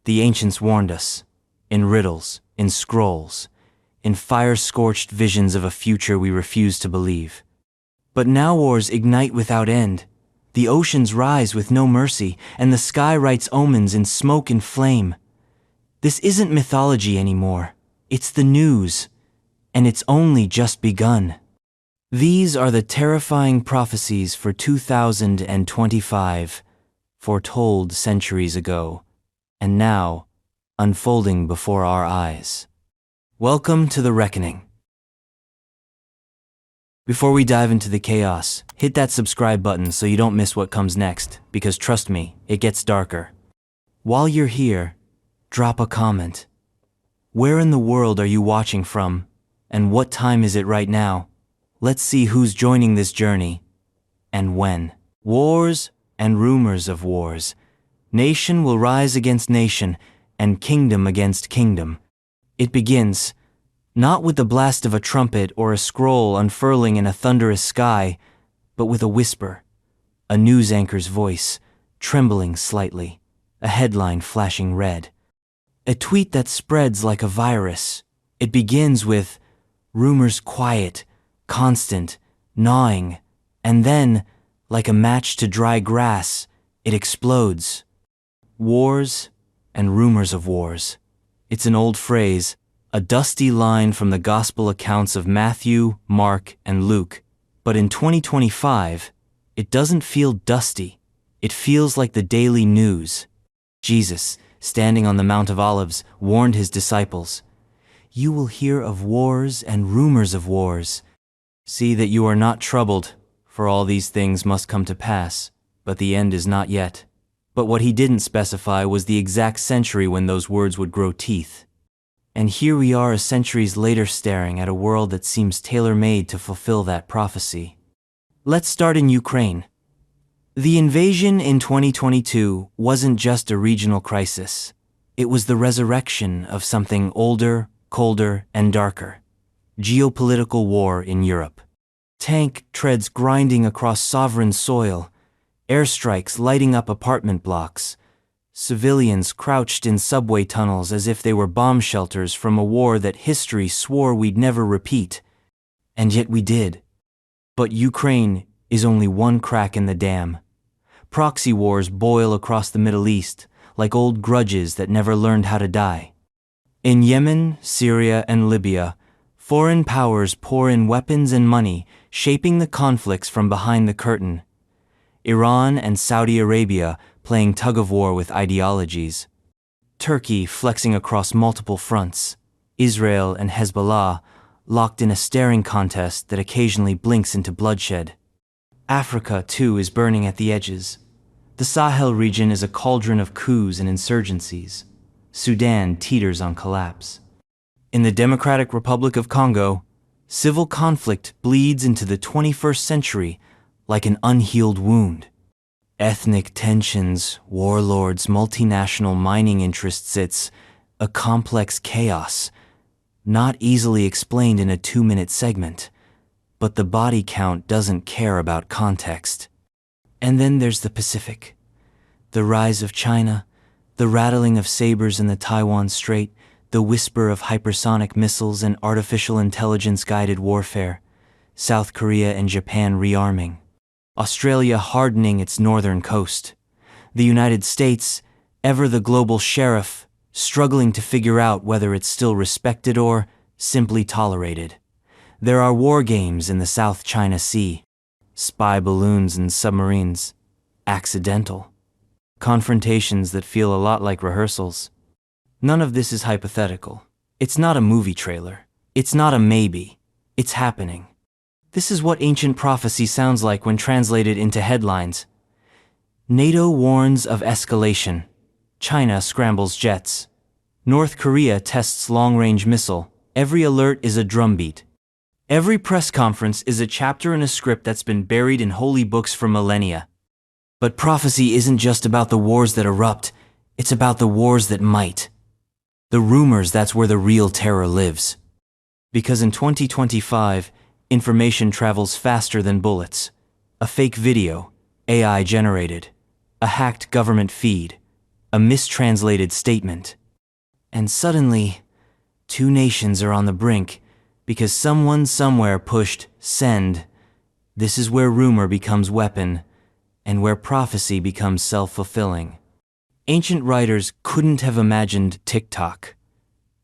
The ancients warned us, in riddles, in scrolls, in fire-scorched visions of a future we refuse to believe. But now wars ignite without end, the oceans rise with no mercy, and the sky writes omens in smoke and flame. This isn't mythology anymore, it's the news, and it's only just begun. These are the terrifying prophecies for 2025, foretold centuries ago, and now unfolding before our eyes. Welcome to the reckoning. Before we dive into the chaos, hit that subscribe button so you don't miss what comes next, because trust me, it gets darker. While you're here, drop a comment. Where in the world are you watching from, and what time is it right now? Let's see who's joining this journey, and when. Wars and rumors of wars. Nation will rise against nation, and kingdom against kingdom. It begins, not with the blast of a trumpet or a scroll unfurling in a thunderous sky, but with a whisper, a news anchor's voice, trembling slightly, a headline flashing red. A tweet that spreads like a virus. It begins with, rumors quiet, constant, gnawing, and then, like a match to dry grass, it explodes. Wars and rumors of wars. It's an old phrase, a dusty line from the gospel accounts of Matthew, Mark, and Luke. But in 2025, it doesn't feel dusty. It feels like the daily news. Jesus, standing on the Mount of Olives, warned his disciples, "You will hear of wars and rumors of wars. See that you are not troubled, for all these things must come to pass, but the end is not yet." But what he didn't specify was the exact century when those words would grow teeth. And here we are centuries later staring at a world that seems tailor-made to fulfill that prophecy. Let's start in Ukraine. The invasion in 2022 wasn't just a regional crisis. It was the resurrection of something older, colder, and darker. Geopolitical war in Europe. Tank treads grinding across sovereign soil, airstrikes lighting up apartment blocks, civilians crouched in subway tunnels as if they were bomb shelters from a war that history swore we'd never repeat. And yet we did. But Ukraine is only one crack in the dam. Proxy wars boil across the Middle East, like old grudges that never learned how to die. In Yemen, Syria, and Libya, foreign powers pour in weapons and money, shaping the conflicts from behind the curtain. Iran and Saudi Arabia playing tug-of-war with ideologies. Turkey flexing across multiple fronts. Israel and Hezbollah locked in a staring contest that occasionally blinks into bloodshed. Africa, too, is burning at the edges. The Sahel region is a cauldron of coups and insurgencies. Sudan teeters on collapse. In the Democratic Republic of Congo, civil conflict bleeds into the 21st century like an unhealed wound. Ethnic tensions, warlords, multinational mining interests, it's a complex chaos, not easily explained in a 2-minute segment. But the body count doesn't care about context. And then there's the Pacific. The rise of China, the rattling of sabers in the Taiwan Strait, the whisper of hypersonic missiles and artificial intelligence-guided warfare, South Korea and Japan rearming, Australia hardening its northern coast, the United States, ever the global sheriff, struggling to figure out whether it's still respected or simply tolerated. There are war games in the South China Sea, spy balloons and submarines, accidental. Confrontations that feel a lot like rehearsals. None of this is hypothetical. It's not a movie trailer. It's not a maybe. It's happening. This is what ancient prophecy sounds like when translated into headlines. NATO warns of escalation. China scrambles jets. North Korea tests long-range missile. Every alert is a drumbeat. Every press conference is a chapter in a script that's been buried in holy books for millennia. But prophecy isn't just about the wars that erupt, it's about the wars that might. The rumors, that's where the real terror lives. Because in 2025, information travels faster than bullets. A fake video, AI generated. A hacked government feed. a mistranslated statement. And suddenly, two nations are on the brink because someone somewhere pushed send. This is where rumor becomes weapon and where prophecy becomes self-fulfilling. Ancient writers couldn't have imagined TikTok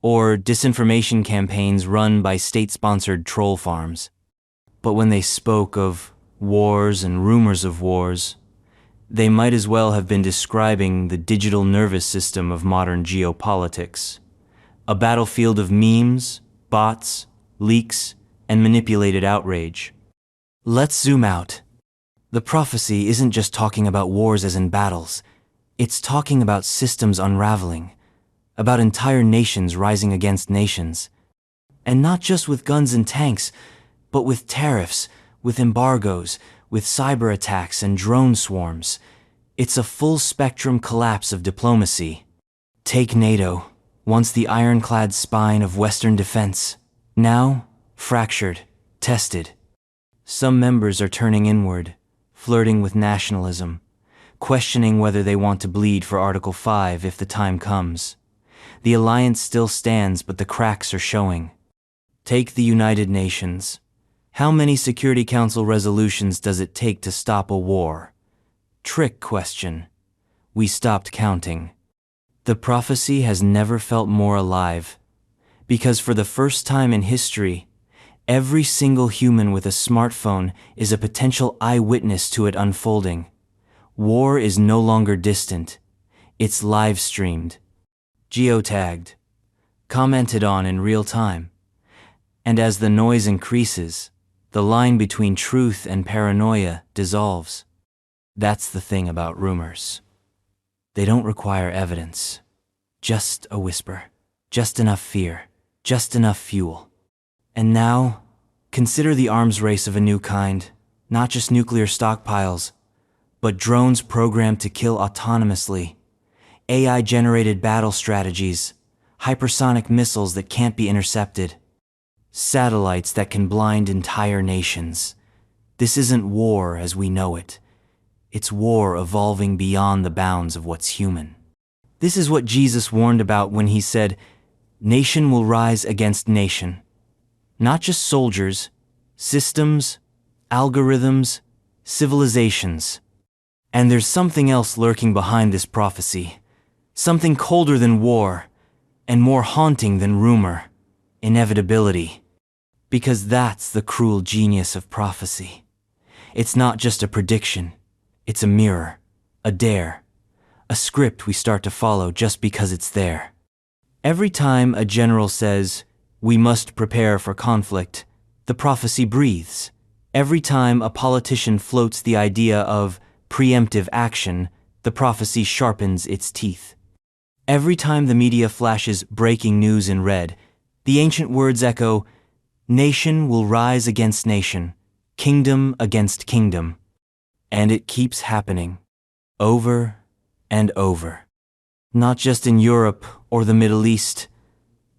or disinformation campaigns run by state-sponsored troll farms. But when they spoke of wars and rumors of wars, they might as well have been describing the digital nervous system of modern geopolitics. A battlefield of memes, bots, leaks, and manipulated outrage. Let's zoom out. The prophecy isn't just talking about wars as in battles. It's talking about systems unraveling, about entire nations rising against nations. And not just with guns and tanks, but with tariffs, with embargoes, with cyber attacks and drone swarms. It's a full-spectrum collapse of diplomacy. Take NATO, once the ironclad spine of Western defense, now fractured, tested. Some members are turning inward, flirting with nationalism, questioning whether they want to bleed for Article 5 if the time comes. The alliance still stands, but the cracks are showing. Take the United Nations. How many Security Council resolutions does it take to stop a war? Trick question. We stopped counting. The prophecy has never felt more alive, because for the first time in history, every single human with a smartphone is a potential eyewitness to it unfolding. War is no longer distant. It's live-streamed, geotagged, commented on in real time. And as the noise increases, the line between truth and paranoia dissolves. That's the thing about rumors. They don't require evidence. Just a whisper. Just enough fear. Just enough fuel. And now, consider the arms race of a new kind. Not just nuclear stockpiles, but drones programmed to kill autonomously. AI-generated battle strategies. Hypersonic missiles that can't be intercepted. Satellites that can blind entire nations. This isn't war as we know it. It's war evolving beyond the bounds of what's human. This is what Jesus warned about when he said, "Nation will rise against nation." Not just soldiers, systems, algorithms, civilizations. And there's something else lurking behind this prophecy. Something colder than war, and more haunting than rumor. Inevitability. Because that's the cruel genius of prophecy. It's not just a prediction. It's a mirror, a dare, a script we start to follow just because it's there. Every time a general says, "We must prepare for conflict," the prophecy breathes. Every time a politician floats the idea of preemptive action, the prophecy sharpens its teeth. Every time the media flashes breaking news in red, the ancient words echo, "Nation will rise against nation, kingdom against kingdom." And it keeps happening, over and over. Not just in Europe or the Middle East,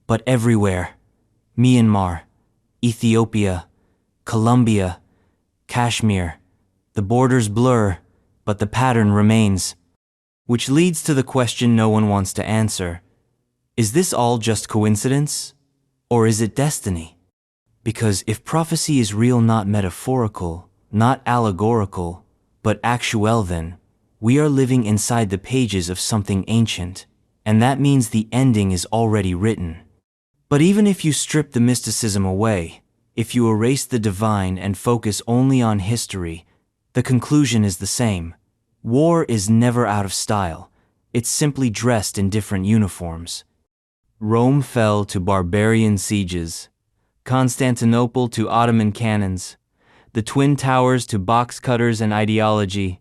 but everywhere. Myanmar, Ethiopia, Colombia, Kashmir. The borders blur, but the pattern remains. Which leads to the question no one wants to answer. Is this all just coincidence? Or is it destiny? Because if prophecy is real, not metaphorical, not allegorical, but actual, then we are living inside the pages of something ancient, and that means the ending is already written. But even if you strip the mysticism away, if you erase the divine and focus only on history, the conclusion is the same. War is never out of style. It's simply dressed in different uniforms. Rome fell to barbarian sieges, Constantinople to Ottoman cannons, the Twin Towers to box cutters and ideology.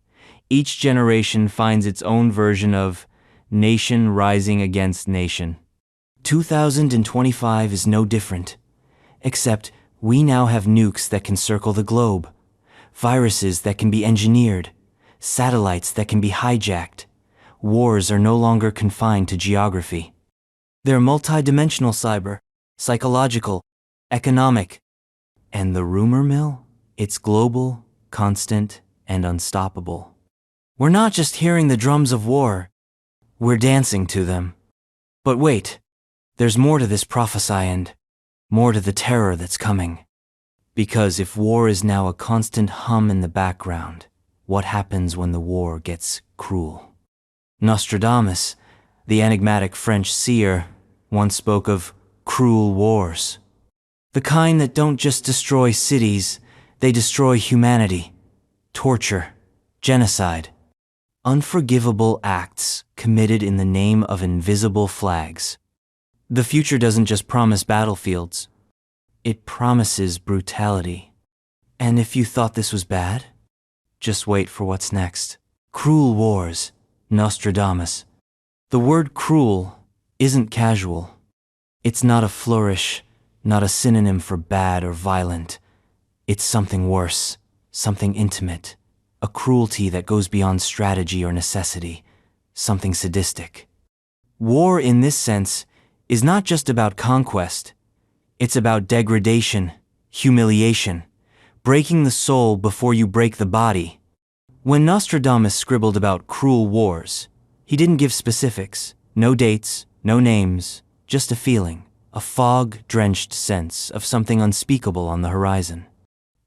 Each generation finds its own version of nation rising against nation. 2025 is no different, except we now have nukes that can circle the globe, viruses that can be engineered, satellites that can be hijacked. Wars are no longer confined to geography. They're multidimensional cyber, psychological, economic. And the rumor mill? It's global, constant, and unstoppable. We're not just hearing the drums of war. We're dancing to them. But wait, there's more to this prophecy and more to the terror that's coming. Because if war is now a constant hum in the background, what happens when the war gets cruel? Nostradamus, the enigmatic French seer, once spoke of cruel wars. The kind that don't just destroy cities, they destroy humanity. Torture, genocide, unforgivable acts committed in the name of invisible flags. The future doesn't just promise battlefields, it promises brutality. And if you thought this was bad, just wait for what's next. Cruel wars, Nostradamus. The word cruel isn't casual. It's not a flourish, not a synonym for bad or violent. It's something worse, something intimate, a cruelty that goes beyond strategy or necessity, something sadistic. War in this sense is not just about conquest. It's about degradation, humiliation, breaking the soul before you break the body. When Nostradamus scribbled about cruel wars, he didn't give specifics, no dates, no names, just a feeling, a fog-drenched sense of something unspeakable on the horizon.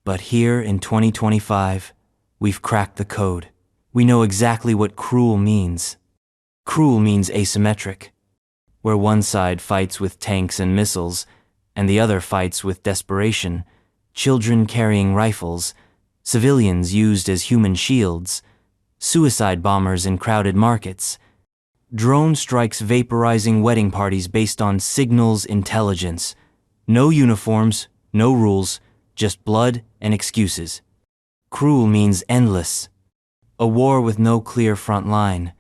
But here in 2025, we've cracked the code. We know exactly what cruel means. Cruel means asymmetric, where one side fights with tanks and missiles, and the other fights with desperation, children carrying rifles, civilians used as human shields, suicide bombers in crowded markets, drone strikes vaporizing wedding parties based on signals intelligence, no uniforms, no rules, just blood and excuses. Cruel means endless, a war with no clear front line,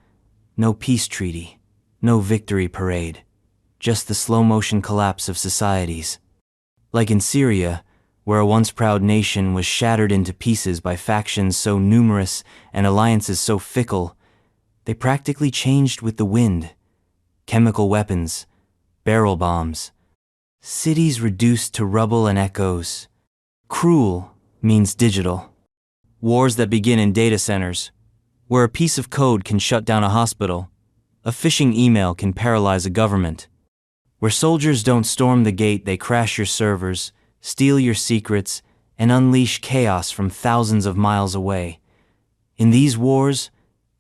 no peace treaty, no victory parade, just the slow-motion collapse of societies. Like in Syria, where a once proud nation was shattered into pieces by factions so numerous and alliances so fickle, they practically changed with the wind. Chemical weapons, barrel bombs, cities reduced to rubble and echoes. Cruel means digital. Wars that begin in data centers, where a piece of code can shut down a hospital, a phishing email can paralyze a government. Where soldiers don't storm the gate, they crash your servers, steal your secrets, and unleash chaos from thousands of miles away. In these wars,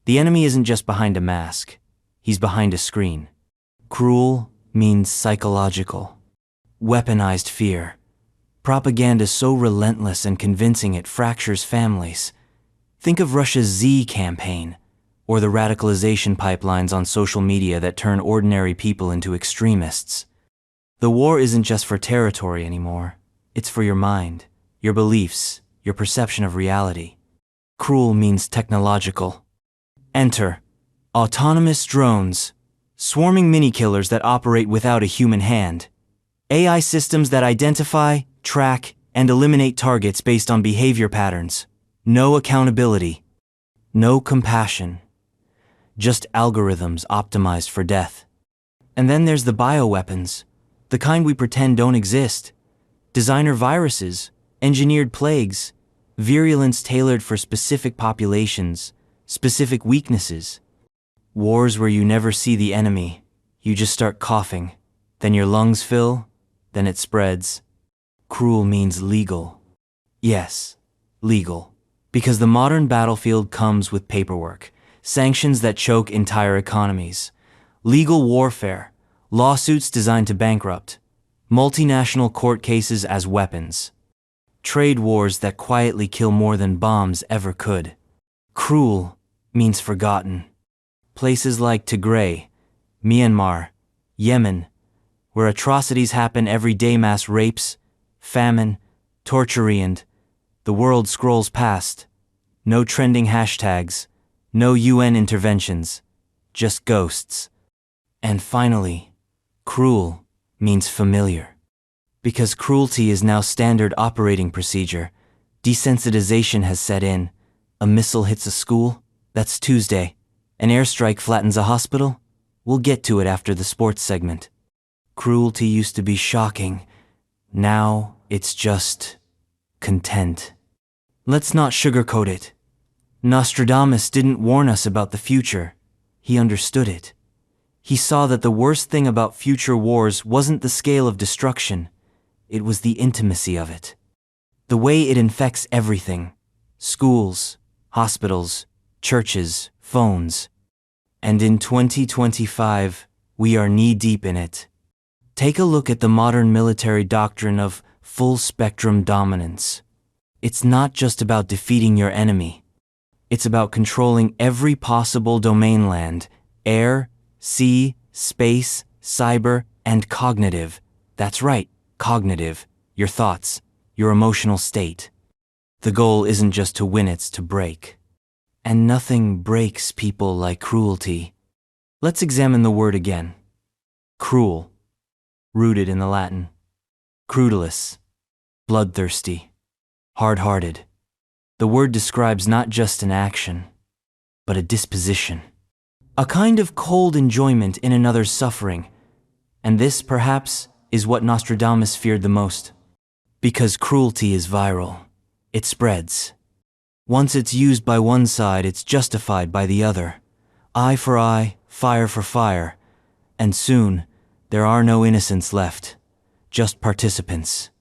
the enemy isn't just behind a mask, he's behind a screen. Cruel means psychological. Weaponized fear. Propaganda so relentless and convincing it fractures families. Think of Russia's Z campaign, or the radicalization pipelines on social media that turn ordinary people into extremists. The war isn't just for territory anymore. It's for your mind, your beliefs, your perception of reality. Cruel means technological. Enter autonomous drones, swarming mini-killers that operate without a human hand. AI systems that identify, track, and eliminate targets based on behavior patterns. No accountability. No compassion. Just algorithms optimized for death. And then there's the bioweapons, the kind we pretend don't exist. Designer viruses, engineered plagues, virulence tailored for specific populations, specific weaknesses. Wars where you never see the enemy, you just start coughing, then your lungs fill, then it spreads. Cruel means legal. Yes, legal. Because the modern battlefield comes with paperwork, sanctions that choke entire economies, legal warfare, lawsuits designed to bankrupt, multinational court cases as weapons, trade wars that quietly kill more than bombs ever could. Cruel means forgotten. Places like Tigray, Myanmar, Yemen, where atrocities happen every day, mass rapes, famine, torture, and the world scrolls past. No trending hashtags, no UN interventions, just ghosts. And finally, cruel means familiar. Because cruelty is now standard operating procedure, desensitization has set in. A missile hits a school? That's Tuesday. An airstrike flattens a hospital? We'll get to it after the sports segment. Cruelty used to be shocking. Now it's just content. Let's not sugarcoat it. Nostradamus didn't warn us about the future. He understood it. He saw that the worst thing about future wars wasn't the scale of destruction, it was the intimacy of it. The way it infects everything: schools, hospitals, churches, phones. And in 2025, we are knee-deep in it. Take a look at the modern military doctrine of full-spectrum dominance. It's not just about defeating your enemy. It's about controlling every possible domain: land, air, sea, space, cyber, and cognitive. That's right, cognitive, your thoughts, your emotional state. The goal isn't just to win, it's to break. And nothing breaks people like cruelty. Let's examine the word again. Cruel, rooted in the Latin. Crudelis, bloodthirsty, hard-hearted. The word describes not just an action, but a disposition. A kind of cold enjoyment in another's suffering. And this, perhaps, is what Nostradamus feared the most. Because cruelty is viral. It spreads. Once it's used by one side, it's justified by the other. Eye for eye, fire for fire. And soon, there are no innocents left, just participants.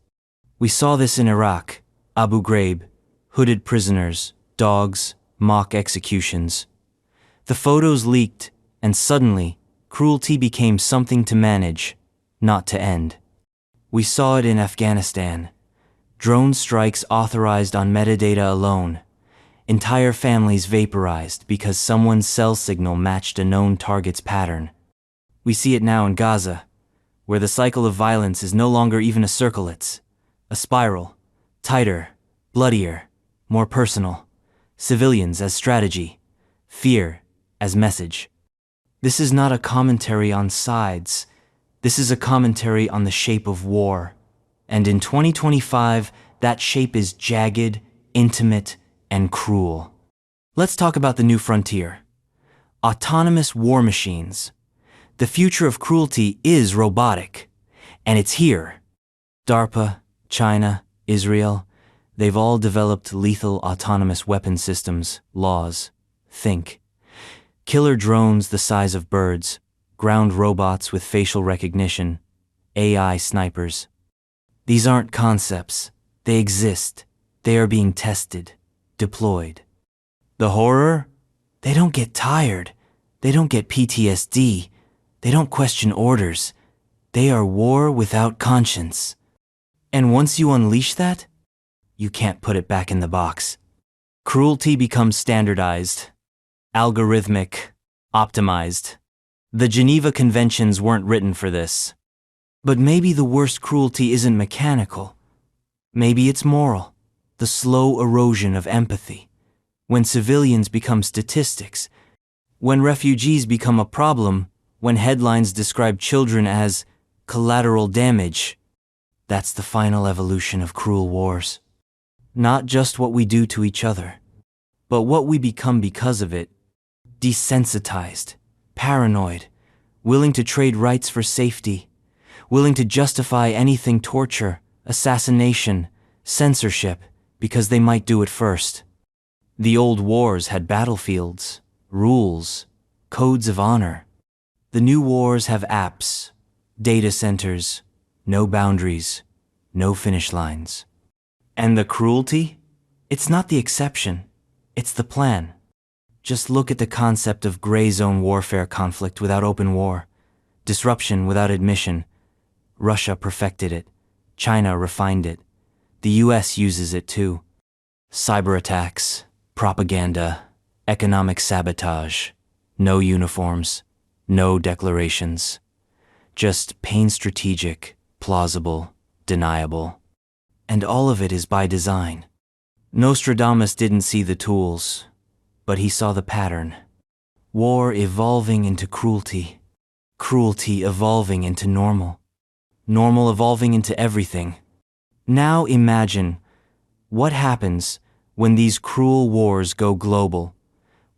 We saw this in Iraq, Abu Ghraib, hooded prisoners, dogs, mock executions. The photos leaked, and suddenly, cruelty became something to manage, not to end. We saw it in Afghanistan. Drone strikes authorized on metadata alone. Entire families vaporized because someone's cell signal matched a known target's pattern. We see it now in Gaza, where the cycle of violence is no longer even a circle, it's a spiral. Tighter, bloodier, more personal. Civilians as strategy. Fear as message. This is not a commentary on sides. This is a commentary on the shape of war. And in 2025, that shape is jagged, intimate, and cruel. Let's talk about the new frontier. Autonomous war machines. The future of cruelty is robotic, and it's here. DARPA, China, Israel, they've all developed lethal autonomous weapon systems, laws. Think. Killer drones the size of birds, ground robots with facial recognition, AI snipers. These aren't concepts. They exist. They are being tested, deployed. The horror? They don't get tired. They don't get PTSD. They don't question orders. They are war without conscience. And once you unleash that, you can't put it back in the box. Cruelty becomes standardized, algorithmic, optimized. The Geneva Conventions weren't written for this. But maybe the worst cruelty isn't mechanical. Maybe it's moral. The slow erosion of empathy. When civilians become statistics. When refugees become a problem. When headlines describe children as collateral damage. That's the final evolution of cruel wars. Not just what we do to each other, but what we become because of it. Desensitized, paranoid, willing to trade rights for safety, willing to justify anything: torture, assassination, censorship, because they might do it first. The old wars had battlefields, rules, codes of honor. The new wars have apps, data centers, no boundaries, no finish lines. And the cruelty? It's not the exception, it's the plan. Just look at the concept of gray zone warfare: conflict without open war, disruption without admission. Russia perfected it, China refined it, the US uses it too. Cyber attacks, propaganda, economic sabotage, no uniforms, no declarations. Just plain strategic, plausible, deniable. And all of it is by design. Nostradamus didn't see the tools, but he saw the pattern. War evolving into cruelty, cruelty evolving into normal, normal evolving into everything. Now imagine what happens when these cruel wars go global,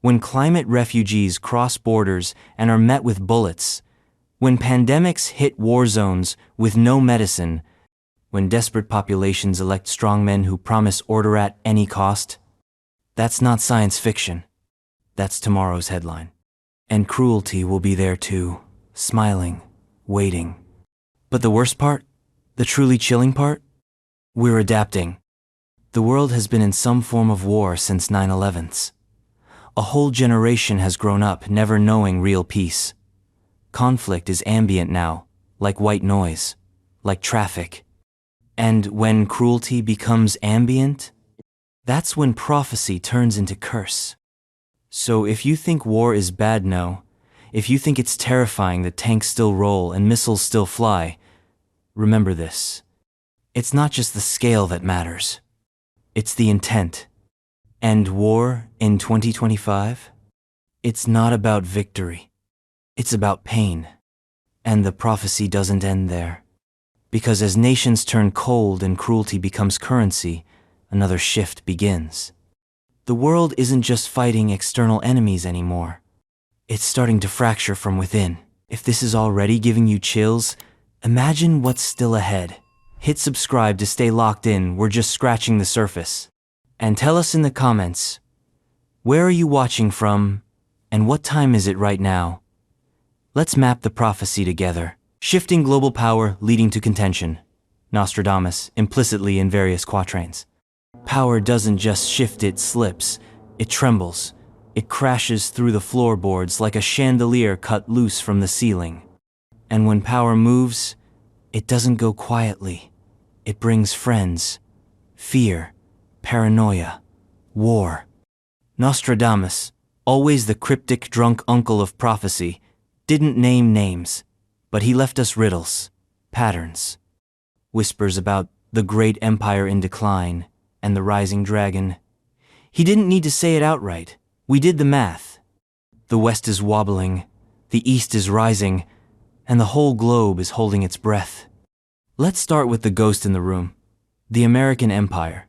when climate refugees cross borders and are met with bullets, when pandemics hit war zones with no medicine, when desperate populations elect strongmen who promise order at any cost. That's not science fiction. That's tomorrow's headline. And cruelty will be there too. smiling, waiting. But the worst part? The truly chilling part? We're adapting. The world has been in some form of war since 9/11. A whole generation has grown up never knowing real peace. Conflict is ambient now, like white noise, like traffic. And when cruelty becomes ambient, that's when prophecy turns into curse. So if you think war is bad, no. If you think it's terrifying that tanks still roll and missiles still fly, remember this. It's not just the scale that matters. It's the intent. And war in 2025? It's not about victory. It's about pain. And the prophecy doesn't end there. Because as nations turn cold and cruelty becomes currency, another shift begins. The world isn't just fighting external enemies anymore. It's starting to fracture from within. If this is already giving you chills, imagine what's still ahead. Hit subscribe to stay locked in, we're just scratching the surface. And tell us in the comments, where are you watching from, and what time is it right now? Let's map the prophecy together. Shifting global power leading to contention. Nostradamus, implicitly in various quatrains. Power doesn't just shift, it slips, it trembles. It crashes through the floorboards like a chandelier cut loose from the ceiling. And when power moves, it doesn't go quietly. It brings friends, fear, paranoia, war. Nostradamus, always the cryptic drunk uncle of prophecy, didn't name names, but he left us riddles, patterns, whispers about the great empire in decline and the rising dragon. He didn't need to say it outright. We did the math. The West is wobbling, the East is rising, and the whole globe is holding its breath. Let's start with the ghost in the room, the American empire.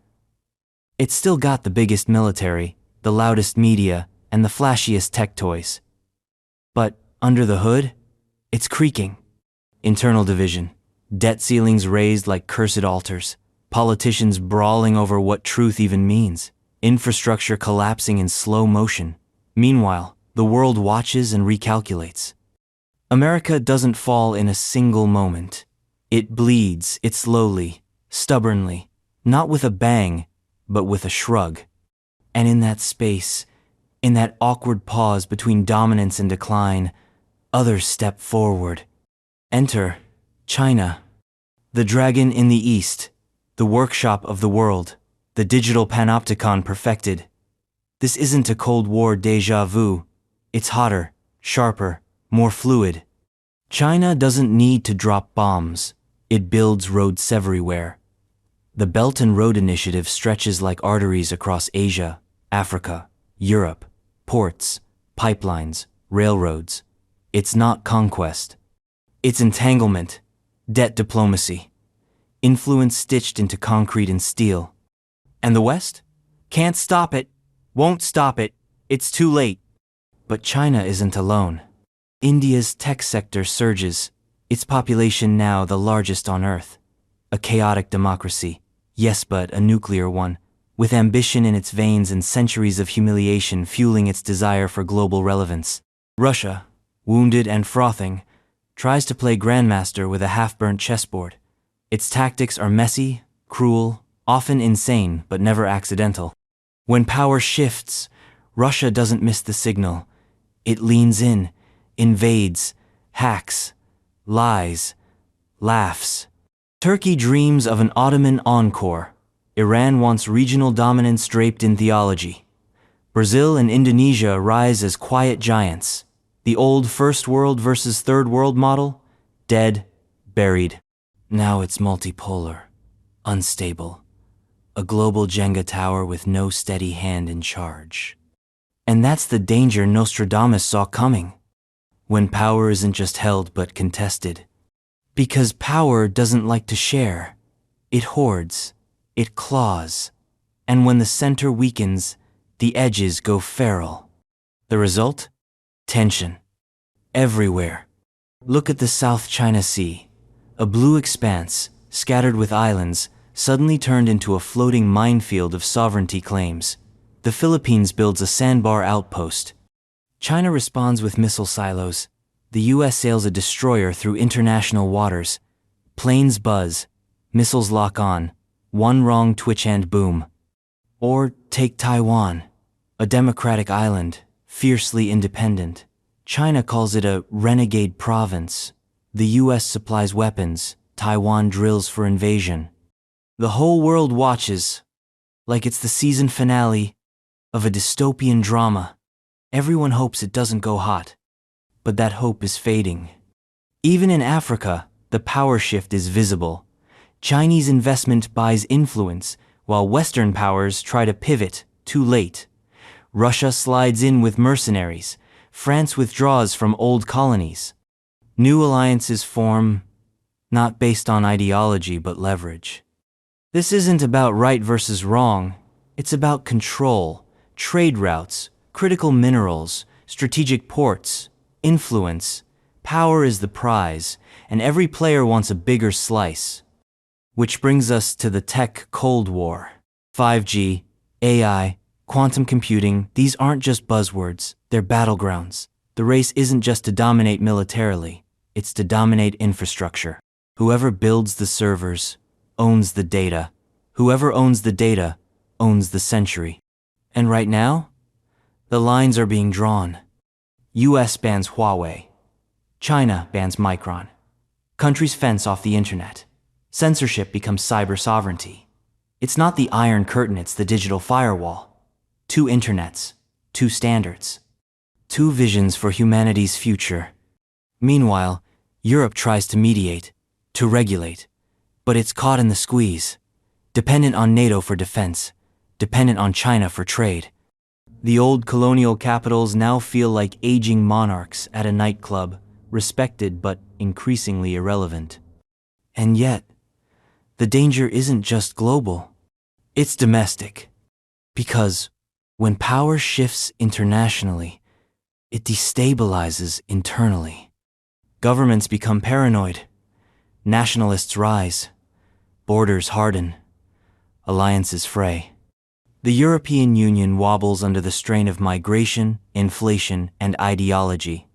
It's still got the biggest military, the loudest media, and the flashiest tech toys. But under the hood, it's creaking. Internal division, debt ceilings raised like cursed altars, politicians brawling over what truth even means, infrastructure collapsing in slow motion. Meanwhile, the world watches and recalculates. America doesn't fall in a single moment. It bleeds, it slowly, stubbornly, not with a bang, but with a shrug. And in that space, in that awkward pause between dominance and decline, others step forward. Enter China, the dragon in the East, the workshop of the world, the digital panopticon perfected. This isn't a Cold War déjà vu. It's hotter, sharper, more fluid. China doesn't need to drop bombs. It builds roads everywhere. The Belt and Road Initiative stretches like arteries across Asia, Africa, Europe, ports, pipelines, railroads. It's not conquest. It's entanglement, debt diplomacy, influence stitched into concrete and steel. And the West? Can't stop it, won't stop it, it's too late. But China isn't alone. India's tech sector surges, its population now the largest on Earth. A chaotic democracy, yes, but a nuclear one, with ambition in its veins and centuries of humiliation fueling its desire for global relevance. Russia, wounded and frothing, tries to play grandmaster with a half-burnt chessboard. Its tactics are messy, cruel, often insane, but never accidental. When power shifts, Russia doesn't miss the signal. It leans in, invades, hacks, lies, laughs. Turkey dreams of an Ottoman encore. Iran wants regional dominance draped in theology. Brazil and Indonesia rise as quiet giants. The old first world versus third world model? Dead, buried. Now it's multipolar, unstable. A global Jenga tower with no steady hand in charge. And that's the danger Nostradamus saw coming. When power isn't just held but contested. Because power doesn't like to share. It hoards, it claws, and when the center weakens, the edges go feral. The result? Tension. Everywhere. Look at the South China Sea. A blue expanse, scattered with islands, suddenly turned into a floating minefield of sovereignty claims. The Philippines builds a sandbar outpost. China responds with missile silos. The US sails a destroyer through international waters. Planes buzz, missiles lock on, one wrong twitch and boom. Or take Taiwan, a democratic island, fiercely independent. China calls it a renegade province. The US supplies weapons, Taiwan drills for invasion. The whole world watches, like it's the season finale of a dystopian drama. Everyone hopes it doesn't go hot, but that hope is fading. Even in Africa, the power shift is visible. Chinese investment buys influence, while Western powers try to pivot, too late. Russia slides in with mercenaries. France withdraws from old colonies. New alliances form, not based on ideology but leverage. This isn't about right versus wrong. It's about control, trade routes, critical minerals, strategic ports, influence. Power is the prize, and every player wants a bigger slice. Which brings us to the tech Cold War. 5G, AI, quantum computing, these aren't just buzzwords, they're battlegrounds. The race isn't just to dominate militarily, it's to dominate infrastructure. Whoever builds the servers owns the data. Whoever owns the data owns the century. And right now, the lines are being drawn. US bans Huawei. China bans Micron. Countries fence off the internet. Censorship becomes cyber sovereignty. It's not the Iron Curtain, it's the digital firewall. 2 internets, 2 standards, 2 visions for humanity's future. Meanwhile, Europe tries to mediate, to regulate, but it's caught in the squeeze. Dependent on NATO for defense, dependent on China for trade. The old colonial capitals now feel like aging monarchs at a nightclub, respected but increasingly irrelevant. And yet, the danger isn't just global, it's domestic. Because when power shifts internationally, it destabilizes internally. Governments become paranoid, nationalists rise, borders harden, alliances fray. The European Union wobbles under the strain of migration, inflation, and ideology.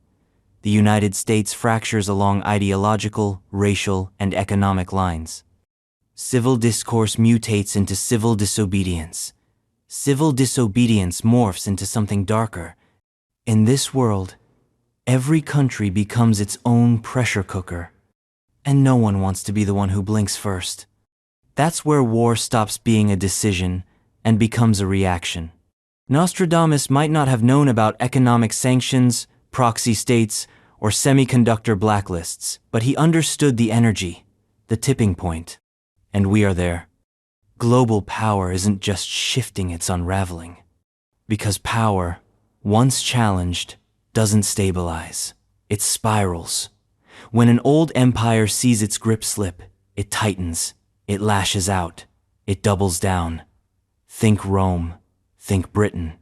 The United States fractures along ideological, racial, and economic lines. Civil discourse mutates into civil disobedience. Civil disobedience morphs into something darker. In this world, every country becomes its own pressure cooker, and no one wants to be the one who blinks first. That's where war stops being a decision and becomes a reaction. Nostradamus might not have known about economic sanctions, proxy states, or semiconductor blacklists, but he understood the energy, the tipping point. And we are there. Global power isn't just shifting, it's unraveling. Because power, once challenged, doesn't stabilize. It spirals. When an old empire sees its grip slip, it tightens, it lashes out, it doubles down. Think Rome, think Britain,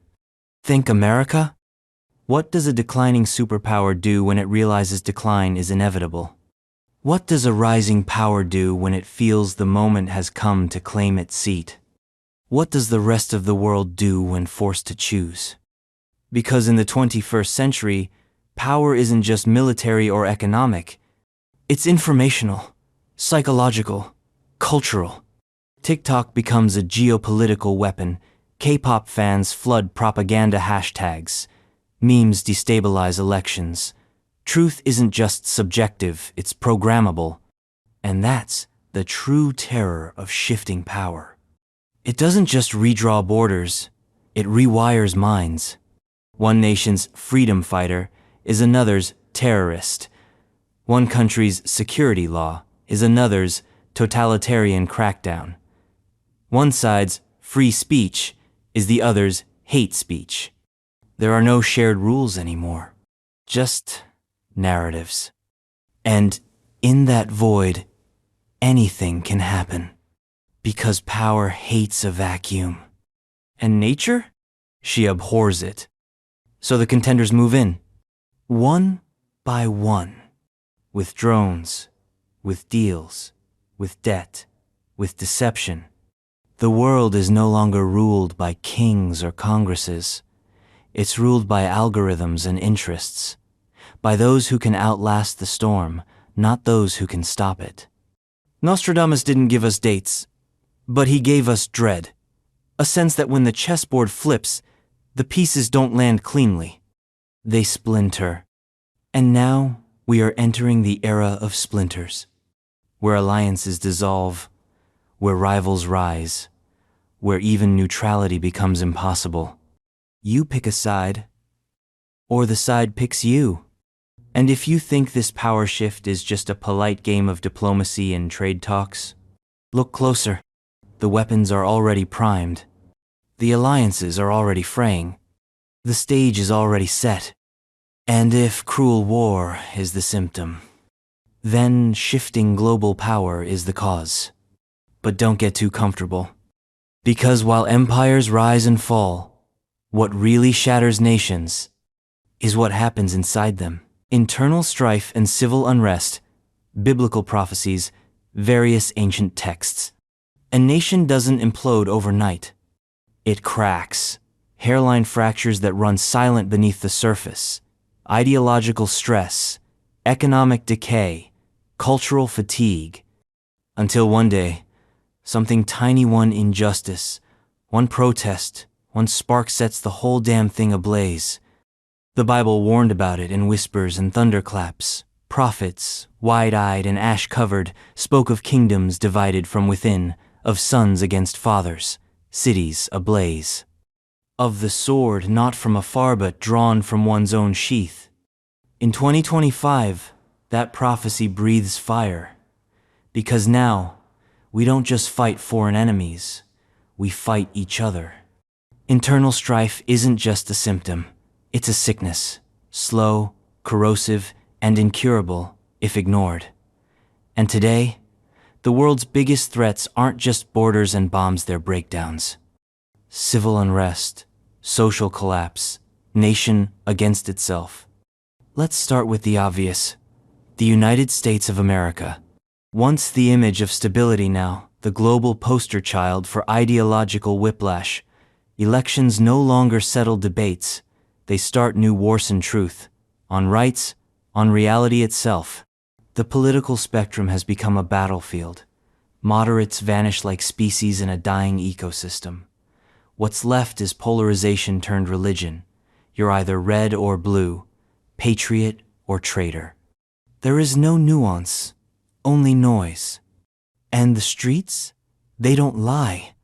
think America? What does a declining superpower do when it realizes decline is inevitable? What does a rising power do when it feels the moment has come to claim its seat? What does the rest of the world do when forced to choose? Because in the 21st century, power isn't just military or economic. It's informational, psychological, cultural. TikTok becomes a geopolitical weapon. K-pop fans flood propaganda hashtags. Memes destabilize elections. Truth isn't just subjective, it's programmable. And that's the true terror of shifting power. It doesn't just redraw borders, it rewires minds. One nation's freedom fighter is another's terrorist. One country's security law is another's totalitarian crackdown. One side's free speech is the other's hate speech. There are no shared rules anymore, just narratives. And in that void, anything can happen. Because power hates a vacuum. And nature? She abhors it. So the contenders move in, one by one, with drones, with deals, with debt, with deception. The world is no longer ruled by kings or congresses. It's ruled by algorithms and interests. by those who can outlast the storm, not those who can stop it. Nostradamus didn't give us dates, but he gave us dread, a sense that when the chessboard flips, the pieces don't land cleanly. They splinter. And now we are entering the era of splinters, where alliances dissolve, where rivals rise, where even neutrality becomes impossible. You pick a side, or the side picks you. And if you think this power shift is just a polite game of diplomacy and trade talks, look closer. The weapons are already primed. The alliances are already fraying. The stage is already set. And if cruel war is the symptom, then shifting global power is the cause. But don't get too comfortable. Because while empires rise and fall, what really shatters nations is what happens inside them. Internal strife and civil unrest, biblical prophecies, various ancient texts. A nation doesn't implode overnight. It cracks. Hairline fractures that run silent beneath the surface. Ideological stress, economic decay, cultural fatigue. Until one day, something tiny, one injustice, one protest, one spark sets the whole damn thing ablaze. The Bible warned about it in whispers and thunderclaps. Prophets, wide-eyed and ash-covered, spoke of kingdoms divided from within, of sons against fathers, cities ablaze. Of the sword not from afar but drawn from one's own sheath. In 2025, that prophecy breathes fire. Because now, we don't just fight foreign enemies, we fight each other. Internal strife isn't just a symptom. It's a sickness, slow, corrosive, and incurable if ignored. And today, the world's biggest threats aren't just borders and bombs, they're breakdowns. Civil unrest, social collapse, nation against itself. Let's start with the obvious. The United States of America. Once the image of stability, now the global poster child for ideological whiplash. Elections no longer settle debates. They start new wars in truth, on rights, on reality itself. The political spectrum has become a battlefield. Moderates vanish like species in a dying ecosystem. What's left is polarization turned religion. You're either red or blue, patriot or traitor. There is no nuance, only noise. And the streets? They don't lie.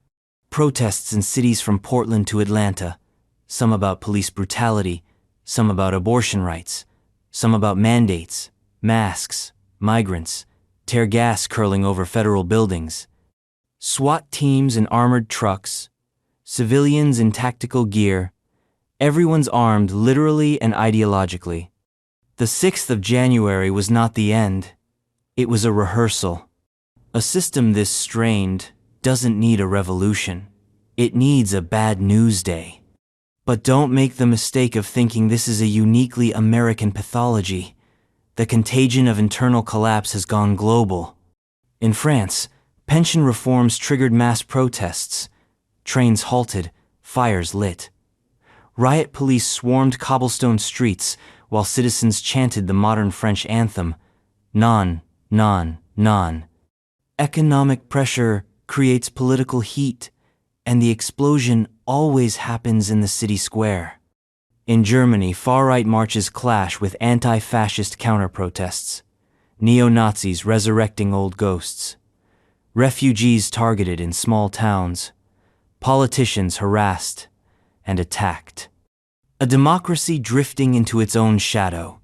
Protests in cities from Portland to Atlanta. Some about police brutality, some about abortion rights, some about mandates, masks, migrants, tear gas curling over federal buildings, SWAT teams in armored trucks, civilians in tactical gear. Everyone's armed literally and ideologically. The 6th of January was not the end. It was a rehearsal. A system this strained doesn't need a revolution. It needs a bad news day. But don't make the mistake of thinking this is a uniquely American pathology. The contagion of internal collapse has gone global. In France, pension reforms triggered mass protests. Trains halted, fires lit. Riot police swarmed cobblestone streets while citizens chanted the modern French anthem, Non, non, non. Economic pressure creates political heat, and the explosion always happens in the city square. In Germany, far-right marches clash with anti-fascist counter-protests. Neo-Nazis resurrecting old ghosts. Refugees targeted in small towns. Politicians harassed and attacked. A democracy drifting into its own shadow.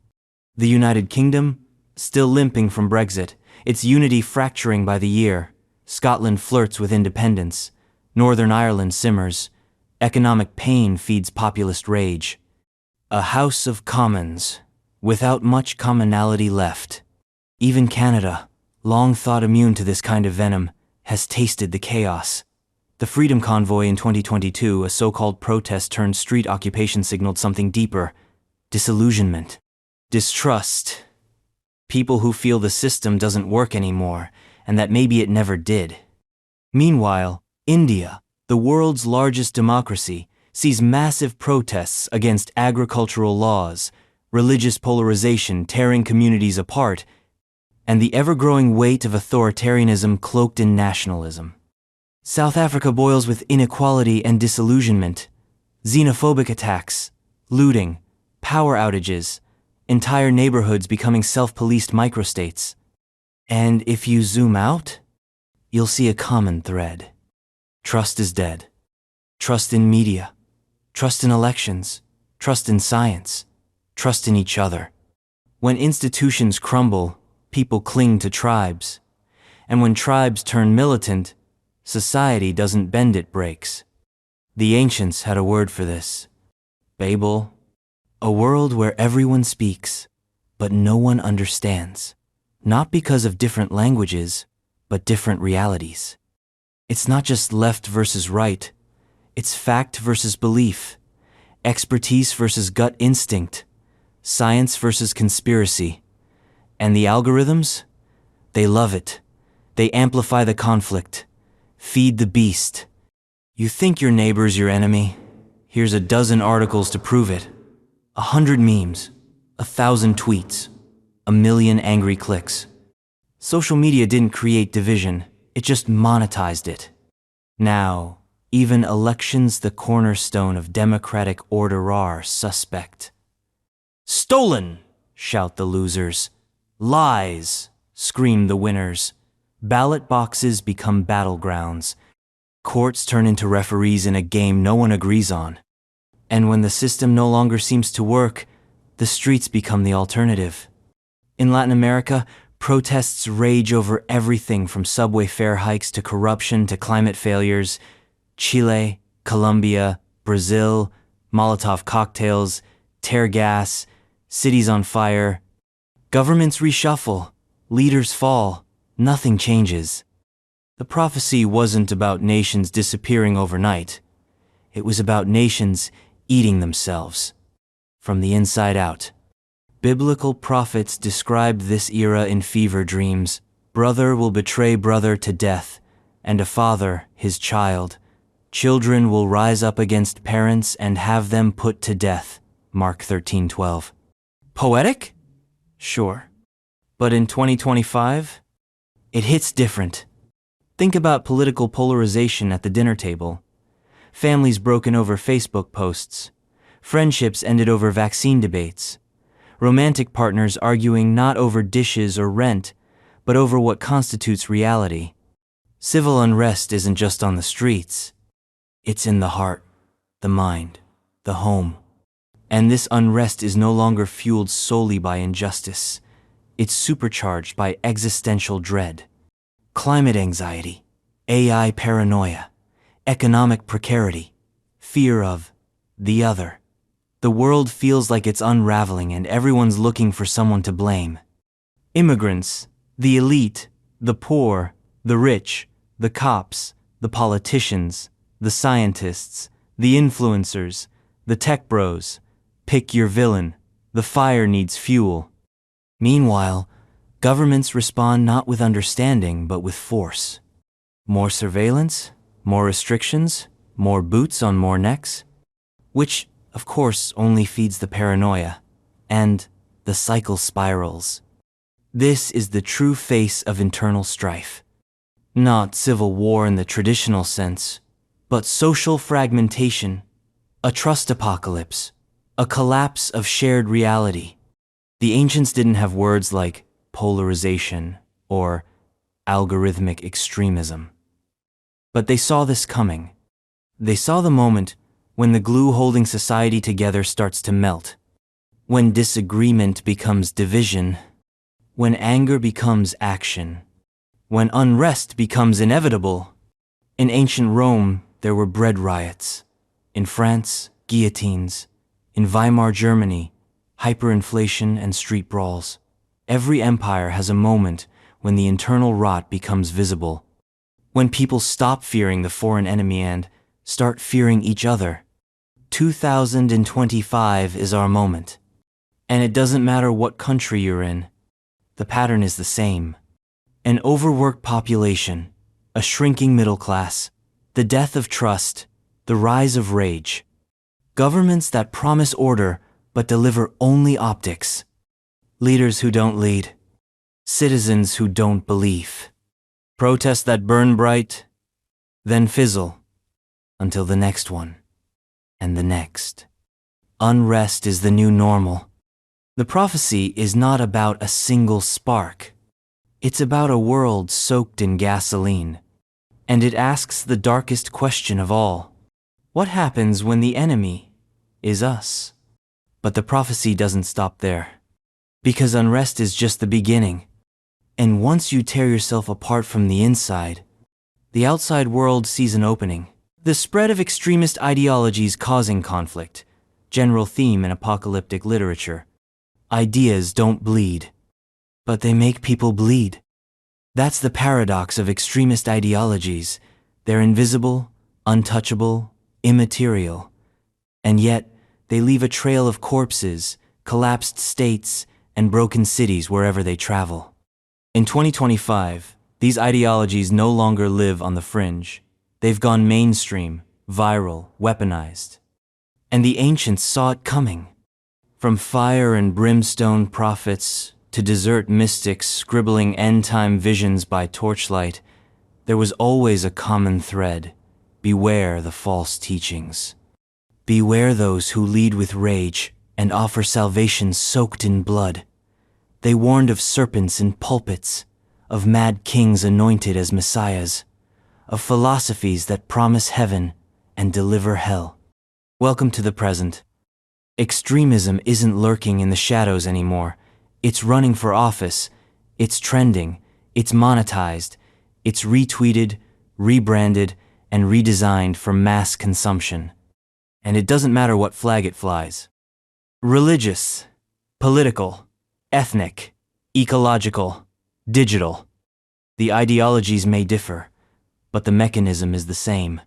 The United Kingdom, still limping from Brexit, its unity fracturing by the year. Scotland flirts with independence. Northern Ireland simmers. Economic pain feeds populist rage. A House of Commons, without much commonality left. Even Canada, long thought immune to this kind of venom, has tasted the chaos. The Freedom Convoy in 2022, a so-called protest turned street occupation, signaled something deeper. Disillusionment. Distrust. People who feel the system doesn't work anymore, and that maybe it never did. Meanwhile, India, the world's largest democracy, sees massive protests against agricultural laws, religious polarization tearing communities apart, and the ever-growing weight of authoritarianism cloaked in nationalism. South Africa boils with inequality and disillusionment, xenophobic attacks, looting, power outages, entire neighborhoods becoming self-policed microstates. And if you zoom out, you'll see a common thread. Trust is dead. Trust in media, trust in elections, trust in science, trust in each other. When institutions crumble, people cling to tribes. And when tribes turn militant, society doesn't bend, it breaks. The ancients had a word for this. Babel, a world where everyone speaks, but no one understands. Not because of different languages, but different realities. It's not just left versus right, it's fact versus belief, expertise versus gut instinct, science versus conspiracy. And the algorithms? They love it. They amplify the conflict, feed the beast. You think your neighbor's your enemy? Here's a dozen articles to prove it. 100 memes, 1,000 tweets, 1,000,000 angry clicks. Social media didn't create division, it just monetized it. Now, even elections, the cornerstone of democratic order, are suspect. Stolen, shout the losers. Lies, scream the winners. Ballot boxes become battlegrounds. Courts turn into referees in a game no one agrees on. And when the system no longer seems to work, the streets become the alternative. In Latin America, protests rage over everything from subway fare hikes to corruption to climate failures. Chile, Colombia, Brazil, Molotov cocktails, tear gas, cities on fire. Governments reshuffle, leaders fall, nothing changes. The prophecy wasn't about nations disappearing overnight. It was about nations eating themselves from the inside out. Biblical prophets described this era in fever dreams. Brother will betray brother to death, and a father his child. Children will rise up against parents and have them put to death. Mark 13:12. Poetic? Sure. But in 2025, it hits different. Think about political polarization at the dinner table. Families broken over Facebook posts. Friendships ended over vaccine debates. Romantic partners arguing not over dishes or rent, but over what constitutes reality. Civil unrest isn't just on the streets. It's in the heart, the mind, the home. And this unrest is no longer fueled solely by injustice. It's supercharged by existential dread. Climate anxiety, AI paranoia, economic precarity, fear of the other. The world feels like it's unraveling and everyone's looking for someone to blame. Immigrants, the elite, the poor, the rich, the cops, the politicians, the scientists, the influencers, the tech bros. Pick your villain. The fire needs fuel. Meanwhile, governments respond not with understanding but with force. More surveillance, more restrictions, more boots on more necks, which, of course, only feeds the paranoia, and the cycle spirals. This is the true face of internal strife. Not civil war in the traditional sense, but social fragmentation, a trust apocalypse, a collapse of shared reality. The ancients didn't have words like polarization or algorithmic extremism. But they saw this coming. They saw the moment when the glue holding society together starts to melt, when disagreement becomes division, when anger becomes action, when unrest becomes inevitable. In ancient Rome, there were bread riots. In France, guillotines. In Weimar Germany, hyperinflation and street brawls. Every empire has a moment when the internal rot becomes visible, when people stop fearing the foreign enemy and start fearing each other. 2025 is our moment. And it doesn't matter what country you're in, the pattern is the same. An overworked population, a shrinking middle class, the death of trust, the rise of rage. Governments that promise order but deliver only optics. Leaders who don't lead. Citizens who don't believe. Protests that burn bright, then fizzle, until the next one, and the next. Unrest is the new normal. The prophecy is not about a single spark. It's about a world soaked in gasoline. And it asks the darkest question of all. What happens when the enemy is us? But the prophecy doesn't stop there. Because unrest is just the beginning. And once you tear yourself apart from the inside, the outside world sees an opening. The spread of extremist ideologies causing conflict, general theme in apocalyptic literature. Ideas don't bleed, but they make people bleed. That's the paradox of extremist ideologies. They're invisible, untouchable, immaterial. And yet, they leave a trail of corpses, collapsed states, and broken cities wherever they travel. In 2025, these ideologies no longer live on the fringe. They've gone mainstream, viral, weaponized. And the ancients saw it coming. From fire and brimstone prophets to desert mystics scribbling end-time visions by torchlight, there was always a common thread. Beware the false teachings. Beware those who lead with rage and offer salvation soaked in blood. They warned of serpents in pulpits, of mad kings anointed as messiahs, of philosophies that promise heaven and deliver hell. Welcome to the present. Extremism isn't lurking in the shadows anymore. It's running for office. It's trending. It's monetized. It's retweeted, rebranded, and redesigned for mass consumption. And it doesn't matter what flag it flies. Religious, political, ethnic, ecological, digital. The ideologies may differ, but the mechanism is the same.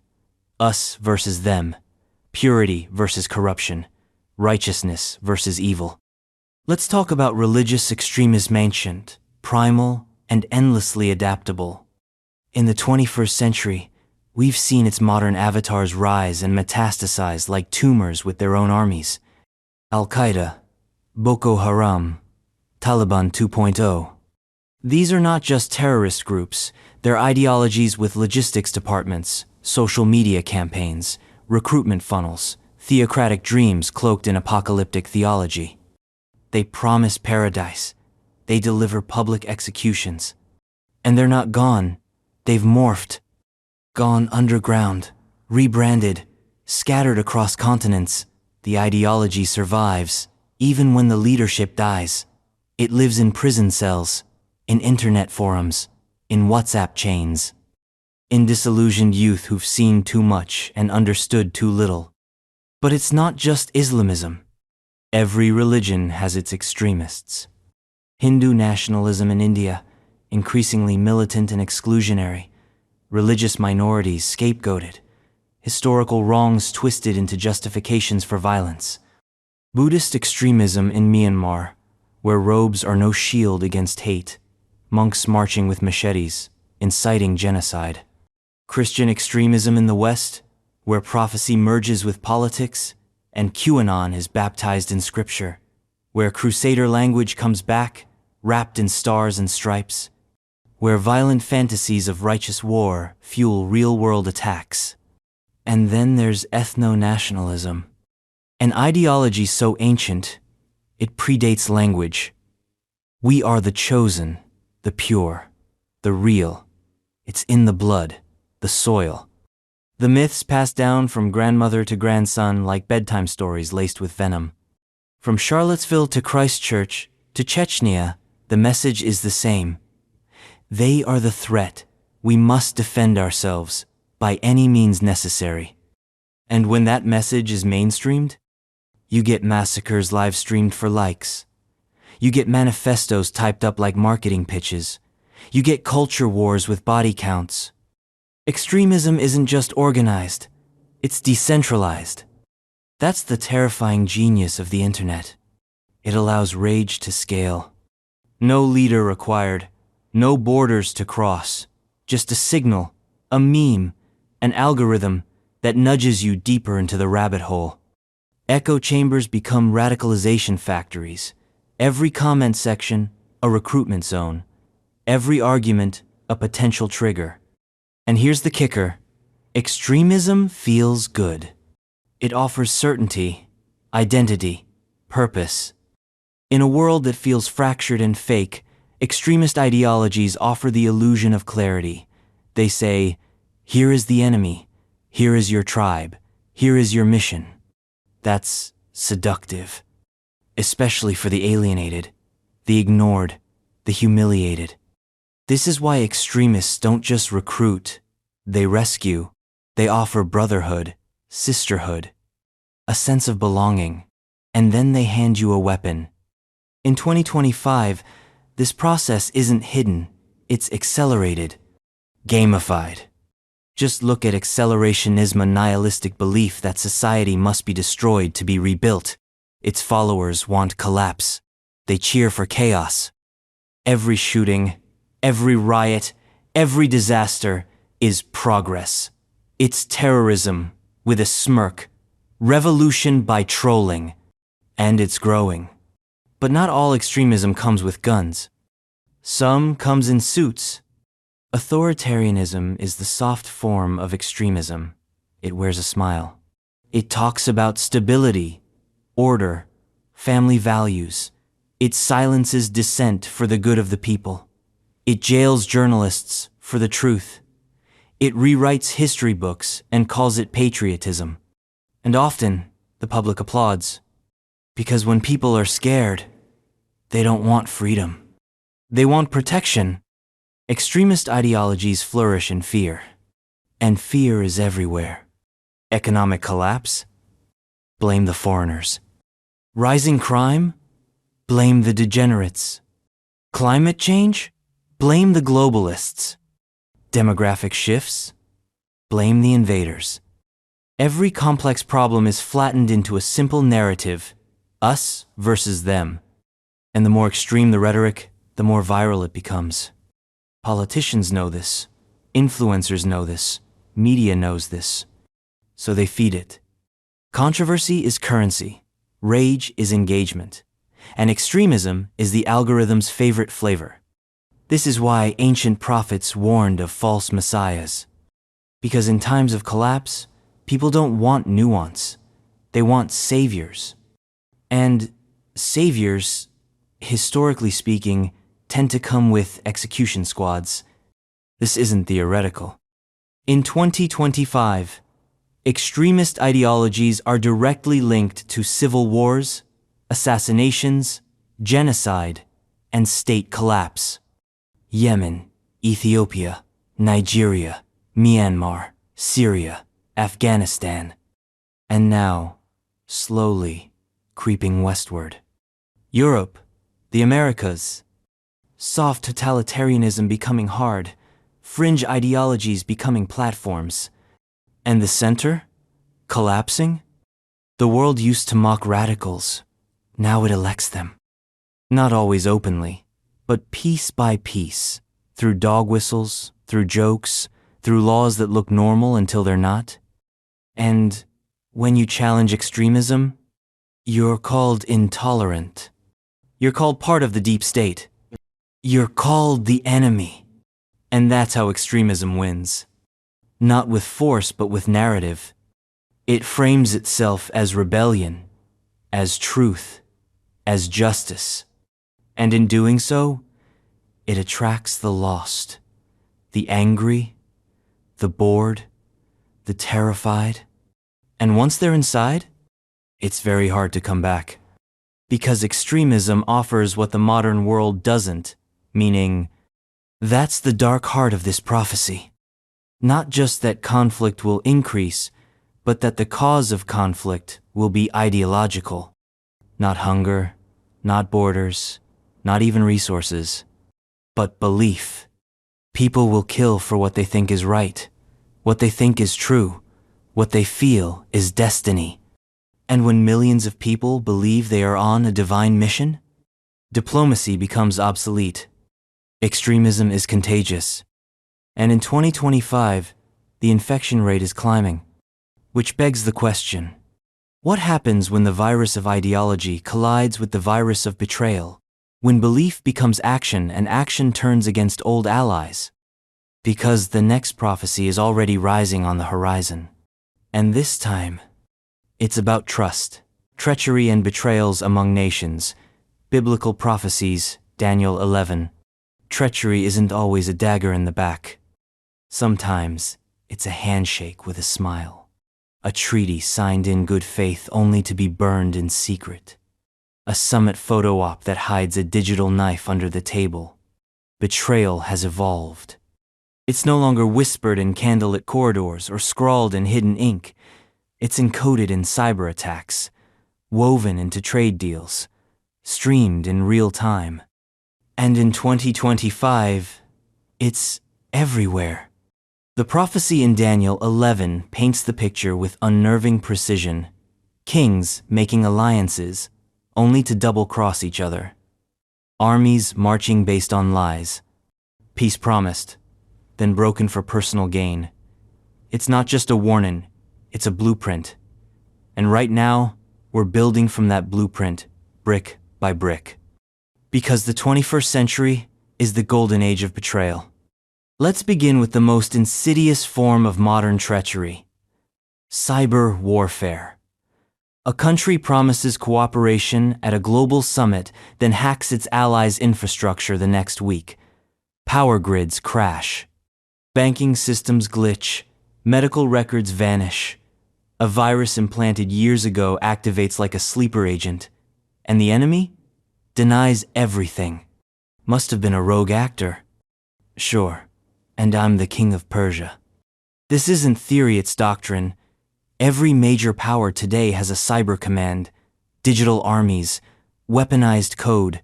Us versus them. Purity versus corruption. Righteousness versus evil. Let's talk about religious extremism, ancient, primal, and endlessly adaptable. In the 21st century, we've seen its modern avatars rise and metastasize like tumors with their own armies. Al-Qaeda, Boko Haram, Taliban 2.0. These are not just terrorist groups, they're ideologies with logistics departments, social media campaigns, recruitment funnels, theocratic dreams cloaked in apocalyptic theology. They promise paradise. They deliver public executions. And they're not gone. They've morphed. Gone underground, rebranded, scattered across continents. The ideology survives, even when the leadership dies. It lives in prison cells, in internet forums, in WhatsApp chains. In disillusioned youth who've seen too much and understood too little. But it's not just Islamism. Every religion has its extremists. Hindu nationalism in India, increasingly militant and exclusionary. Religious minorities scapegoated. Historical wrongs twisted into justifications for violence. Buddhist extremism in Myanmar, where robes are no shield against hate. Monks marching with machetes, inciting genocide. Christian extremism in the West, where prophecy merges with politics, and QAnon is baptized in scripture, where crusader language comes back, wrapped in stars and stripes, where violent fantasies of righteous war fuel real-world attacks. And then there's ethno-nationalism, an ideology so ancient, it predates language. We are the chosen, the pure, the real. It's in the blood, the soil. The myths passed down from grandmother to grandson like bedtime stories laced with venom. From Charlottesville to Christchurch to Chechnya, the message is the same. They are the threat. We must defend ourselves by any means necessary. And when that message is mainstreamed, you get massacres live-streamed for likes. You get manifestos typed up like marketing pitches. You get culture wars with body counts. Extremism isn't just organized, it's decentralized. That's the terrifying genius of the internet. It allows rage to scale. No leader required, no borders to cross, just a signal, a meme, an algorithm that nudges you deeper into the rabbit hole. Echo chambers become radicalization factories. Every comment section, a recruitment zone. Every argument, a potential trigger. And here's the kicker. Extremism feels good. It offers certainty, identity, purpose. In a world that feels fractured and fake, extremist ideologies offer the illusion of clarity. They say, here is the enemy, here is your tribe, here is your mission. That's seductive, especially for the alienated, the ignored, the humiliated. This is why extremists don't just recruit, they rescue. They offer brotherhood, sisterhood, a sense of belonging, and then they hand you a weapon. In 2025, this process isn't hidden, it's accelerated, gamified. Just look at accelerationism, a nihilistic belief that society must be destroyed to be rebuilt. Its followers want collapse. They cheer for chaos. Every shooting, every riot, every disaster is progress. It's terrorism with a smirk, revolution by trolling, and it's growing. But not all extremism comes with guns. Some comes in suits. Authoritarianism is the soft form of extremism. It wears a smile. It talks about stability, order, family values. It silences dissent for the good of the people. It jails journalists for the truth. It rewrites history books and calls it patriotism. And often, the public applauds. Because when people are scared, they don't want freedom. They want protection. Extremist ideologies flourish in fear. And fear is everywhere. Economic collapse? Blame the foreigners. Rising crime? Blame the degenerates. Climate change? Blame the globalists. Demographic shifts? Blame the invaders. Every complex problem is flattened into a simple narrative, us versus them. And the more extreme the rhetoric, the more viral it becomes. Politicians know this. Influencers know this. Media knows this. So they feed it. Controversy is currency. Rage is engagement. And extremism is the algorithm's favorite flavor. This is why ancient prophets warned of false messiahs. Because in times of collapse, people don't want nuance. They want saviors. And saviors, historically speaking, tend to come with execution squads. This isn't theoretical. In 2025, extremist ideologies are directly linked to civil wars, assassinations, genocide, and state collapse. Yemen, Ethiopia, Nigeria, Myanmar, Syria, Afghanistan, and now, slowly, creeping westward. Europe, the Americas, soft totalitarianism becoming hard, fringe ideologies becoming platforms, and the center, collapsing? The world used to mock radicals, now it elects them. Not always openly, but piece by piece, through dog whistles, through jokes, through laws that look normal until they're not. And when you challenge extremism, you're called intolerant. You're called part of the deep state. You're called the enemy. And that's how extremism wins. Not with force, but with narrative. It frames itself as rebellion, as truth, as justice. And in doing so, it attracts the lost, the angry, the bored, the terrified. And once they're inside, it's very hard to come back. Because extremism offers what the modern world doesn't, meaning, that's the dark heart of this prophecy. Not just that conflict will increase, but that the cause of conflict will be ideological. Not hunger, not borders, not even resources, but belief. People will kill for what they think is right, what they think is true, what they feel is destiny. And when millions of people believe they are on a divine mission, diplomacy becomes obsolete. Extremism is contagious. And in 2025, the infection rate is climbing. Which begs the question, What happens when the virus of ideology collides with the virus of betrayal? When belief becomes action and action turns against old allies? Because the next prophecy is already rising on the horizon. And this time, it's about trust, treachery and betrayals among nations. Biblical prophecies, Daniel 11. Treachery isn't always a dagger in the back. Sometimes, it's a handshake with a smile. A treaty signed in good faith only to be burned in secret. A summit photo op that hides a digital knife under the table. Betrayal has evolved. It's no longer whispered in candlelit corridors or scrawled in hidden ink. It's encoded in cyber attacks, woven into trade deals, streamed in real time. And in 2025, it's everywhere. The prophecy in Daniel 11 paints the picture with unnerving precision. Kings making alliances, only to double-cross each other. Armies marching based on lies. Peace promised, then broken for personal gain. It's not just a warning, it's a blueprint. And right now, we're building from that blueprint, brick by brick. Because the 21st century is the golden age of betrayal. Let's begin with the most insidious form of modern treachery. Cyber warfare. A country promises cooperation at a global summit, then hacks its allies' infrastructure the next week. Power grids crash. Banking systems glitch. Medical records vanish. A virus implanted years ago activates like a sleeper agent. And the enemy? Denies everything. Must have been a rogue actor. Sure, and I'm the king of Persia. This isn't theory, it's doctrine. Every major power today has a cyber command, digital armies, weaponized code,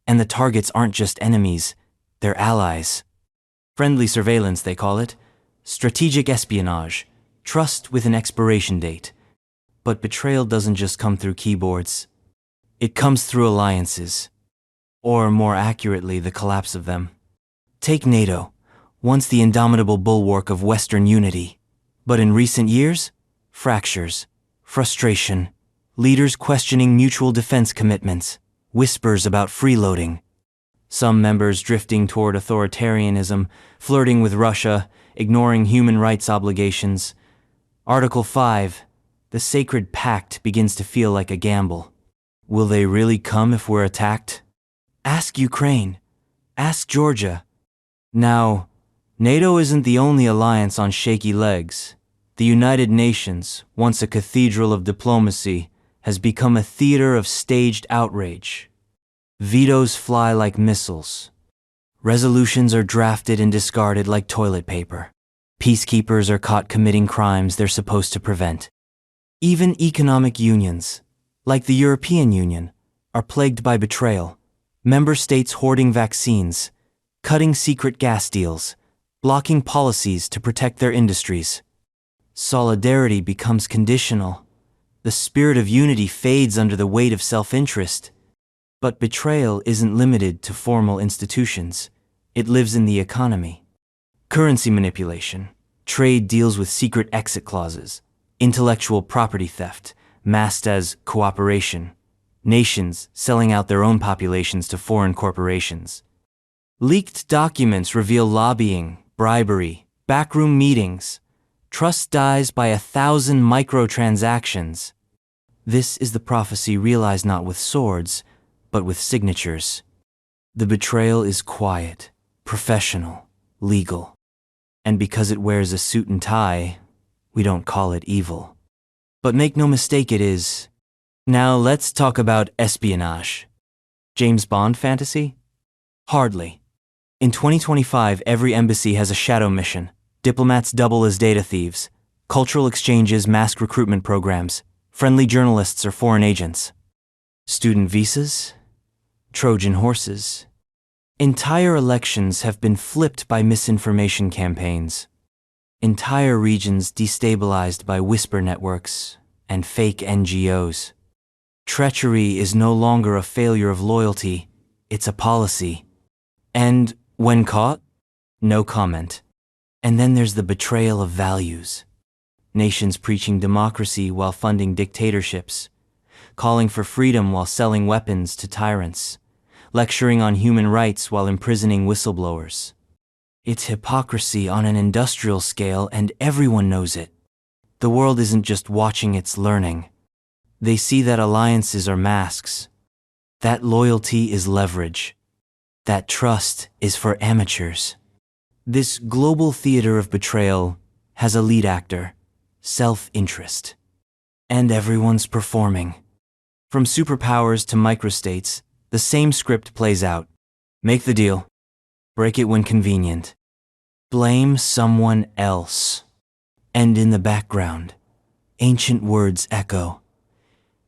and the targets aren't just enemies, they're allies. Friendly surveillance, they call it. Strategic espionage. Trust with an expiration date. But betrayal doesn't just come through keyboards. It comes through alliances. Or more accurately, the collapse of them. Take NATO, once the indomitable bulwark of Western unity. But in recent years, fractures, frustration, leaders questioning mutual defense commitments, whispers about freeloading. Some members drifting toward authoritarianism, flirting with Russia, ignoring human rights obligations. Article 5, the sacred pact begins to feel like a gamble. Will they really come if we're attacked? Ask Ukraine. Ask Georgia. Now, NATO isn't the only alliance on shaky legs. The United Nations, once a cathedral of diplomacy, has become a theater of staged outrage. Vetoes fly like missiles. Resolutions are drafted and discarded like toilet paper. Peacekeepers are caught committing crimes they're supposed to prevent. Even economic unions, like the European Union, are plagued by betrayal. Member states hoarding vaccines, cutting secret gas deals, blocking policies to protect their industries. Solidarity becomes conditional. The spirit of unity fades under the weight of self-interest. But betrayal isn't limited to formal institutions. It lives in the economy. Currency manipulation, trade deals with secret exit clauses, intellectual property theft, masked as cooperation, nations selling out their own populations to foreign corporations. Leaked documents reveal lobbying, bribery, backroom meetings. Trust dies by 1,000 microtransactions. This is the prophecy realized not with swords, but with signatures. The betrayal is quiet, professional, legal. And because it wears a suit and tie, we don't call it evil. But make no mistake, it is. Now let's talk about espionage. James Bond fantasy? Hardly. In 2025, every embassy has a shadow mission. Diplomats double as data thieves. Cultural exchanges, mask recruitment programs. Friendly journalists are foreign agents. Student visas? Trojan horses. Entire elections have been flipped by misinformation campaigns. Entire regions destabilized by whisper networks and fake NGOs. Treachery is no longer a failure of loyalty, it's a policy. And when caught, no comment. And then there's the betrayal of values. nations preaching democracy while funding dictatorships, calling for freedom while selling weapons to tyrants, lecturing on human rights while imprisoning whistleblowers. It's hypocrisy on an industrial scale, and everyone knows it. The world isn't just watching, it's learning. They see that alliances are masks, that loyalty is leverage, that trust is for amateurs. This global theater of betrayal has a lead actor, self-interest. And everyone's performing. From superpowers to microstates, the same script plays out. Make the deal. Break it when convenient. Blame someone else. And in the background, ancient words echo.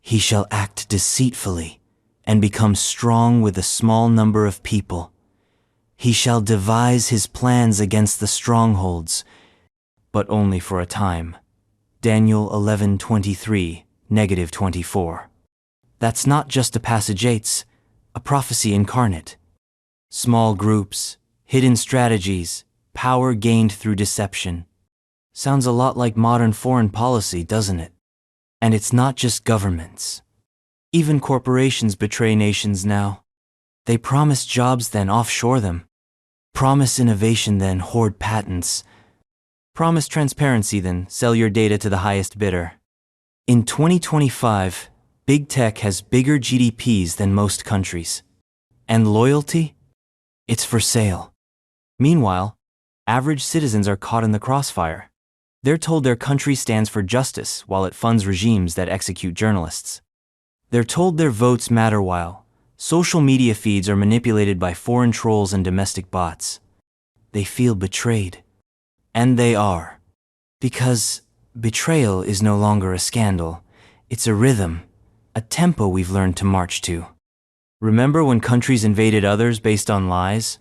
He shall act deceitfully and become strong with a small number of people. He shall devise his plans against the strongholds, but only for a time. Daniel 11:23, -24. That's not just a passage, it's a prophecy incarnate. Small groups, hidden strategies, power gained through deception. Sounds a lot like modern foreign policy, doesn't it? And it's not just governments. Even corporations betray nations now. They promise jobs, then offshore them. Promise innovation, then hoard patents. Promise transparency, then sell your data to the highest bidder. In 2025, big tech has bigger GDPs than most countries. And loyalty? It's for sale. Meanwhile, average citizens are caught in the crossfire. They're told their country stands for justice while it funds regimes that execute journalists. They're told their votes matter while social media feeds are manipulated by foreign trolls and domestic bots. They feel betrayed. And they are. Because betrayal is no longer a scandal. It's a rhythm, a tempo we've learned to march to. Remember when countries invaded others based on lies?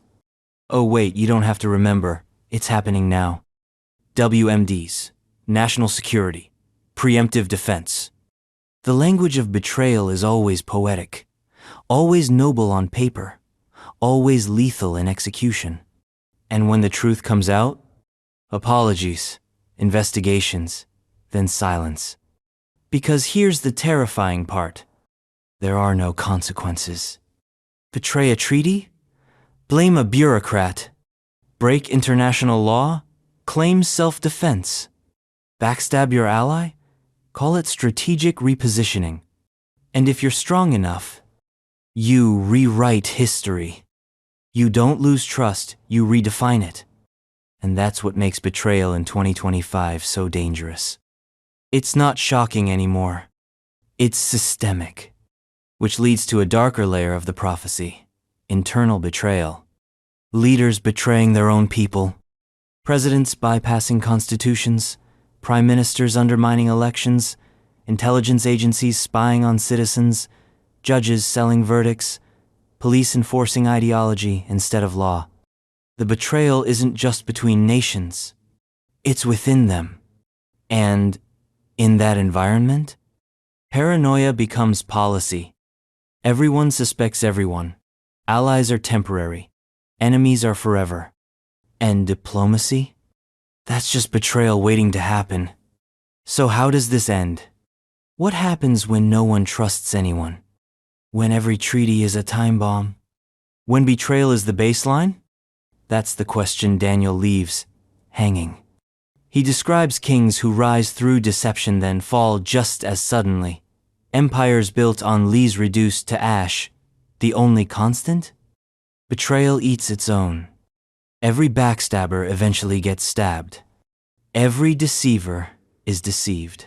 Oh wait, you don't have to remember. It's happening now. WMDs, national security, preemptive defense. The language of betrayal is always poetic, always noble on paper, always lethal in execution. And when the truth comes out, apologies, investigations, then silence. Because here's the terrifying part. There are no consequences. Betray a treaty? Blame a bureaucrat. Break international law? Claim self-defense. Backstab your ally? Call it strategic repositioning. And if you're strong enough, you rewrite history. You don't lose trust, you redefine it. And that's what makes betrayal in 2025 so dangerous. It's not shocking anymore. It's systemic. Which leads to a darker layer of the prophecy: internal betrayal. Leaders betraying their own people. Presidents bypassing constitutions, prime ministers undermining elections, intelligence agencies spying on citizens, judges selling verdicts, police enforcing ideology instead of law. The betrayal isn't just between nations, it's within them. And in that environment, paranoia becomes policy. Everyone suspects everyone. Allies are temporary. Enemies are forever. And diplomacy? That's just betrayal waiting to happen. So how does this end? What happens when no one trusts anyone? When every treaty is a time bomb? When betrayal is the baseline? That's the question Daniel leaves hanging. He describes kings who rise through deception then fall just as suddenly. Empires built on lies reduced to ash. The only constant? Betrayal eats its own. Every backstabber eventually gets stabbed. Every deceiver is deceived.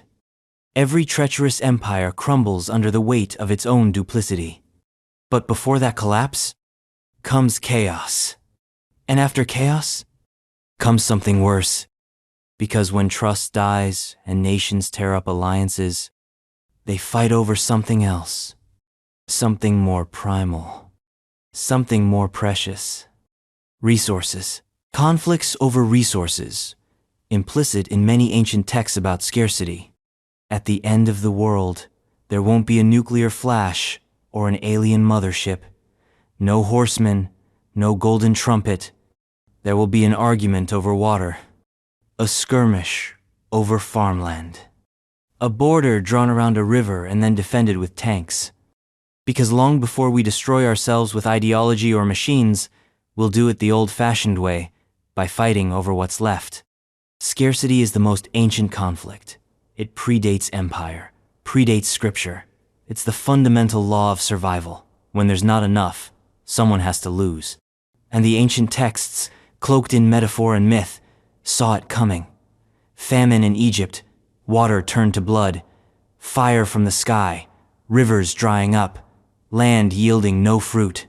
Every treacherous empire crumbles under the weight of its own duplicity. But before that collapse, comes chaos. And after chaos, comes something worse. Because when trust dies and nations tear up alliances, they fight over something else. Something more primal. Something more precious. Resources. Conflicts over resources, implicit in many ancient texts about scarcity. At the end of the world, there won't be a nuclear flash or an alien mothership. No horsemen, no golden trumpet. There will be an argument over water. A skirmish over farmland. A border drawn around a river and then defended with tanks. Because long before we destroy ourselves with ideology or machines, we'll do it the old-fashioned way, by fighting over what's left. Scarcity is the most ancient conflict. It predates empire, predates scripture. It's the fundamental law of survival. When there's not enough, someone has to lose. And the ancient texts, cloaked in metaphor and myth, saw it coming. Famine in Egypt, water turned to blood, fire from the sky, rivers drying up, land yielding no fruit.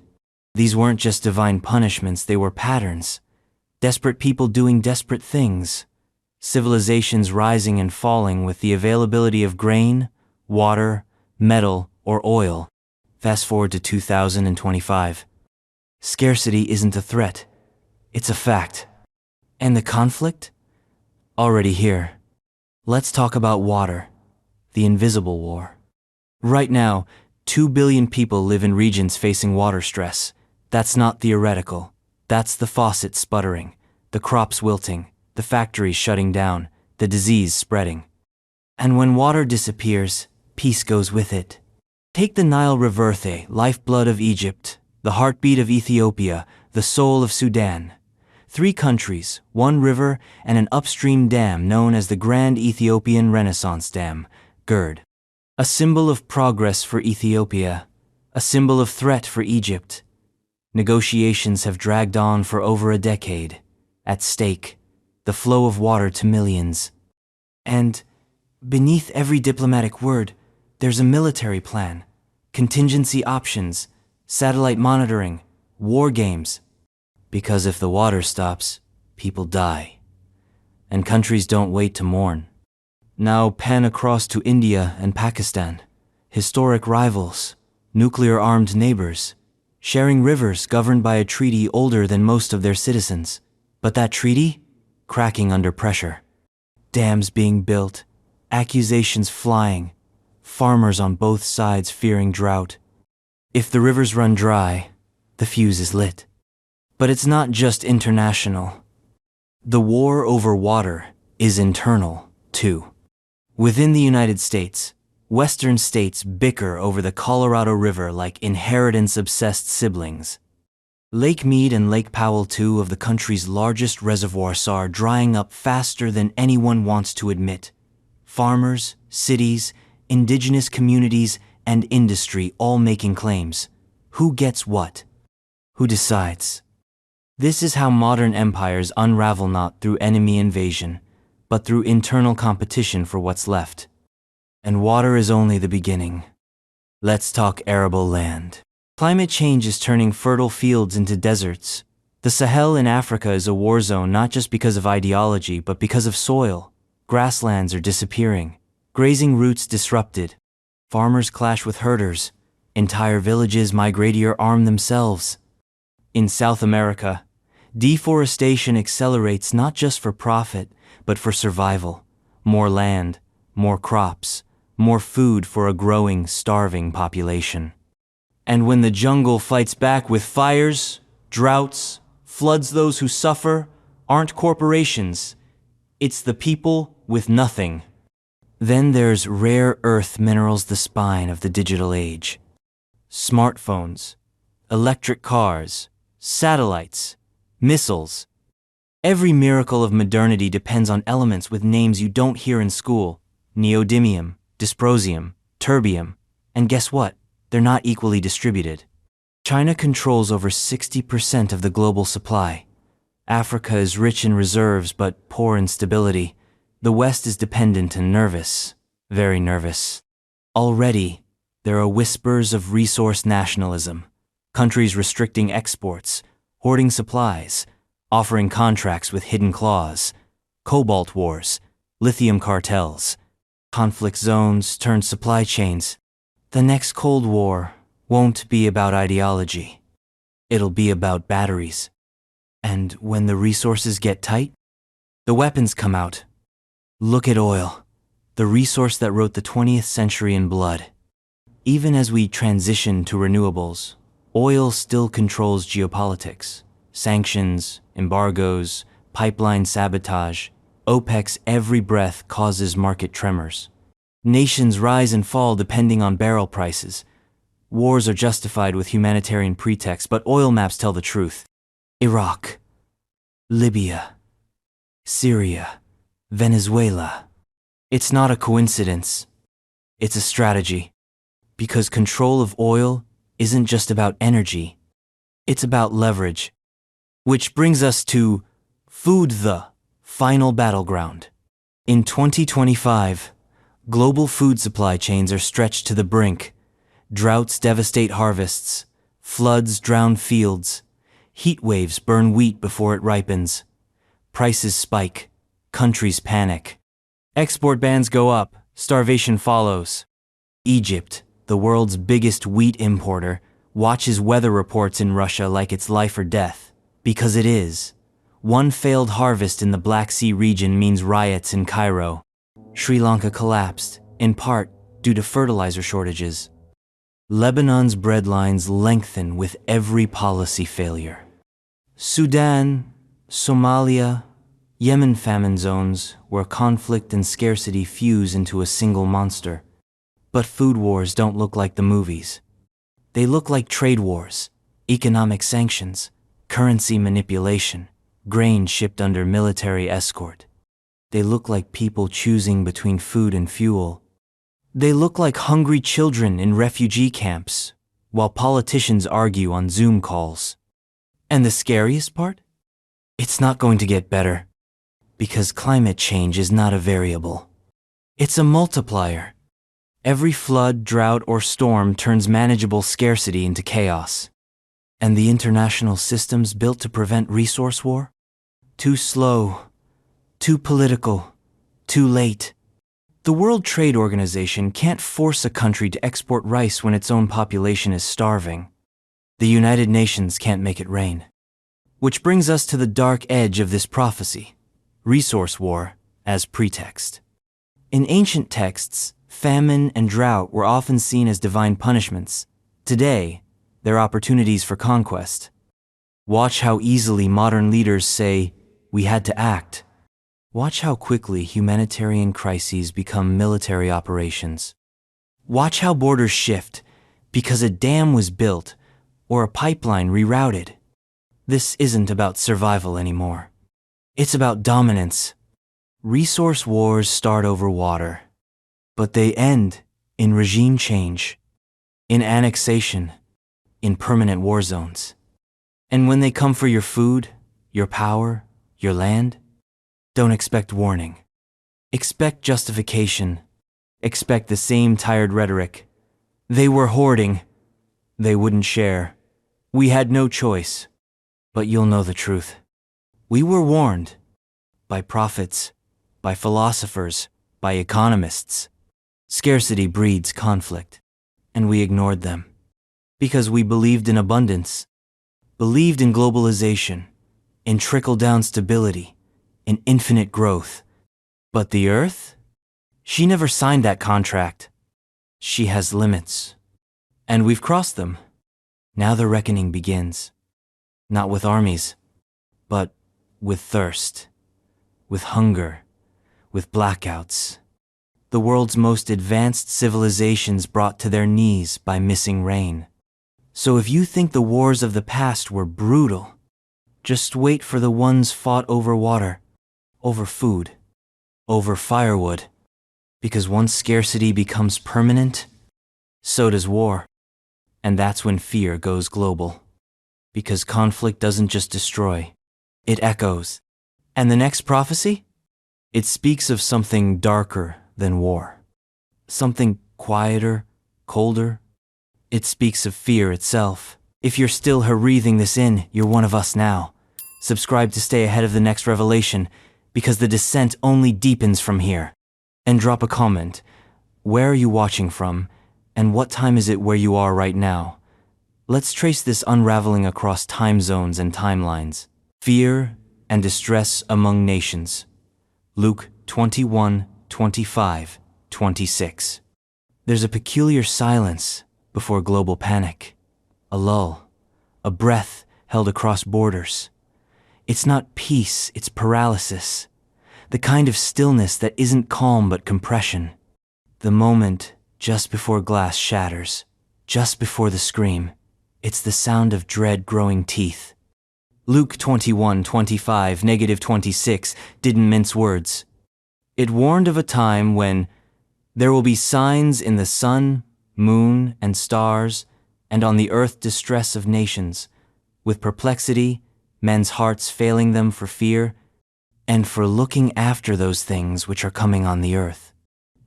These weren't just divine punishments, they were patterns. Desperate people doing desperate things. Civilizations rising and falling with the availability of grain, water, metal, or oil. Fast forward to 2025. Scarcity isn't a threat. It's a fact. And the conflict? Already here. Let's talk about water, the invisible war. Right now, 2 billion people live in regions facing water stress. That's not theoretical. That's the faucet sputtering, the crops wilting, the factories shutting down, the disease spreading. And when water disappears, peace goes with it. Take the Nile River, the lifeblood of Egypt, the heartbeat of Ethiopia, the soul of Sudan. 3 countries, 1 river, and an upstream dam known as the Grand Ethiopian Renaissance Dam, GERD. A symbol of progress for Ethiopia, a symbol of threat for Egypt. Negotiations have dragged on for over a decade. At stake, the flow of water to millions. And beneath every diplomatic word, there's a military plan, contingency options, satellite monitoring, war games. Because if the water stops, people die. And countries don't wait to mourn. Now pan across to India and Pakistan, historic rivals, nuclear-armed neighbors, sharing rivers governed by a treaty older than most of their citizens. But that treaty? Cracking under pressure. Dams being built, accusations flying, farmers on both sides fearing drought. If the rivers run dry, the fuse is lit. But it's not just international. The war over water is internal, too. Within the United States, Western states bicker over the Colorado River like inheritance-obsessed siblings. Lake Mead and Lake Powell, 2 of the country's largest reservoirs, are drying up faster than anyone wants to admit. Farmers, cities, indigenous communities, and industry all making claims. Who gets what? Who decides? This is how modern empires unravel, not through enemy invasion, but through internal competition for what's left. And water is only the beginning. Let's talk arable land. Climate change is turning fertile fields into deserts. The Sahel in Africa is a war zone not just because of ideology, but because of soil. Grasslands are disappearing. Grazing routes disrupted. Farmers clash with herders. Entire villages migrate or arm themselves. In South America, deforestation accelerates not just for profit, but for survival. More land, more crops, more food for a growing, starving population. And when the jungle fights back with fires, droughts, floods, those who suffer aren't corporations. It's the people with nothing. Then there's rare earth minerals, the spine of the digital age. Smartphones, electric cars, satellites, missiles. Every miracle of modernity depends on elements with names you don't hear in school. Neodymium, dysprosium, terbium. And guess what? They're not equally distributed. China controls over 60% of the global supply. Africa is rich in reserves but poor in stability. The West is dependent and nervous, very nervous. Already, there are whispers of resource nationalism, countries restricting exports, hoarding supplies, offering contracts with hidden clause, cobalt wars, lithium cartels, conflict zones turned supply chains. The next Cold War won't be about ideology. It'll be about batteries. And when the resources get tight, the weapons come out. Look at oil, the resource that wrote the 20th century in blood. Even as we transition to renewables, oil still controls geopolitics. Sanctions, embargoes, pipeline sabotage. OPEC's every breath causes market tremors. Nations rise and fall depending on barrel prices. Wars are justified with humanitarian pretexts, but oil maps tell the truth. Iraq, Libya, Syria, Venezuela. It's not a coincidence. It's a strategy. Because control of oil isn't just about energy. It's about leverage. Which brings us to food, the final battleground. In 2025, global food supply chains are stretched to the brink. Droughts devastate harvests. Floods drown fields. Heat waves burn wheat before it ripens. Prices spike. Countries panic. Export bans go up. Starvation follows. Egypt, the world's biggest wheat importer, watches weather reports in Russia like it's life or death. Because it is. One failed harvest in the Black Sea region means riots in Cairo. Sri Lanka collapsed, in part due to fertilizer shortages. Lebanon's breadlines lengthen with every policy failure. Sudan, Somalia, Yemen famine zones where conflict and scarcity fuse into a single monster. But food wars don't look like the movies. They look like trade wars, economic sanctions, currency manipulation, grain shipped under military escort. They look like people choosing between food and fuel. They look like hungry children in refugee camps, while politicians argue on Zoom calls. And the scariest part? It's not going to get better. Because climate change is not a variable. It's a multiplier. Every flood, drought, or storm turns manageable scarcity into chaos. And the international systems built to prevent resource war? Too slow, too political, too late. The World Trade Organization can't force a country to export rice when its own population is starving. The United Nations can't make it rain. Which brings us to the dark edge of this prophecy. Resource war as pretext. In ancient texts, famine and drought were often seen as divine punishments. Today, they're opportunities for conquest. Watch how easily modern leaders say, "We had to act." Watch how quickly humanitarian crises become military operations. Watch how borders shift because a dam was built or a pipeline rerouted. This isn't about survival anymore. It's about dominance. Resource wars start over water, but they end in regime change, in annexation, in permanent war zones. And when they come for your food, your power, your land, don't expect warning. Expect justification. Expect the same tired rhetoric. They were hoarding. They wouldn't share. We had no choice. But you'll know the truth. We were warned by prophets, by philosophers, by economists. Scarcity breeds conflict, and we ignored them. Because we believed in abundance, believed in globalization, in trickle-down stability, in infinite growth. But the earth? She never signed that contract. She has limits. And we've crossed them. Now the reckoning begins. Not with armies, but with thirst, with hunger, with blackouts. The world's most advanced civilizations brought to their knees by missing rain. So if you think the wars of the past were brutal, just wait for the ones fought over water, over food, over firewood. Because once scarcity becomes permanent, so does war. And that's when fear goes global. Because conflict doesn't just destroy, it echoes. And the next prophecy? It speaks of something darker than war. Something quieter, colder. It speaks of fear itself. If you're still breathing this in, you're one of us now. Subscribe to stay ahead of the next revelation, because the descent only deepens from here. And drop a comment. Where are you watching from? And what time is it where you are right now? Let's trace this unraveling across time zones and timelines. Fear and distress among nations. Luke 21, 25, 26. There's a peculiar silence before global panic. A lull, a breath held across borders. It's not peace, it's paralysis. the kind of stillness that isn't calm but compression. The moment just before glass shatters, just before the scream, it's the sound of dread growing teeth. Luke 21:25, -26 didn't mince words. It warned of a time when there will be signs in the sun, moon, and stars, and on the earth distress of nations, with perplexity, men's hearts failing them for fear, and for looking after those things which are coming on the earth.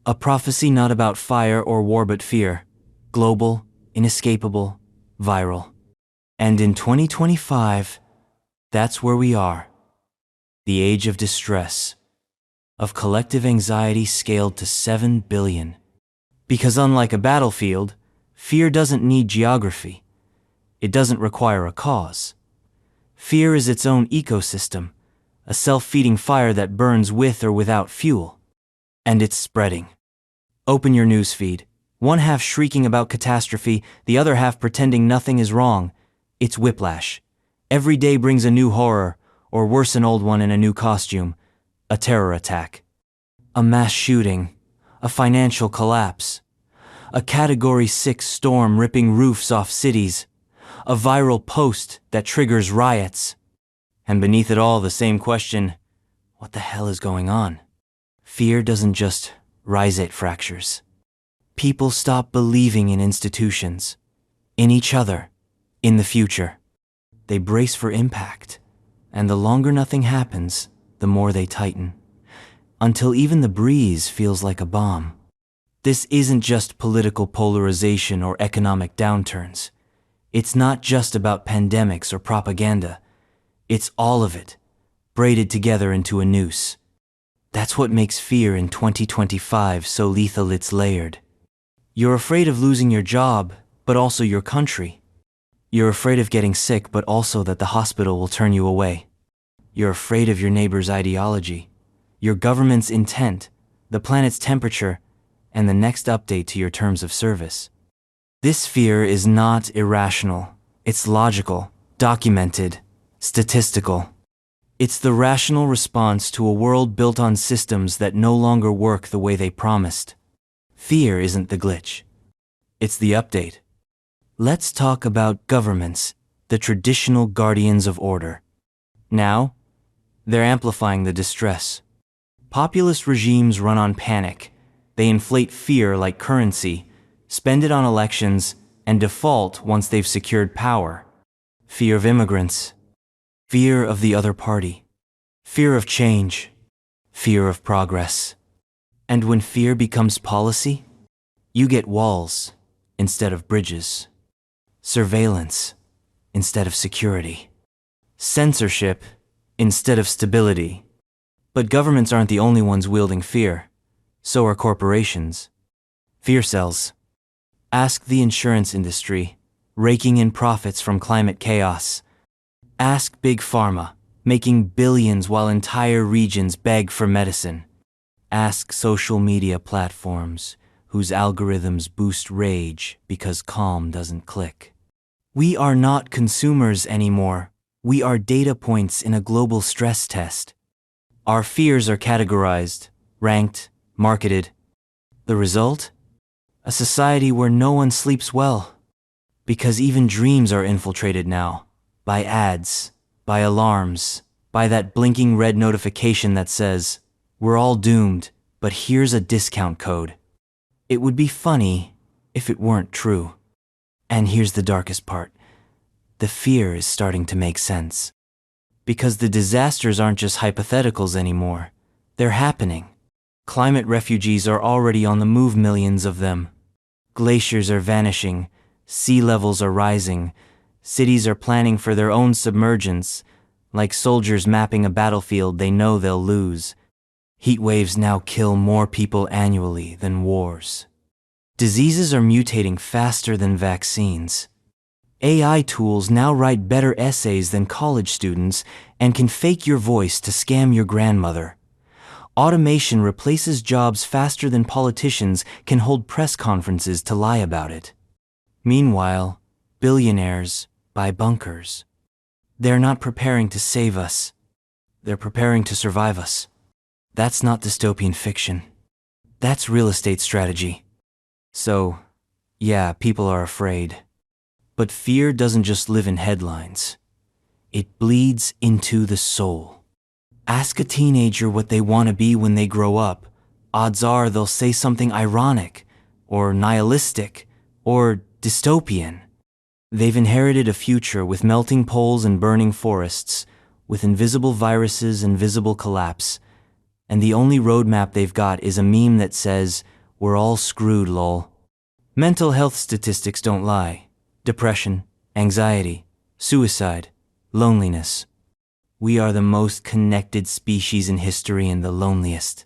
A prophecy not about fire or war but fear, global, inescapable, viral. And in 2025, that's where we are. The age of distress, of collective anxiety scaled to 7 billion. Because unlike a battlefield, fear doesn't need geography. It doesn't require a cause. Fear is its own ecosystem, a self-feeding fire that burns with or without fuel. And it's spreading. Open your newsfeed, one half shrieking about catastrophe, the other half pretending nothing is wrong. It's whiplash. Every day brings a new horror, or worse, an old one in a new costume. A terror attack. A mass shooting. A financial collapse. A Category 6 storm ripping roofs off cities. A viral post that triggers riots. And beneath it all, the same question, what the hell is going on? Fear doesn't just rhisate fractures. People stop believing in institutions, in each other, in the future. They brace for impact, and the longer nothing happens, the more they tighten, until even the breeze feels like a bomb. This isn't just political polarization or economic downturns. It's not just about pandemics or propaganda. It's all of it, braided together into a noose. That's what makes fear in 2025 so lethal. It's layered. You're afraid of losing your job, but also your country. You're afraid of getting sick, but also that the hospital will turn you away. You're afraid of your neighbor's ideology, your government's intent, the planet's temperature, and the next update to your terms of service. This fear is not irrational. It's logical, documented, statistical. It's the rational response to a world built on systems that no longer work the way they promised. Fear isn't the glitch. It's the update. Let's talk about governments, the traditional guardians of order. Now, they're amplifying the distress. Populist regimes run on panic. They inflate fear like currency, spend it on elections, and default once they've secured power. Fear of immigrants. Fear of the other party. Fear of change. Fear of progress. And when fear becomes policy, you get walls instead of bridges. Surveillance instead of security. Censorship instead of stability. But governments aren't the only ones wielding fear. So are corporations. Fear cells. Ask the insurance industry, raking in profits from climate chaos. Ask Big Pharma, making billions while entire regions beg for medicine. Ask social media platforms, whose algorithms boost rage because calm doesn't click. We are not consumers anymore. We are data points in a global stress test. Our fears are categorized, ranked, marketed. The result? A society where no one sleeps well. Because even dreams are infiltrated now. By ads, by alarms, by that blinking red notification that says, "We're all doomed, but here's a discount code." It would be funny if it weren't true. And here's the darkest part. The fear is starting to make sense. Because the disasters aren't just hypotheticals anymore. They're happening. Climate refugees are already on the move, millions of them. Glaciers are vanishing, sea levels are rising, cities are planning for their own submergence, like soldiers mapping a battlefield they know they'll lose. Heat waves now kill more people annually than wars. Diseases are mutating faster than vaccines. AI tools now write better essays than college students and can fake your voice to scam your grandmother. Automation replaces jobs faster than politicians can hold press conferences to lie about it. Meanwhile, billionaires buy bunkers. They're not preparing to save us. They're preparing to survive us. That's not dystopian fiction. That's real estate strategy. So, yeah, people are afraid. But fear doesn't just live in headlines. It bleeds into the soul. Ask a teenager what they want to be when they grow up. Odds are they'll say something ironic, or nihilistic, or dystopian. They've inherited a future with melting poles and burning forests, with invisible viruses and visible collapse, and the only roadmap they've got is a meme that says, "We're all screwed, lol." Mental health statistics don't lie. Depression, anxiety, suicide, loneliness. We are the most connected species in history and the loneliest.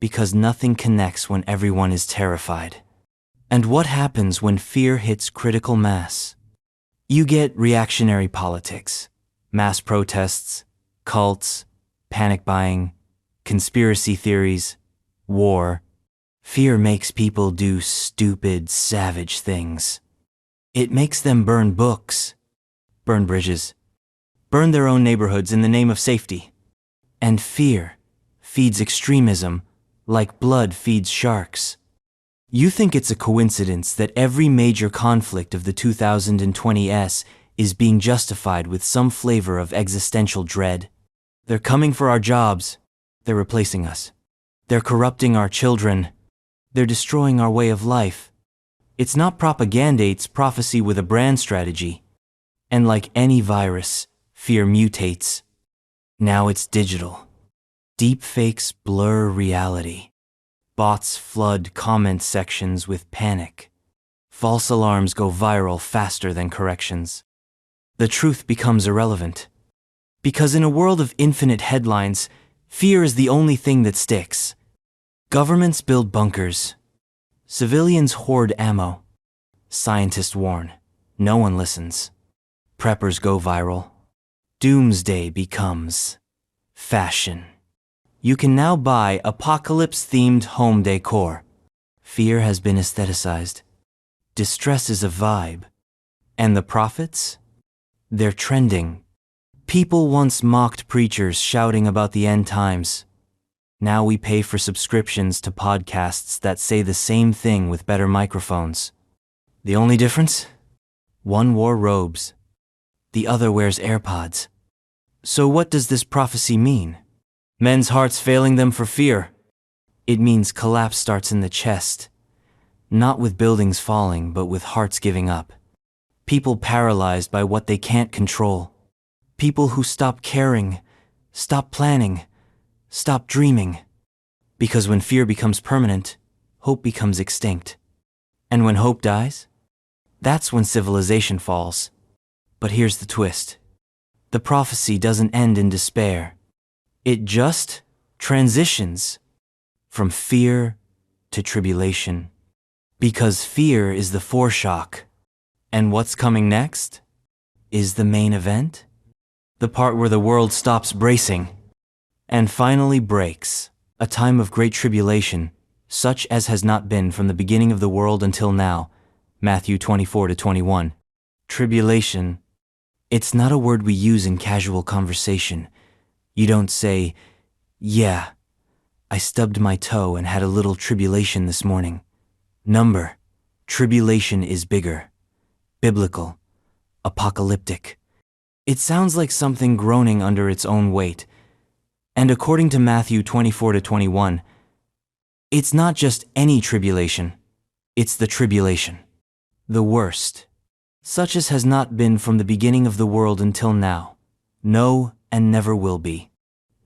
Because nothing connects when everyone is terrified. And what happens when fear hits critical mass? You get reactionary politics, mass protests, cults, panic buying, conspiracy theories, war. Fear makes people do stupid, savage things. It makes them burn books, burn bridges, burn their own neighborhoods in the name of safety. And fear feeds extremism like blood feeds sharks. You think it's a coincidence that every major conflict of the 2020s is being justified with some flavor of existential dread? They're coming for our jobs. They're replacing us. They're corrupting our children. They're destroying our way of life. It's not propaganda, it's prophecy with a brand strategy. And like any virus, fear mutates. Now it's digital. Deepfakes blur reality. Bots flood comment sections with panic. False alarms go viral faster than corrections. The truth becomes irrelevant. Because in a world of infinite headlines, fear is the only thing that sticks. Governments build bunkers. Civilians hoard ammo. Scientists warn. No one listens. Preppers go viral. Doomsday becomes fashion. You can now buy apocalypse-themed home decor. Fear has been aestheticized. Distress is a vibe. And the prophets? They're trending. People once mocked preachers shouting about the end times. Now we pay for subscriptions to podcasts that say the same thing with better microphones. The only difference? One wore robes. The other wears AirPods. So what does this prophecy mean? Men's hearts failing them for fear. It means collapse starts in the chest. Not with buildings falling, but with hearts giving up. People paralyzed by what they can't control. People who stop caring, stop planning, stop dreaming. Because when fear becomes permanent, hope becomes extinct. And when hope dies, that's when civilization falls. But here's the twist. The prophecy doesn't end in despair. It just transitions from fear to tribulation. Because fear is the foreshock. And what's coming next is the main event. The part where the world stops bracing and finally breaks. A time of great tribulation, such as has not been from the beginning of the world until now. Matthew 24-21. Tribulation. It's not a word we use in casual conversation. You don't say, "Yeah, I stubbed my toe and had a little tribulation this morning." Number. Tribulation is bigger. Biblical. Apocalyptic. It sounds like something groaning under its own weight. And according to Matthew 24-21, it's not just any tribulation. It's the tribulation. The worst. Such as has not been from the beginning of the world until now. No, and never will be.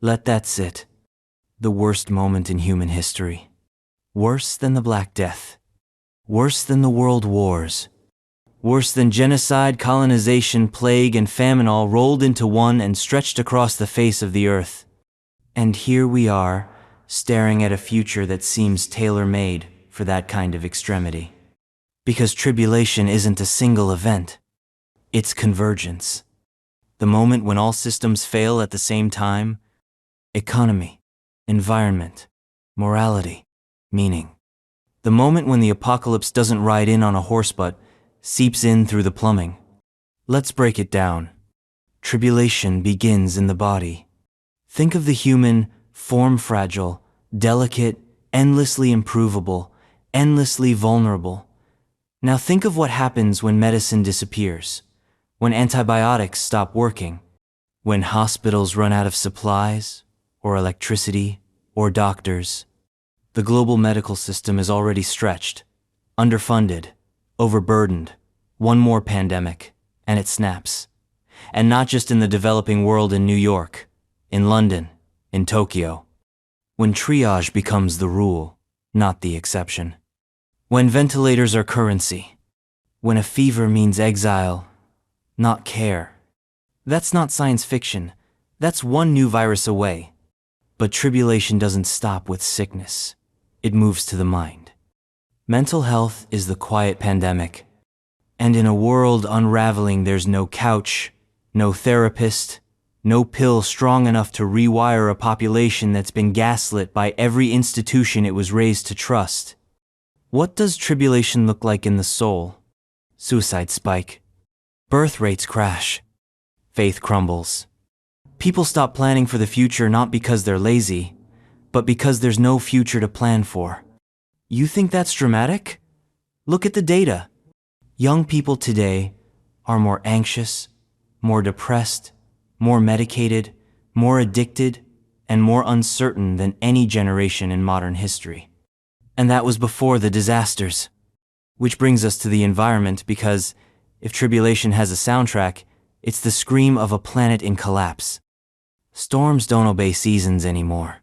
Let that sit. The worst moment in human history. Worse than the Black Death. Worse than the world wars. Worse than genocide, colonization, plague, and famine all rolled into one and stretched across the face of the earth. And here we are, staring at a future that seems tailor-made for that kind of extremity. Because tribulation isn't a single event. It's convergence. The moment when all systems fail at the same time. Economy, environment, morality, meaning. The moment when the apocalypse doesn't ride in on a horse but seeps in through the plumbing. Let's break it down. Tribulation begins in the body. Think of the human form fragile, delicate, endlessly improvable, endlessly vulnerable. Now think of what happens when medicine disappears, when antibiotics stop working, when hospitals run out of supplies, or electricity, or doctors. The global medical system is already stretched, underfunded, overburdened. One more pandemic, and it snaps. And not just in the developing world in New York, in London, in Tokyo. When triage becomes the rule, not the exception. When ventilators are currency. When a fever means exile, not care. That's not science fiction. That's one new virus away. But tribulation doesn't stop with sickness. It moves to the mind. Mental health is the quiet pandemic. And in a world unraveling, there's no couch, no therapist, no pill strong enough to rewire a population that's been gaslit by every institution it was raised to trust. What does tribulation look like in the soul? Suicide spike. Birth rates crash. Faith crumbles. People stop planning for the future not because they're lazy, but because there's no future to plan for. You think that's dramatic? Look at the data. Young people today are more anxious, more depressed, more medicated, more addicted, and more uncertain than any generation in modern history. And that was before the disasters. Which brings us to the environment, because if tribulation has a soundtrack, it's the scream of a planet in collapse. Storms don't obey seasons anymore.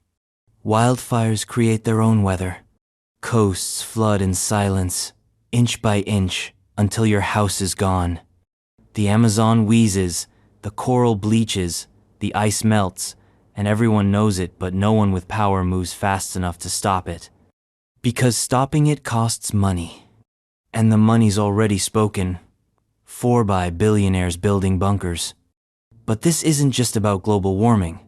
Wildfires create their own weather. Coasts flood in silence, inch by inch, until your house is gone. The Amazon wheezes, the coral bleaches, the ice melts, and everyone knows it, but no one with power moves fast enough to stop it. Because stopping it costs money. And the money's already spoken, for by billionaires building bunkers. But this isn't just about global warming.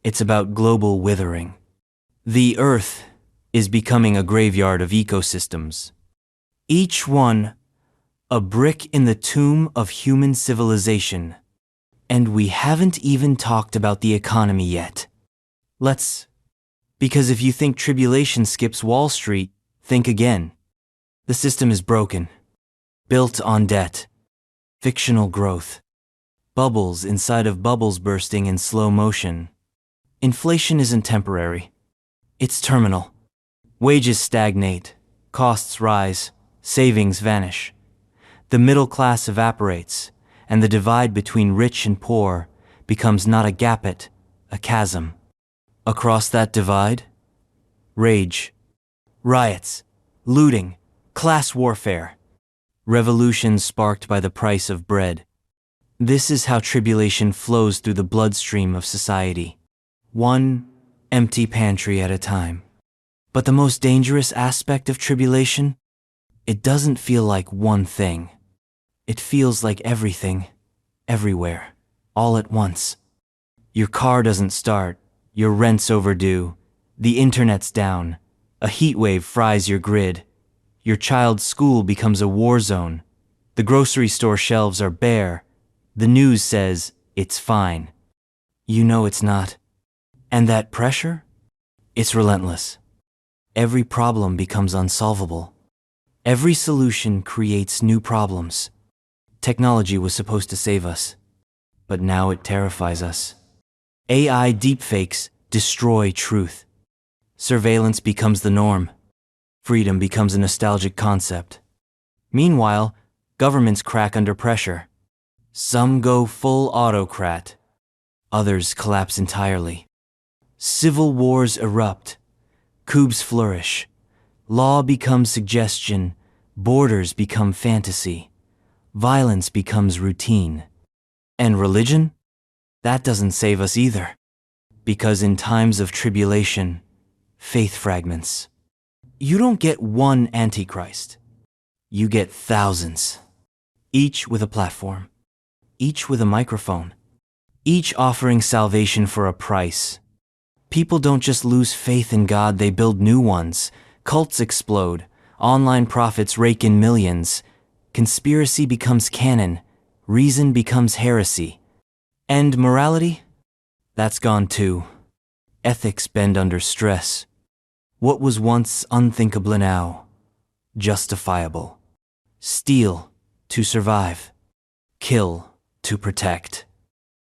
It's about global withering. The Earth is becoming a graveyard of ecosystems. Each one a brick in the tomb of human civilization. And we haven't even talked about the economy yet. Because if you think tribulation skips Wall Street, think again. The system is broken, built on debt, fictional growth, bubbles inside of bubbles bursting in slow motion. Inflation isn't temporary. It's terminal. Wages stagnate, costs rise, savings vanish. The middle class evaporates, and the divide between rich and poor becomes not a gapet, a chasm. Across that divide, rage, riots, looting, class warfare, revolutions sparked by the price of bread. This is how tribulation flows through the bloodstream of society, one empty pantry at a time. But the most dangerous aspect of tribulation? It doesn't feel like one thing. It feels like everything, everywhere, all at once. Your car doesn't start, your rent's overdue, the internet's down, a heat wave fries your grid, your child's school becomes a war zone, the grocery store shelves are bare, the news says it's fine. You know it's not. And that pressure? It's relentless. Every problem becomes unsolvable. Every solution creates new problems. Technology was supposed to save us, but now it terrifies us. AI deepfakes destroy truth. Surveillance becomes the norm. Freedom becomes a nostalgic concept. Meanwhile, governments crack under pressure. Some go full autocrat. Others collapse entirely. Civil wars erupt. Coups flourish. Law becomes suggestion. Borders become fantasy. Violence becomes routine. And religion? That doesn't save us either. Because in times of tribulation, faith fragments. You don't get one antichrist. You get thousands. Each with a platform. Each with a microphone. Each offering salvation for a price. People don't just lose faith in God, they build new ones. Cults explode. Online prophets rake in millions. Conspiracy becomes canon. Reason becomes heresy. And morality? That's gone too. Ethics bend under stress. What was once unthinkable now, justifiable. Steal to survive. Kill to protect.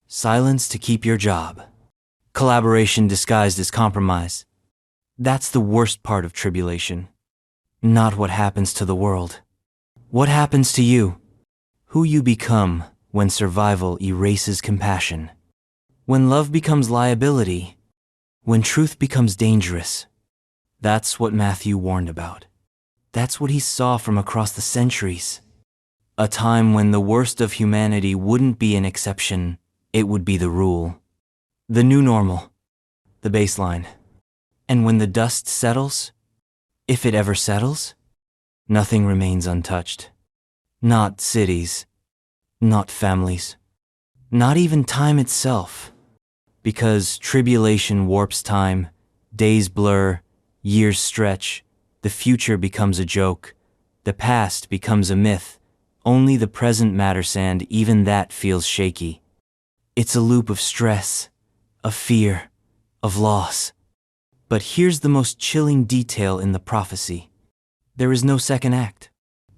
Silence to keep your job. Collaboration disguised as compromise. That's the worst part of tribulation. Not what happens to the world. What happens to you? Who you become when survival erases compassion. When love becomes liability. When truth becomes dangerous. That's what Matthew warned about. That's what he saw from across the centuries. A time when the worst of humanity wouldn't be an exception, it would be the rule. The new normal. The baseline. And when the dust settles, if it ever settles, nothing remains untouched. Not cities, not families, not even time itself. Because tribulation warps time, days blur, years stretch, the future becomes a joke, the past becomes a myth, only the present matters, and even that feels shaky. It's a loop of stress, of fear, of loss. But here's the most chilling detail in the prophecy. There is no second act,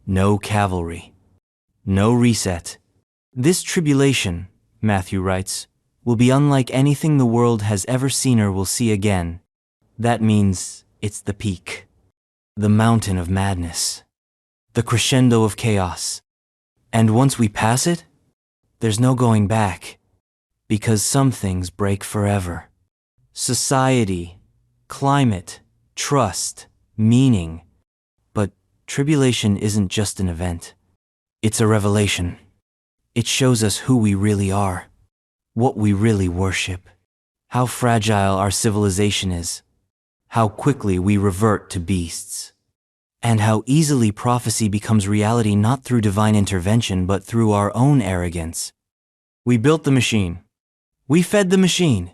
no cavalry, no reset. This tribulation, Matthew writes, will be unlike anything the world has ever seen or will see again. That means it's the peak, the mountain of madness, the crescendo of chaos. And once we pass it, there's no going back, because some things break forever. Society, climate, trust, meaning. But tribulation isn't just an event. It's a revelation. It shows us who we really are, what we really worship, how fragile our civilization is, how quickly we revert to beasts, and how easily prophecy becomes reality not through divine intervention but through our own arrogance. We built the machine. We fed the machine.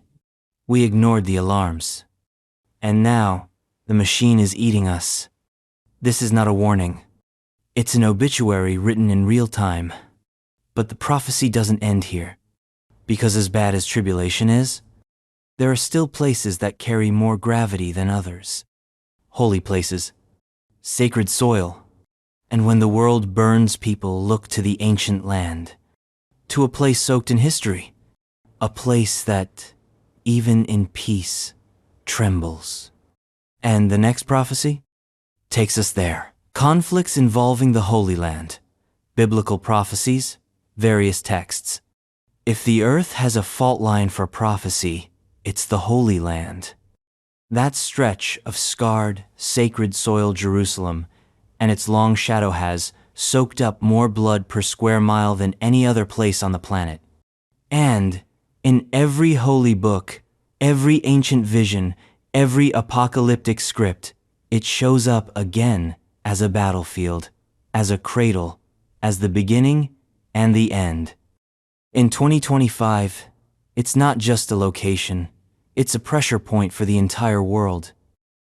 We ignored the alarms. And now, the machine is eating us. This is not a warning. It's an obituary written in real time. But the prophecy doesn't end here. Because as bad as tribulation is, there are still places that carry more gravity than others. Holy places, sacred soil, and when the world burns, people look to the ancient land, to a place soaked in history, a place that, even in peace, trembles. And the next prophecy takes us there. Conflicts involving the Holy Land, biblical prophecies, various texts. If the earth has a fault line for prophecy, it's the Holy Land. That stretch of scarred, sacred soil Jerusalem and its long shadow has soaked up more blood per square mile than any other place on the planet. And in every holy book, every ancient vision, every apocalyptic script, it shows up again as a battlefield, as a cradle, as the beginning and the end. In 2025, it's not just a location, it's a pressure point for the entire world.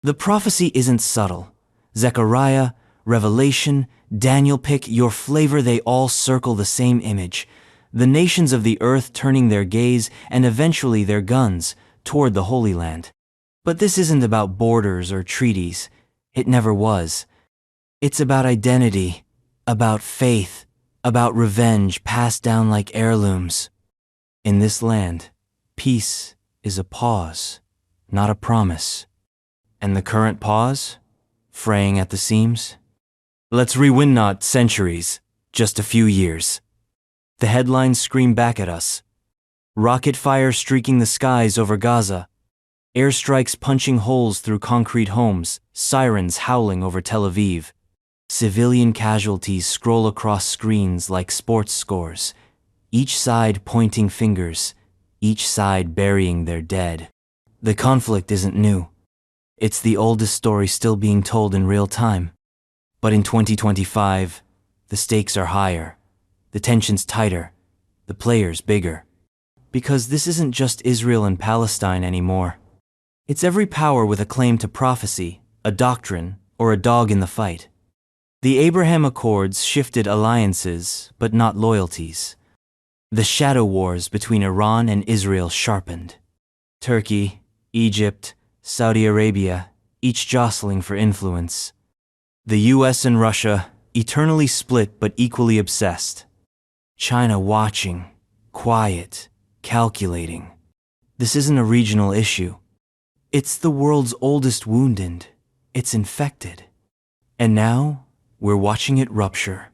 The prophecy isn't subtle. Zechariah, Revelation, Daniel, pick your flavor, they all circle the same image. The nations of the earth turning their gaze and eventually their guns toward the Holy Land. But this isn't about borders or treaties. It never was. It's about identity, about faith, about revenge passed down like heirlooms. In this land, peace is a pause, not a promise. And the current pause? Fraying at the seams? Let's rewind not centuries, just a few years. The headlines scream back at us. Rocket fire streaking the skies over Gaza. Airstrikes punching holes through concrete homes, sirens howling over Tel Aviv. Civilian casualties scroll across screens like sports scores, each side pointing fingers, each side burying their dead. The conflict isn't new. It's the oldest story still being told in real time. But in 2025, the stakes are higher, the tensions tighter, the players bigger. Because this isn't just Israel and Palestine anymore. It's every power with a claim to prophecy, a doctrine, or a dog in the fight. The Abraham Accords shifted alliances, but not loyalties. The shadow wars between Iran and Israel sharpened. Turkey, Egypt, Saudi Arabia, each jostling for influence. The US and Russia, eternally split but equally obsessed. China watching, quiet, calculating. This isn't a regional issue. It's the world's oldest wound and it's infected. And now, we're watching it rupture.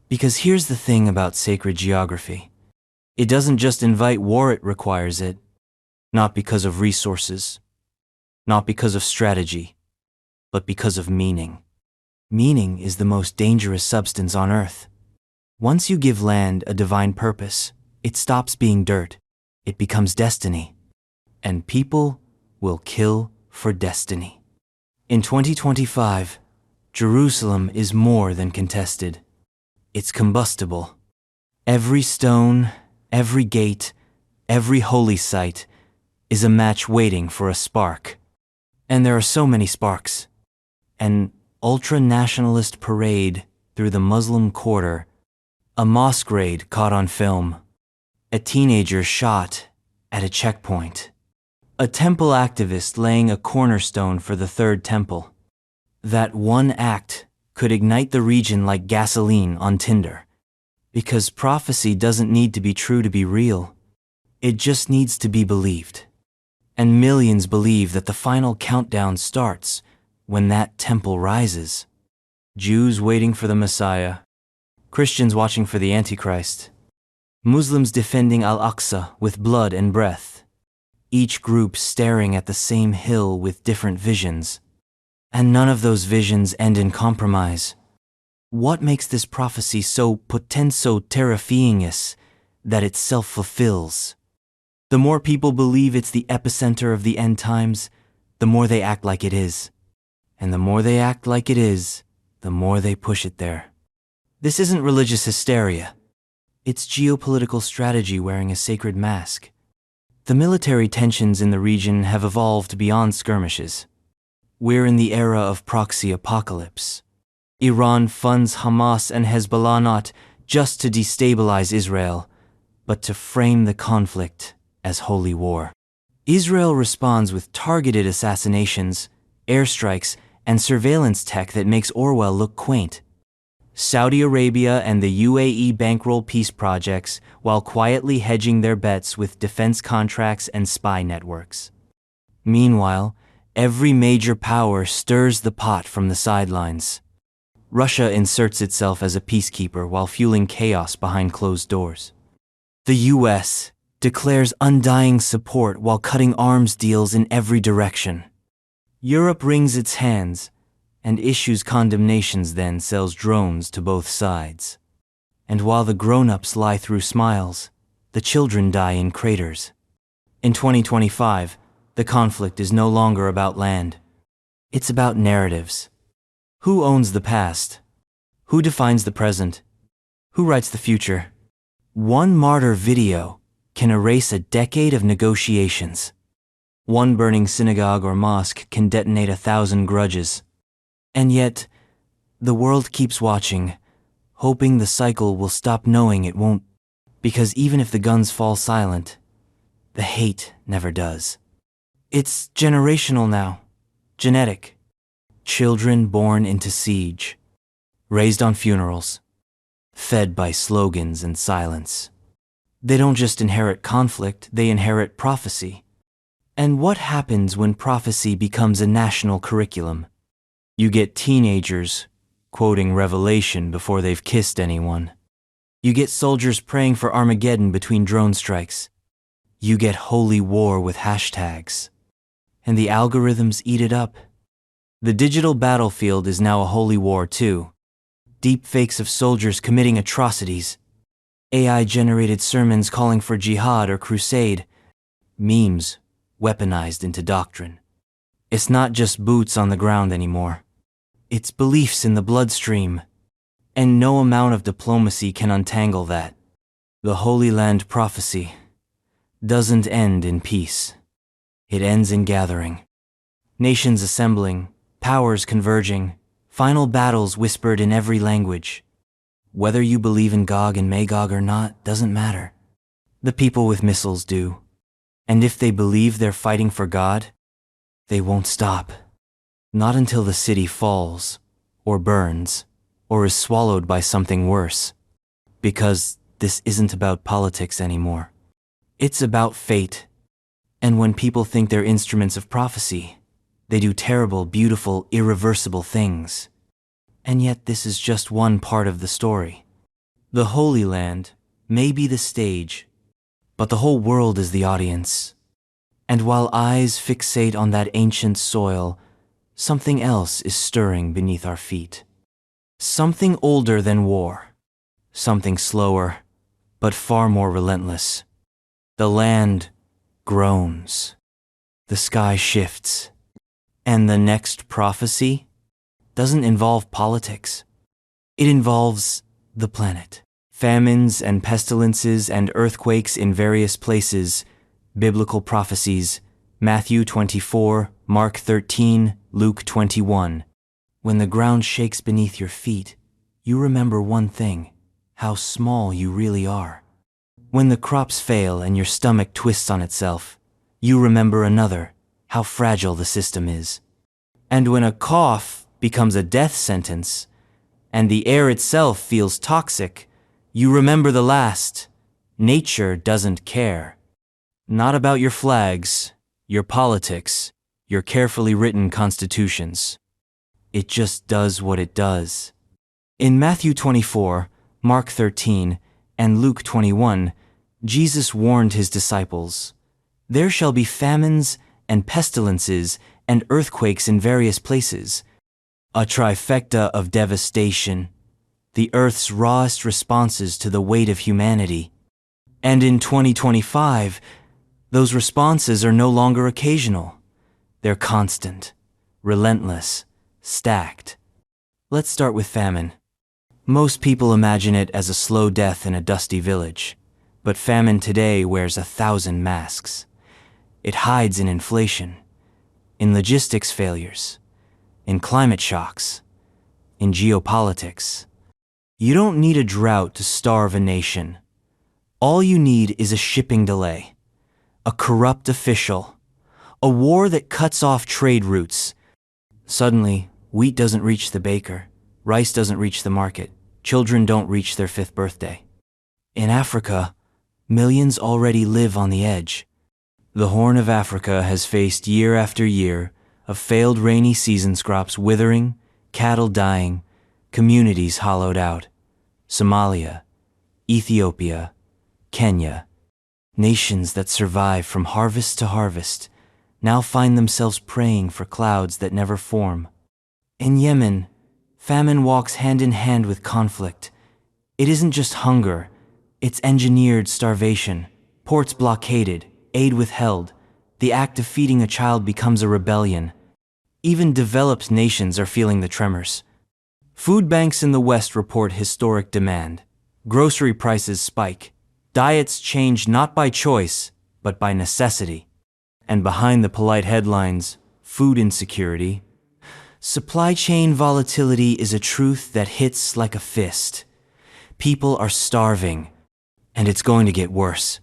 Because here's the thing about sacred geography. It doesn't just invite war, it requires it. Not because of resources, not because of strategy, but because of meaning. Meaning is the most dangerous substance on earth. Once you give land a divine purpose, it stops being dirt. It becomes destiny. And people will kill for destiny. In 2025, Jerusalem is more than contested. It's combustible. Every stone, every gate, every holy site is a match waiting for a spark. And there are so many sparks. An ultra-nationalist parade through the Muslim quarter, a mosque raid caught on film, a teenager shot at a checkpoint, a temple activist laying a cornerstone for the third temple. That one act could ignite the region like gasoline on tinder. Because prophecy doesn't need to be true to be real. It just needs to be believed. And millions believe that the final countdown starts when that temple rises. Jews waiting for the Messiah, Christians watching for the Antichrist, Muslims defending Al-Aqsa with blood and breath, each group staring at the same hill with different visions. And none of those visions end in compromise. What makes this prophecy so potent, so terrifying is that it self-fulfills. The more people believe it's the epicenter of the end times, the more they act like it is. And the more they act like it is, the more they push it there. This isn't religious hysteria. It's geopolitical strategy wearing a sacred mask. The military tensions in the region have evolved beyond skirmishes. We're in the era of proxy apocalypse. Iran funds Hamas and Hezbollah not just to destabilize Israel, but to frame the conflict as holy war. Israel responds with targeted assassinations, airstrikes, and surveillance tech that makes Orwell look quaint. Saudi Arabia and the UAE bankroll peace projects while quietly hedging their bets with defense contracts and spy networks. Meanwhile, every major power stirs the pot from the sidelines. Russia inserts itself as a peacekeeper while fueling chaos behind closed doors. The US declares undying support while cutting arms deals in every direction. Europe wrings its hands and issues condemnations, then sells drones to both sides. And while the grown-ups lie through smiles, the children die in craters. In 2025, the conflict is no longer about land. It's about narratives. Who owns the past? Who defines the present? Who writes the future? One martyr video can erase a decade of negotiations. One burning synagogue or mosque can detonate 1,000 grudges. And yet, the world keeps watching, hoping the cycle will stop, knowing it won't. Because even if the guns fall silent, the hate never does. It's generational now, genetic. Children born into siege, raised on funerals, fed by slogans and silence. They don't just inherit conflict, they inherit prophecy. And what happens when prophecy becomes a national curriculum? You get teenagers quoting Revelation before they've kissed anyone. You get soldiers praying for Armageddon between drone strikes. You get holy war with hashtags. And the algorithms eat it up. The digital battlefield is now a holy war too. Deep fakes of soldiers committing atrocities. AI-generated sermons calling for jihad or crusade. Memes weaponized into doctrine. It's not just boots on the ground anymore. It's beliefs in the bloodstream. And no amount of diplomacy can untangle that. The Holy Land prophecy doesn't end in peace. It ends in gathering. Nations assembling, powers converging, final battles whispered in every language. Whether you believe in Gog and Magog or not doesn't matter. The people with missiles do. And if they believe they're fighting for God, they won't stop. Not until the city falls, or burns, or is swallowed by something worse. Because this isn't about politics anymore. It's about fate. And when people think they're instruments of prophecy, they do terrible, beautiful, irreversible things. And yet this is just one part of the story. The Holy Land may be the stage, but the whole world is the audience. And while eyes fixate on that ancient soil, something else is stirring beneath our feet. Something older than war. Something slower, but far more relentless. The land groans. The sky shifts. And the next prophecy doesn't involve politics. It involves the planet. Famines and pestilences and earthquakes in various places, biblical prophecies, Matthew 24, Mark 13, Luke 21. When the ground shakes beneath your feet, you remember one thing, how small you really are. When the crops fail and your stomach twists on itself, you remember another, how fragile the system is. And when a cough becomes a death sentence, and the air itself feels toxic, you remember the last, nature doesn't care. Not about your flags, your politics, your carefully written constitutions. It just does what it does. In Matthew 24, Mark 13, and Luke 21, Jesus warned his disciples, "There shall be famines and pestilences and earthquakes in various places, a trifecta of devastation, the earth's rawest responses to the weight of humanity." And in 2025, those responses are no longer occasional. They're constant, relentless, stacked. Let's start with famine. Most people imagine it as a slow death in a dusty village, but famine today wears 1,000 masks. It hides in inflation, in logistics failures, in climate shocks, in geopolitics. You don't need a drought to starve a nation. All you need is a shipping delay, a corrupt official, a war that cuts off trade routes. Suddenly, wheat doesn't reach the baker, rice doesn't reach the market, children don't reach their 5th birthday. In Africa, millions already live on the edge. The Horn of Africa has faced year after year of failed rainy season crops withering, cattle dying, communities hollowed out. Somalia, Ethiopia, Kenya, nations that survive from harvest to harvest, now find themselves praying for clouds that never form. In Yemen, famine walks hand in hand with conflict. It isn't just hunger, it's engineered starvation, ports blockaded, aid withheld. The act of feeding a child becomes a rebellion. Even developed nations are feeling the tremors. Food banks in the West report historic demand. Grocery prices spike. Diets change not by choice, but by necessity. And behind the polite headlines, food insecurity, supply chain volatility is a truth that hits like a fist. People are starving, and it's going to get worse.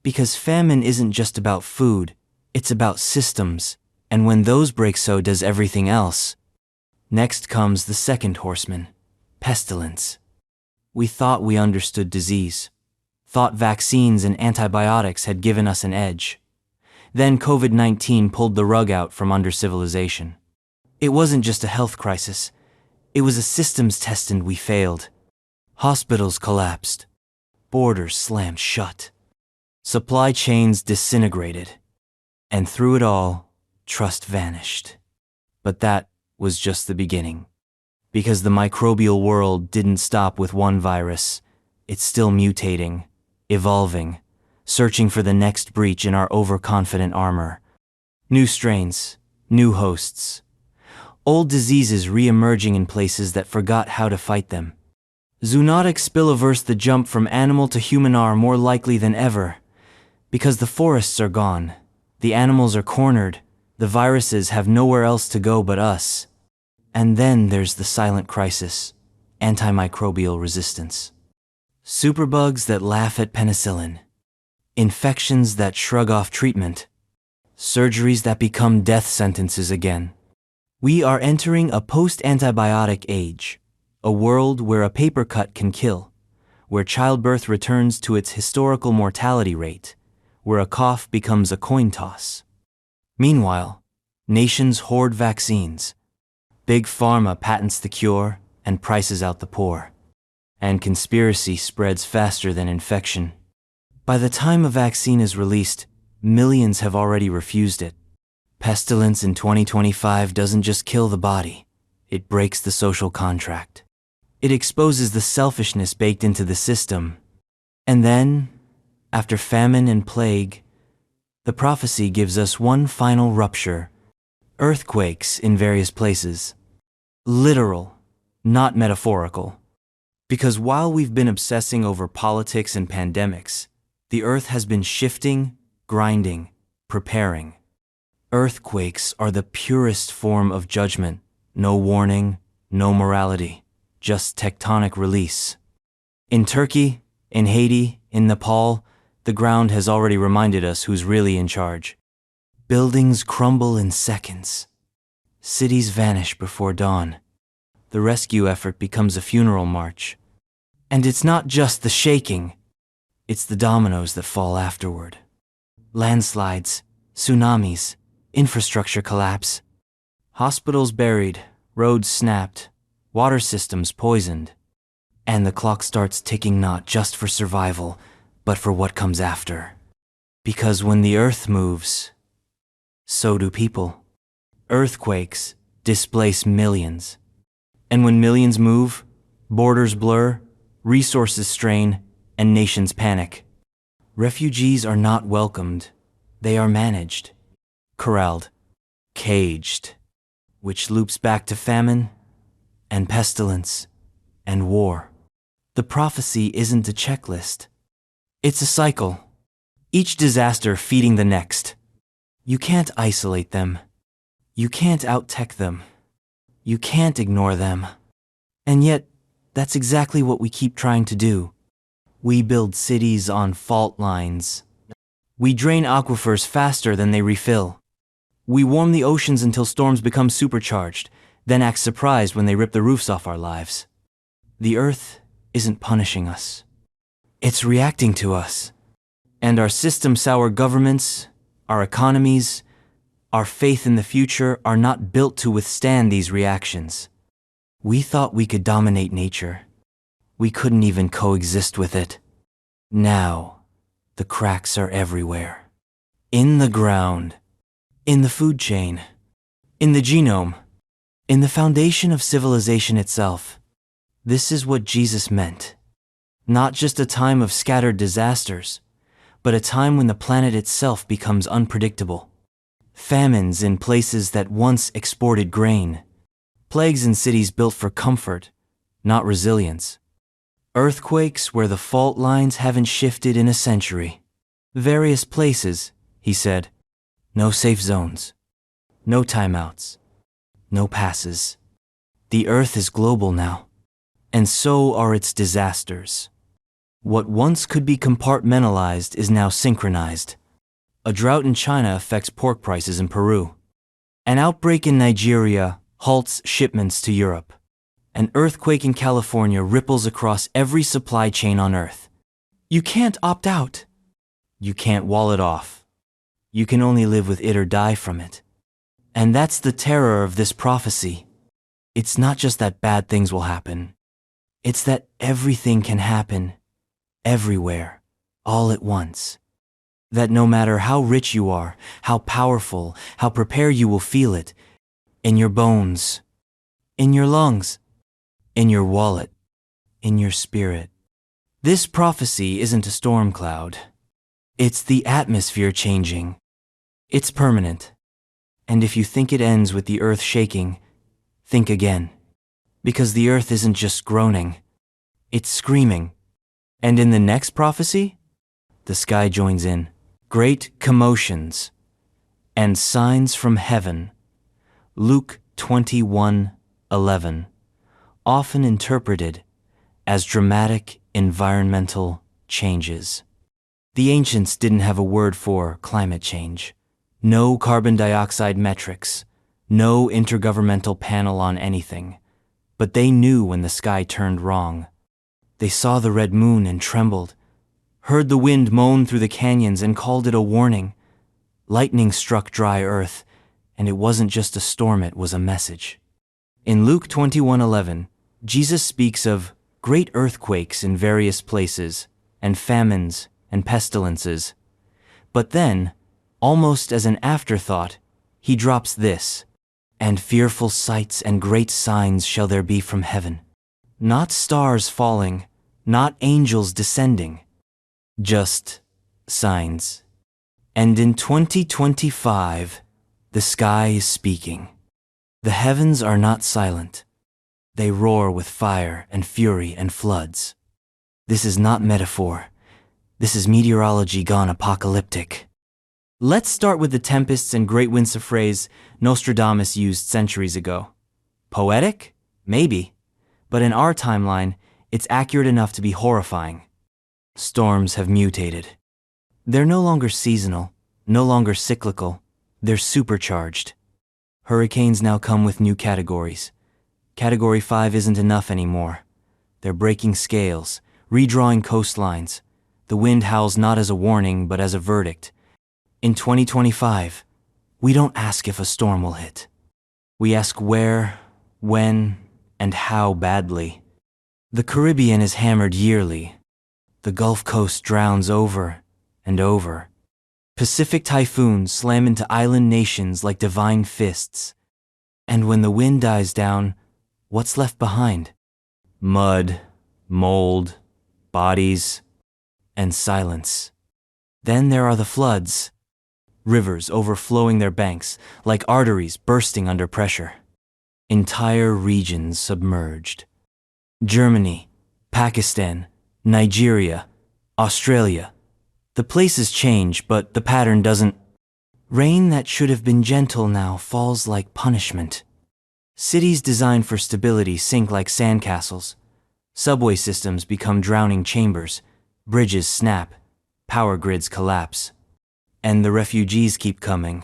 Because famine isn't just about food, it's about systems, and when those break, so does everything else. Next comes the second horseman, pestilence. We thought we understood disease, thought vaccines and antibiotics had given us an edge. Then COVID-19 pulled the rug out from under civilization. It wasn't just a health crisis, it was a systems test and we failed. Hospitals collapsed, borders slammed shut. Supply chains disintegrated, and through it all, trust vanished. But that was just the beginning. Because the microbial world didn't stop with one virus, it's still mutating, evolving, searching for the next breach in our overconfident armor. New strains, new hosts, old diseases re-emerging in places that forgot how to fight them. Zoonotic spilloverse, the jump from animal to human, are more likely than ever. Because the forests are gone, the animals are cornered, the viruses have nowhere else to go but us. And then there's the silent crisis, antimicrobial resistance. Superbugs that laugh at penicillin. infections that shrug off treatment, surgeries that become death sentences again. We are entering a post-antibiotic age, a world where a paper cut can kill, where childbirth returns to its historical mortality rate, where a cough becomes a coin toss. Meanwhile, nations hoard vaccines. Big pharma patents the cure and prices out the poor. And conspiracy spreads faster than infection. By the time a vaccine is released, millions have already refused it. Pestilence in 2025 doesn't just kill the body, it breaks the social contract. It exposes the selfishness baked into the system. And then, after famine and plague, the prophecy gives us one final rupture: earthquakes in various places. Literal, not metaphorical. Because while we've been obsessing over politics and pandemics, the earth has been shifting, grinding, preparing. Earthquakes are the purest form of judgment. No warning, no morality, just tectonic release. In Turkey, in Haiti, in Nepal, the ground has already reminded us who's really in charge. Buildings crumble in seconds. Cities vanish before dawn. The rescue effort becomes a funeral march. And it's not just the shaking, it's the dominoes that fall afterward. Landslides, tsunamis, infrastructure collapse. Hospitals buried, roads snapped, water systems poisoned. And the clock starts ticking not just for survival, but for what comes after. Because when the earth moves, so do people. Earthquakes displace millions. And when millions move, borders blur, resources strain, and nations panic. Refugees are not welcomed, they are managed, corralled, caged, which loops back to famine and pestilence and war. The prophecy isn't a checklist. It's a cycle, each disaster feeding the next. You can't isolate them. You can't out-tech them. You can't ignore them. And yet, that's exactly what we keep trying to do. We build cities on fault lines. We drain aquifers faster than they refill. We warm the oceans until storms become supercharged, then act surprised when they rip the roofs off our lives. The earth isn't punishing us. It's reacting to us. And our system-sour governments, our economies, our faith in the future are not built to withstand these reactions. We thought we could dominate nature. We couldn't even coexist with it. Now, the cracks are everywhere. In the ground, in the food chain, in the genome, in the foundation of civilization itself. This is what Jesus meant. Not just a time of scattered disasters, but a time when the planet itself becomes unpredictable. Famines in places that once exported grain. Plagues in cities built for comfort, not resilience. Earthquakes where the fault lines haven't shifted in a century. Various places, he said. No safe zones. No timeouts. No passes. The earth is global now. And so are its disasters. What once could be compartmentalized is now synchronized. A drought in China affects pork prices in Peru. An outbreak in Nigeria halts shipments to Europe. An earthquake in California ripples across every supply chain on Earth. You can't opt out. You can't wall it off. You can only live with it or die from it. And that's the terror of this prophecy. It's not just that bad things will happen. It's that everything can happen, everywhere, all at once. That no matter how rich you are, how powerful, how prepared you will feel it, in your bones, in your lungs, in your wallet, in your spirit. This prophecy isn't a storm cloud. It's the atmosphere changing. It's permanent. And if you think it ends with the earth shaking, think again. Because the earth isn't just groaning, it's screaming. And in the next prophecy, the sky joins in. Great commotions and signs from heaven. Luke 21:11, often interpreted as dramatic environmental changes. The ancients didn't have a word for climate change. No carbon dioxide metrics, no intergovernmental panel on anything. But they knew when the sky turned wrong. They saw the red moon and trembled, heard the wind moan through the canyons and called it a warning. Lightning struck dry earth, and it wasn't just a storm, it was a message. In Luke 21:11, Jesus speaks of great earthquakes in various places, and famines and pestilences. But then, almost as an afterthought, he drops this, "And fearful sights and great signs shall there be from heaven." Not stars falling, not angels descending, just signs. And in 2025, the sky is speaking. The heavens are not silent. They roar with fire and fury and floods. This is not metaphor. This is meteorology gone apocalyptic. Let's start with the tempests and great winds, a phrase Nostradamus used centuries ago. Poetic? Maybe. But in our timeline, it's accurate enough to be horrifying. Storms have mutated. They're no longer seasonal, no longer cyclical. They're supercharged. Hurricanes now come with new categories. Category 5 isn't enough anymore. They're breaking scales, redrawing coastlines. The wind howls not as a warning, but as a verdict. In 2025, we don't ask if a storm will hit. We ask where, when, and how badly. The Caribbean is hammered yearly. The Gulf Coast drowns over and over. Pacific typhoons slam into island nations like divine fists. And when the wind dies down, what's left behind? Mud, mold, bodies, and silence. Then there are the floods. Rivers overflowing their banks like arteries bursting under pressure. Entire regions submerged. Germany, Pakistan, Nigeria, Australia. The places change, but the pattern doesn't. Rain that should have been gentle now falls like punishment. Cities designed for stability sink like sandcastles. Subway systems become drowning chambers. Bridges snap. Power grids collapse. And the refugees keep coming.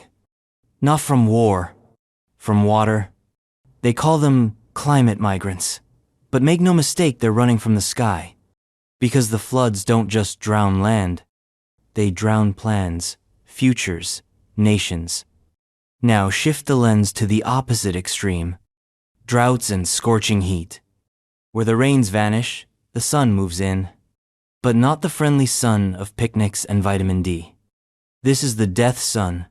Not from war, from water. They call them climate migrants. But make no mistake, they're running from the sky. Because the floods don't just drown land. They drown plans, futures, nations. Now shift the lens to the opposite extreme. Droughts and scorching heat. Where the rains vanish, the sun moves in. But not the friendly sun of picnics and vitamin D. This is the death sun,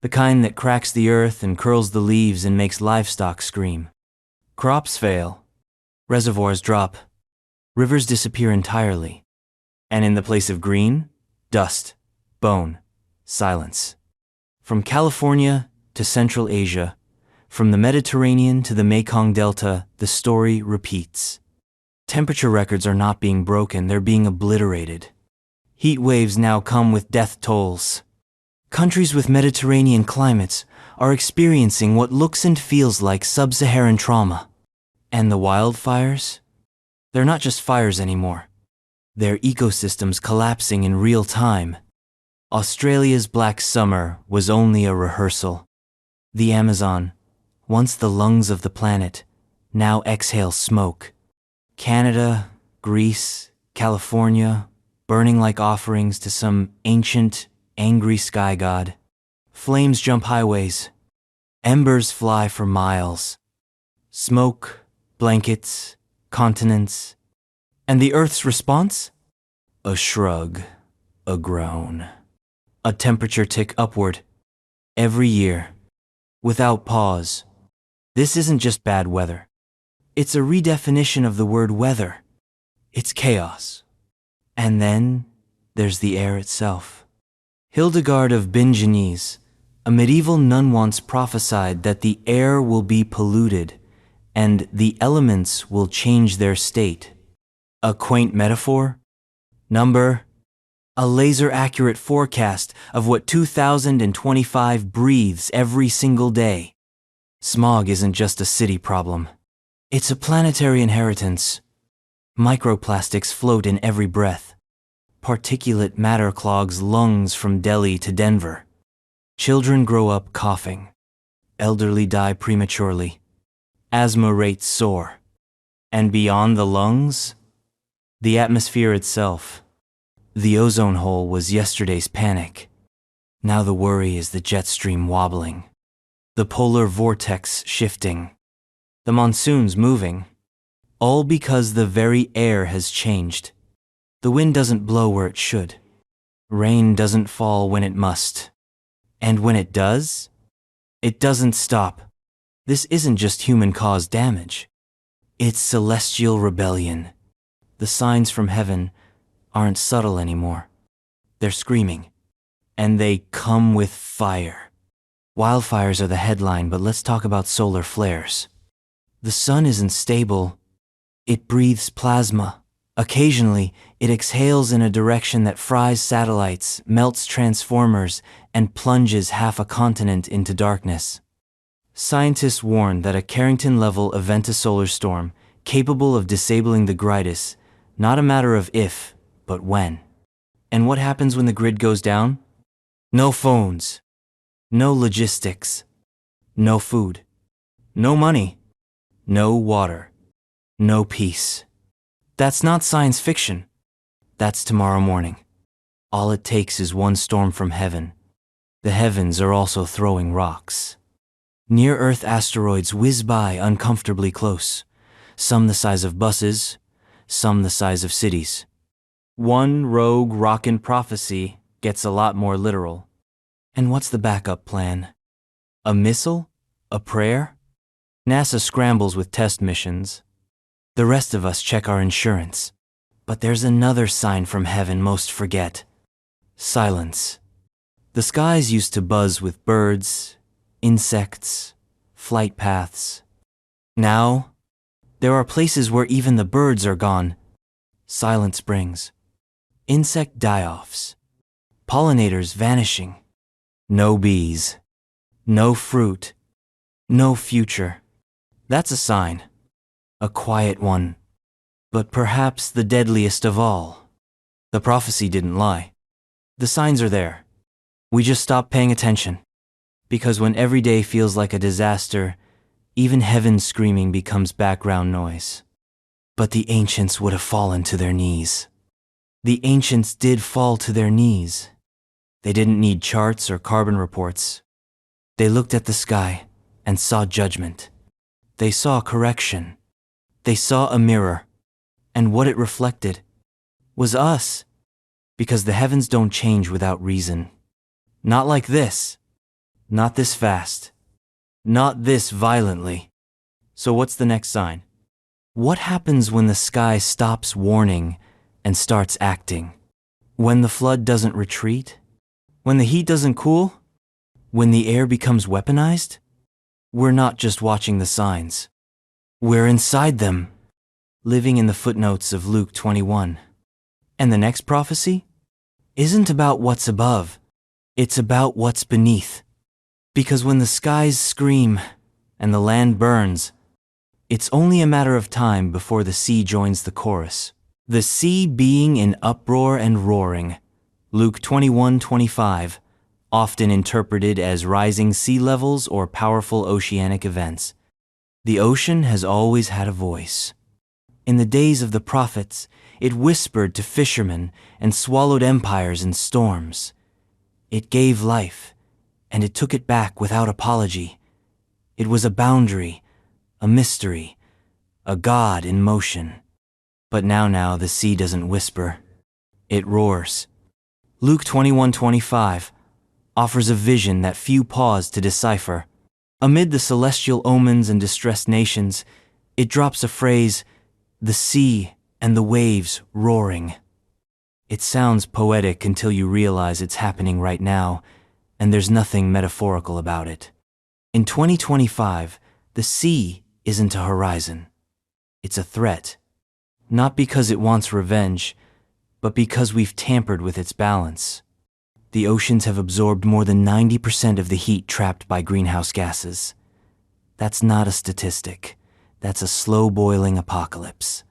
the kind that cracks the earth and curls the leaves and makes livestock scream. Crops fail. Reservoirs drop. Rivers disappear entirely. And in the place of green, dust, bone, silence. From California to Central Asia, from the Mediterranean to the Mekong Delta, the story repeats. Temperature records are not being broken, they're being obliterated. Heat waves now come with death tolls. Countries with Mediterranean climates are experiencing what looks and feels like sub-Saharan trauma. And the wildfires? They're not just fires anymore. They're ecosystems collapsing in real time. Australia's Black Summer was only a rehearsal. The Amazon, once the lungs of the planet, now exhales smoke. Canada, Greece, California, burning like offerings to some ancient, angry sky god. Flames jump highways. Embers fly for miles. Smoke, blankets, continents. And the Earth's response? A shrug, a groan. A temperature tick upward. Every year. Without pause. This isn't just bad weather. It's a redefinition of the word weather. It's chaos. And then there's the air itself. Hildegard of Bingen, a medieval nun, once prophesied that the air will be polluted and the elements will change their state. A quaint metaphor? Number? A laser-accurate forecast of what 2025 breathes every single day. Smog isn't just a city problem. It's a planetary inheritance. Microplastics float in every breath. Particulate matter clogs lungs from Delhi to Denver. Children grow up coughing. Elderly die prematurely. Asthma rates soar. And beyond the lungs, the atmosphere itself. The ozone hole was yesterday's panic. Now the worry is the jet stream wobbling. The polar vortex shifting. The monsoons moving. All because the very air has changed. The wind doesn't blow where it should. Rain doesn't fall when it must. And when it does, it doesn't stop. This isn't just human-caused damage. It's celestial rebellion. The signs from heaven aren't subtle anymore. They're screaming. And they come with fire. Wildfires are the headline, but let's talk about solar flares. The sun isn't stable. It breathes plasma. Occasionally, it exhales in a direction that fries satellites, melts transformers, and plunges half a continent into darkness. Scientists warn that a Carrington-level event, a solar storm, capable of disabling the grid, is not a matter of if, but when. And what happens when the grid goes down? No phones. No logistics. No food. No money. No water. No peace. That's not science fiction. That's tomorrow morning. All it takes is one storm from heaven. The heavens are also throwing rocks. Near-Earth asteroids whiz by uncomfortably close, some the size of buses, some the size of cities. One rogue rockin' prophecy gets a lot more literal. And what's the backup plan? A missile? A prayer? NASA scrambles with test missions. The rest of us check our insurance. But there's another sign from heaven most forget. Silence. The skies used to buzz with birds, insects, flight paths. Now, there are places where even the birds are gone. Silent springs. Insect die-offs. Pollinators vanishing. No bees. No fruit. No future. That's a sign. A quiet one. But perhaps the deadliest of all. The prophecy didn't lie. The signs are there. We just stop paying attention. Because when every day feels like a disaster, even heaven's screaming becomes background noise. But the ancients would have fallen to their knees. The ancients did fall to their knees. They didn't need charts or carbon reports. They looked at the sky and saw judgment. They saw correction. They saw a mirror. And what it reflected was us. Because the heavens don't change without reason. Not like this. Not this fast. Not this violently. So what's the next sign? What happens when the sky stops warning and starts acting? When the flood doesn't retreat? When the heat doesn't cool? When the air becomes weaponized? We're not just watching the signs. We're inside them, living in the footnotes of Luke 21. And the next prophecy isn't about what's above. It's about what's beneath. Because when the skies scream and the land burns, it's only a matter of time before the sea joins the chorus. The sea being in uproar and roaring. Luke 21:25, often interpreted as rising sea levels or powerful oceanic events. The ocean has always had a voice. In the days of the prophets, it whispered to fishermen and swallowed empires in storms. It gave life, and it took it back without apology. It was a boundary, a mystery, a god in motion. But now the sea doesn't whisper. It roars. Luke 21:25 offers a vision that few pause to decipher. Amid the celestial omens and distressed nations, it drops a phrase, the sea and the waves roaring. It sounds poetic until you realize it's happening right now, and there's nothing metaphorical about it. In 2025, the sea isn't a horizon. It's a threat. Not because it wants revenge, but because we've tampered with its balance. The oceans have absorbed more than 90% of the heat trapped by greenhouse gases. That's not a statistic. That's a slow-boiling apocalypse.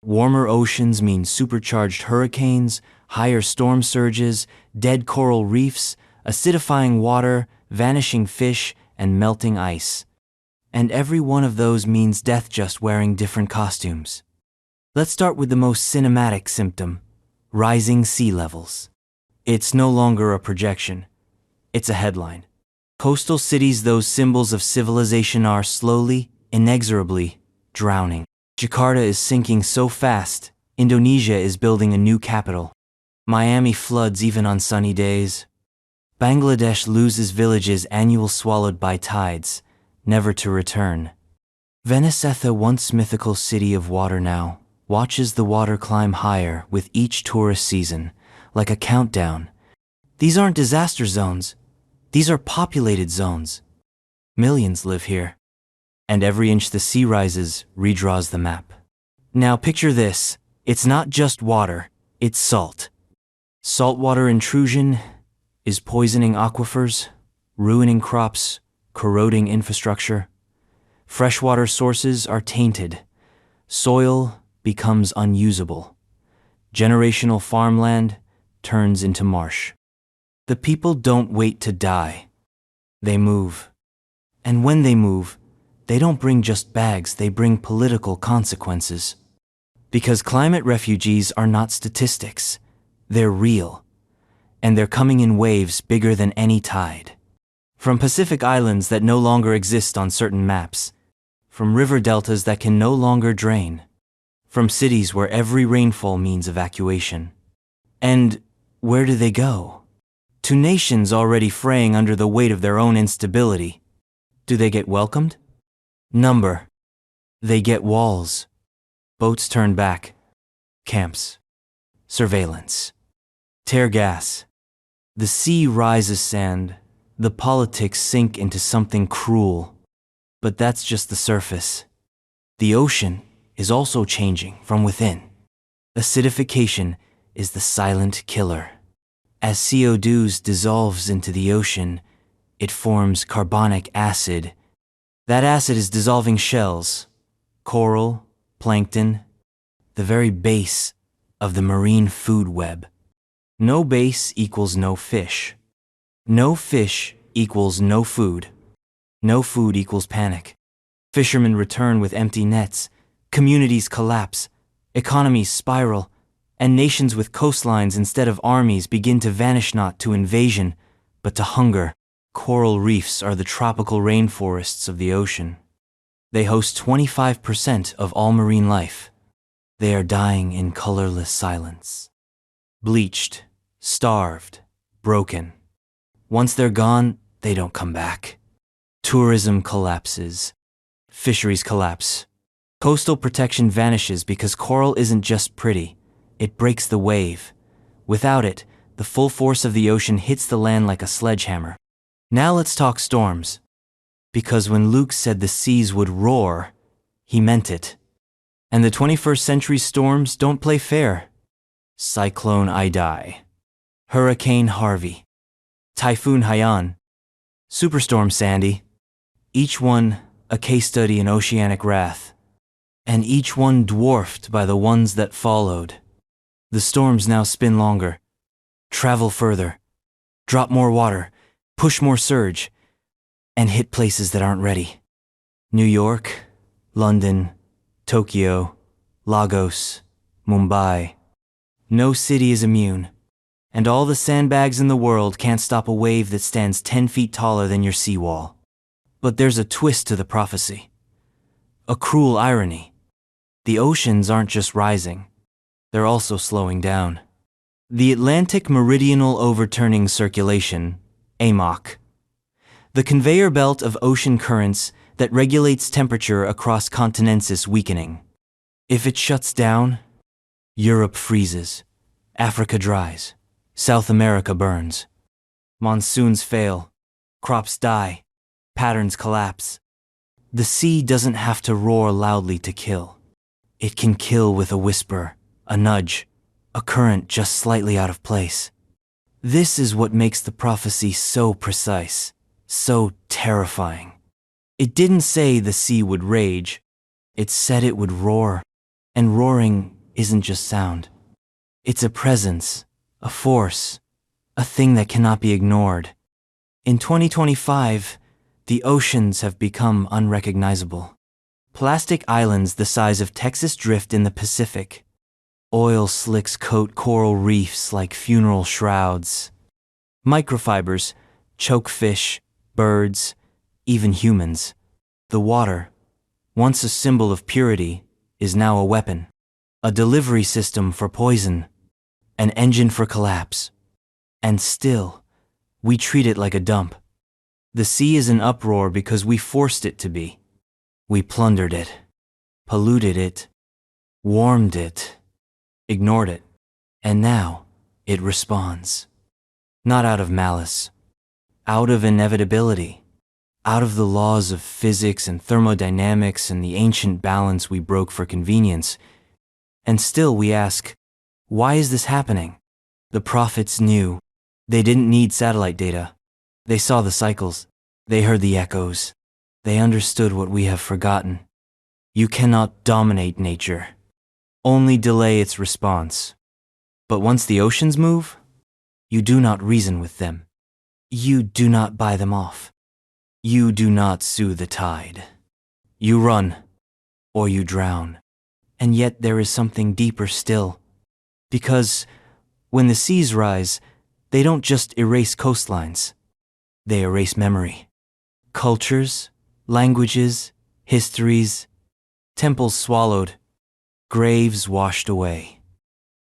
Warmer oceans mean supercharged hurricanes, higher storm surges, dead coral reefs, acidifying water, vanishing fish, and melting ice. And every one of those means death, just wearing different costumes. Let's start with the most cinematic symptom: rising sea levels. It's no longer a projection. It's a headline. Coastal cities, those symbols of civilization, are slowly, inexorably drowning. Jakarta is sinking so fast, Indonesia is building a new capital. Miami floods even on sunny days. Bangladesh loses villages annual swallowed by tides, never to return. Venice, the once mythical city of water, now watches the water climb higher with each tourist season, like a countdown. These aren't disaster zones. These are populated zones. Millions live here. And every inch the sea rises redraws the map. Now picture this. It's not just water, it's salt. Saltwater intrusion is poisoning aquifers, ruining crops, corroding infrastructure. Freshwater sources are tainted. Soil becomes unusable. Generational farmland turns into marsh. The people don't wait to die. They move. And when they move, they don't bring just bags, they bring political consequences. Because climate refugees are not statistics. They're real. And they're coming in waves bigger than any tide. From Pacific islands that no longer exist on certain maps. From river deltas that can no longer drain. From cities where every rainfall means evacuation. And where do they go? To nations already fraying under the weight of their own instability. Do they get welcomed? Number. They get walls. Boats turn back. Camps. Surveillance. Tear gas. The sea rises sand. The politics sink into something cruel. But that's just the surface. The ocean is also changing from within. Acidification is the silent killer. As CO2 dissolves into the ocean, it forms carbonic acid. That acid is dissolving shells, coral, plankton, the very base of the marine food web. No base equals no fish. No fish equals no food. No food equals panic. Fishermen return with empty nets. Communities collapse. Economies spiral. And nations with coastlines instead of armies begin to vanish, not to invasion, but to hunger. Coral reefs are the tropical rainforests of the ocean. They host 25% of all marine life. They are dying in colorless silence. Bleached, starved, broken. Once they're gone, they don't come back. Tourism collapses. Fisheries collapse. Coastal protection vanishes because coral isn't just pretty. It breaks the wave. Without it, the full force of the ocean hits the land like a sledgehammer. Now let's talk storms. Because when Luke said the seas would roar, he meant it. And the 21st century storms don't play fair. Cyclone Idai, Hurricane Harvey, Typhoon Haiyan, Superstorm Sandy, each one a case study in oceanic wrath, and each one dwarfed by the ones that followed. The storms now spin longer, travel further, drop more water, push more surge, and hit places that aren't ready. New York, London, Tokyo, Lagos, Mumbai. No city is immune, and all the sandbags in the world can't stop a wave that stands 10 feet taller than your seawall. But there's a twist to the prophecy. A cruel irony. The oceans aren't just rising. They're also slowing down. The Atlantic Meridional Overturning Circulation, AMOC, the conveyor belt of ocean currents that regulates temperature across continents, is weakening. If it shuts down, Europe freezes, Africa dries, South America burns. Monsoons fail, crops die, patterns collapse. The sea doesn't have to roar loudly to kill. It can kill with a whisper, a nudge, a current just slightly out of place. This is what makes the prophecy so precise, so terrifying. It didn't say the sea would rage. It said it would roar. And roaring isn't just sound. It's a presence, a force, a thing that cannot be ignored. In 2025, the oceans have become unrecognizable. Plastic islands the size of Texas drift in the Pacific. Oil slicks coat coral reefs like funeral shrouds. Microfibers choke fish, birds, even humans. The water, once a symbol of purity, is now a weapon, a delivery system for poison, an engine for collapse. And still, we treat it like a dump. The sea is in uproar because we forced it to be. We plundered it, polluted it, warmed it, ignored it, and now it responds. Not out of malice, out of inevitability, out of the laws of physics and thermodynamics and the ancient balance we broke for convenience. And still we ask, why is this happening? The prophets knew. They didn't need satellite data. They saw the cycles. They heard the echoes. They understood what we have forgotten. You cannot dominate nature, only delay its response. But once the oceans move, you do not reason with them. You do not buy them off. You do not sue the tide. You run, or you drown. And yet there is something deeper still. Because when the seas rise, they don't just erase coastlines. They erase memory. Cultures, languages, histories, temples swallowed, graves washed away.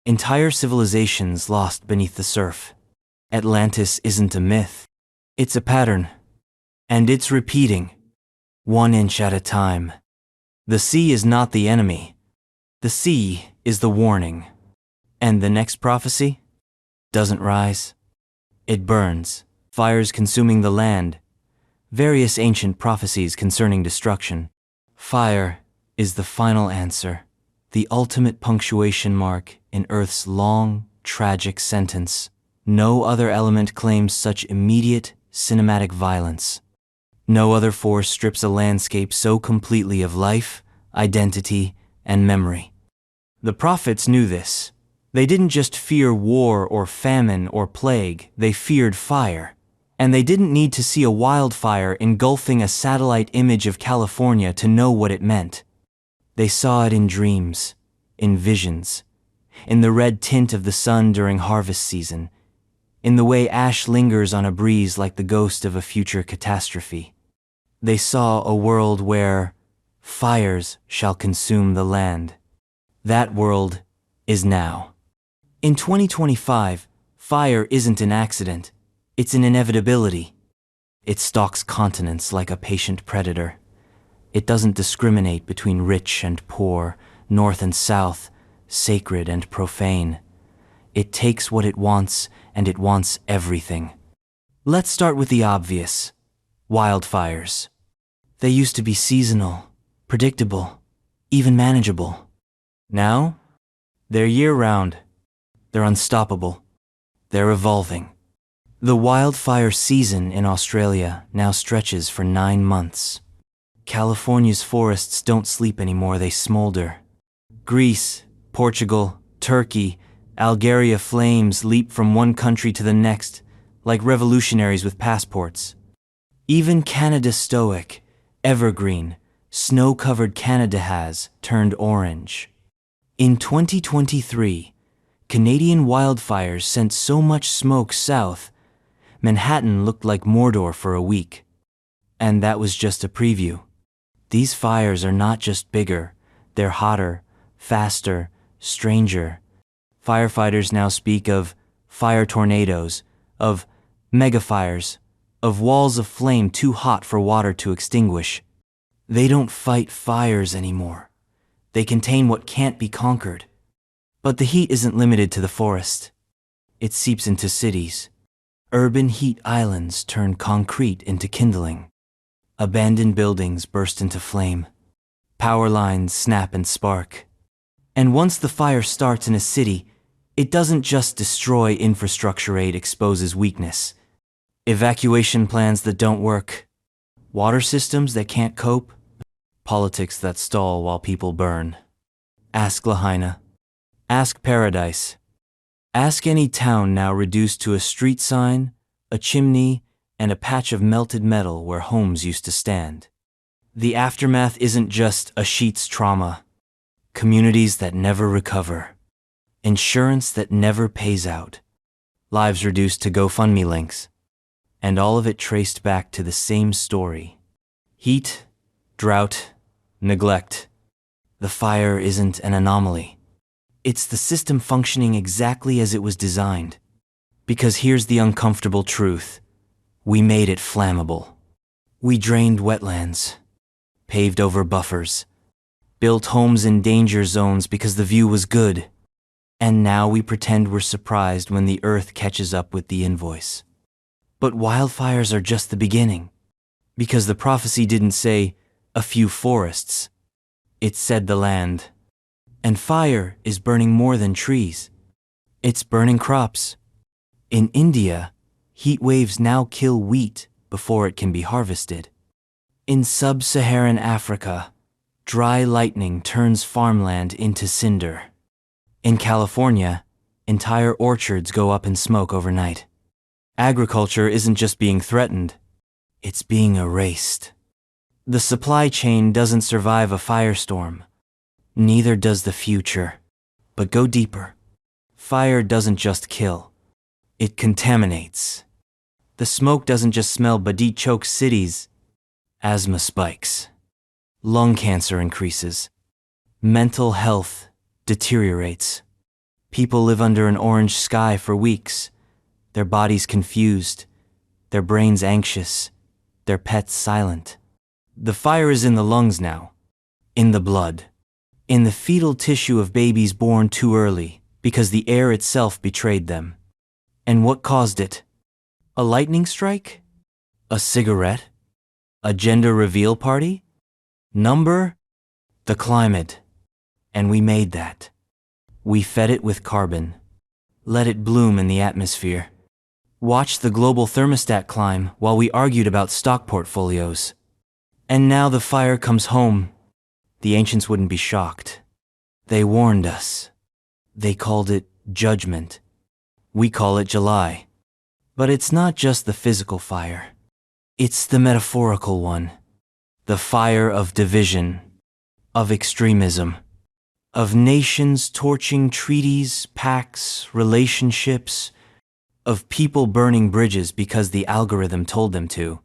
Entire civilizations lost beneath the surf. Atlantis isn't a myth. It's a pattern. And it's repeating, 1 inch at a time. The sea is not the enemy. The sea is the warning. And the next prophecy doesn't rise. It burns, fires consuming the land. Various ancient prophecies concerning destruction. Fire is the final answer, the ultimate punctuation mark in Earth's long, tragic sentence. No other element claims such immediate, cinematic violence. No other force strips a landscape so completely of life, identity, and memory. The prophets knew this. They didn't just fear war or famine or plague, they feared fire. And they didn't need to see a wildfire engulfing a satellite image of California to know what it meant. They saw it in dreams, in visions, in the red tint of the sun during harvest season, in the way ash lingers on a breeze like the ghost of a future catastrophe. They saw a world where fires shall consume the land. That world is now. In 2025, fire isn't an accident. It's an inevitability. It stalks continents like a patient predator. It doesn't discriminate between rich and poor, north and south, sacred and profane. It takes what it wants, and it wants everything. Let's start with the obvious. Wildfires. They used to be seasonal, predictable, even manageable. Now, they're year-round. They're unstoppable. They're evolving. The wildfire season in Australia now stretches for 9 months. California's forests don't sleep anymore, they smolder. Greece, Portugal, Turkey, Algeria flames leap from one country to the next, like revolutionaries with passports. Even Canada's stoic, evergreen, snow-covered Canada has turned orange. In 2023, Canadian wildfires sent so much smoke south, Manhattan looked like Mordor for a week. And that was just a preview. These fires are not just bigger, they're hotter, faster, stranger. Firefighters now speak of fire tornadoes, of megafires, of walls of flame too hot for water to extinguish. They don't fight fires anymore. They contain what can't be conquered. But the heat isn't limited to the forest. It seeps into cities. Urban heat islands turn concrete into kindling. Abandoned buildings burst into flame. Power lines snap and spark. And once the fire starts in a city, it doesn't just destroy infrastructure, it exposes weakness. Evacuation plans that don't work. Water systems that can't cope. Politics that stall while people burn. Ask Lahaina. Ask Paradise. Ask any town now reduced to a street sign, a chimney, and a patch of melted metal where homes used to stand. The aftermath isn't just a sheet's trauma. Communities that never recover. Insurance that never pays out. Lives reduced to GoFundMe links. And all of it traced back to the same story. Heat, drought, neglect. The fire isn't an anomaly. It's the system functioning exactly as it was designed. Because here's the uncomfortable truth. We made it flammable. We drained wetlands, paved over buffers, built homes in danger zones because the view was good. And now we pretend we're surprised when the earth catches up with the invoice. But wildfires are just the beginning. Because the prophecy didn't say a few forests. It said the land. And fire is burning more than trees. It's burning crops. In India, heat waves now kill wheat before it can be harvested. In sub-Saharan Africa, dry lightning turns farmland into cinder. In California, entire orchards go up in smoke overnight. Agriculture isn't just being threatened, it's being erased. The supply chain doesn't survive a firestorm. Neither does the future. But go deeper. Fire doesn't just kill. It contaminates. The smoke doesn't just smell but it chokes cities. Asthma spikes. Lung cancer increases. Mental health deteriorates. People live under an orange sky for weeks. Their bodies confused. Their brains anxious. Their pets silent. The fire is in the lungs now. In the blood. In the fetal tissue of babies born too early, because the air itself betrayed them. And what caused it? A lightning strike? A cigarette? A gender reveal party? Number? The climate. And we made that. We fed it with carbon. Let it bloom in the atmosphere. Watched the global thermostat climb while we argued about stock portfolios. And now the fire comes home. The ancients wouldn't be shocked. They warned us. They called it judgment. We call it July. But it's not just the physical fire. It's the metaphorical one. The fire of division, of extremism, of nations torching treaties, pacts, relationships, of people burning bridges because the algorithm told them to.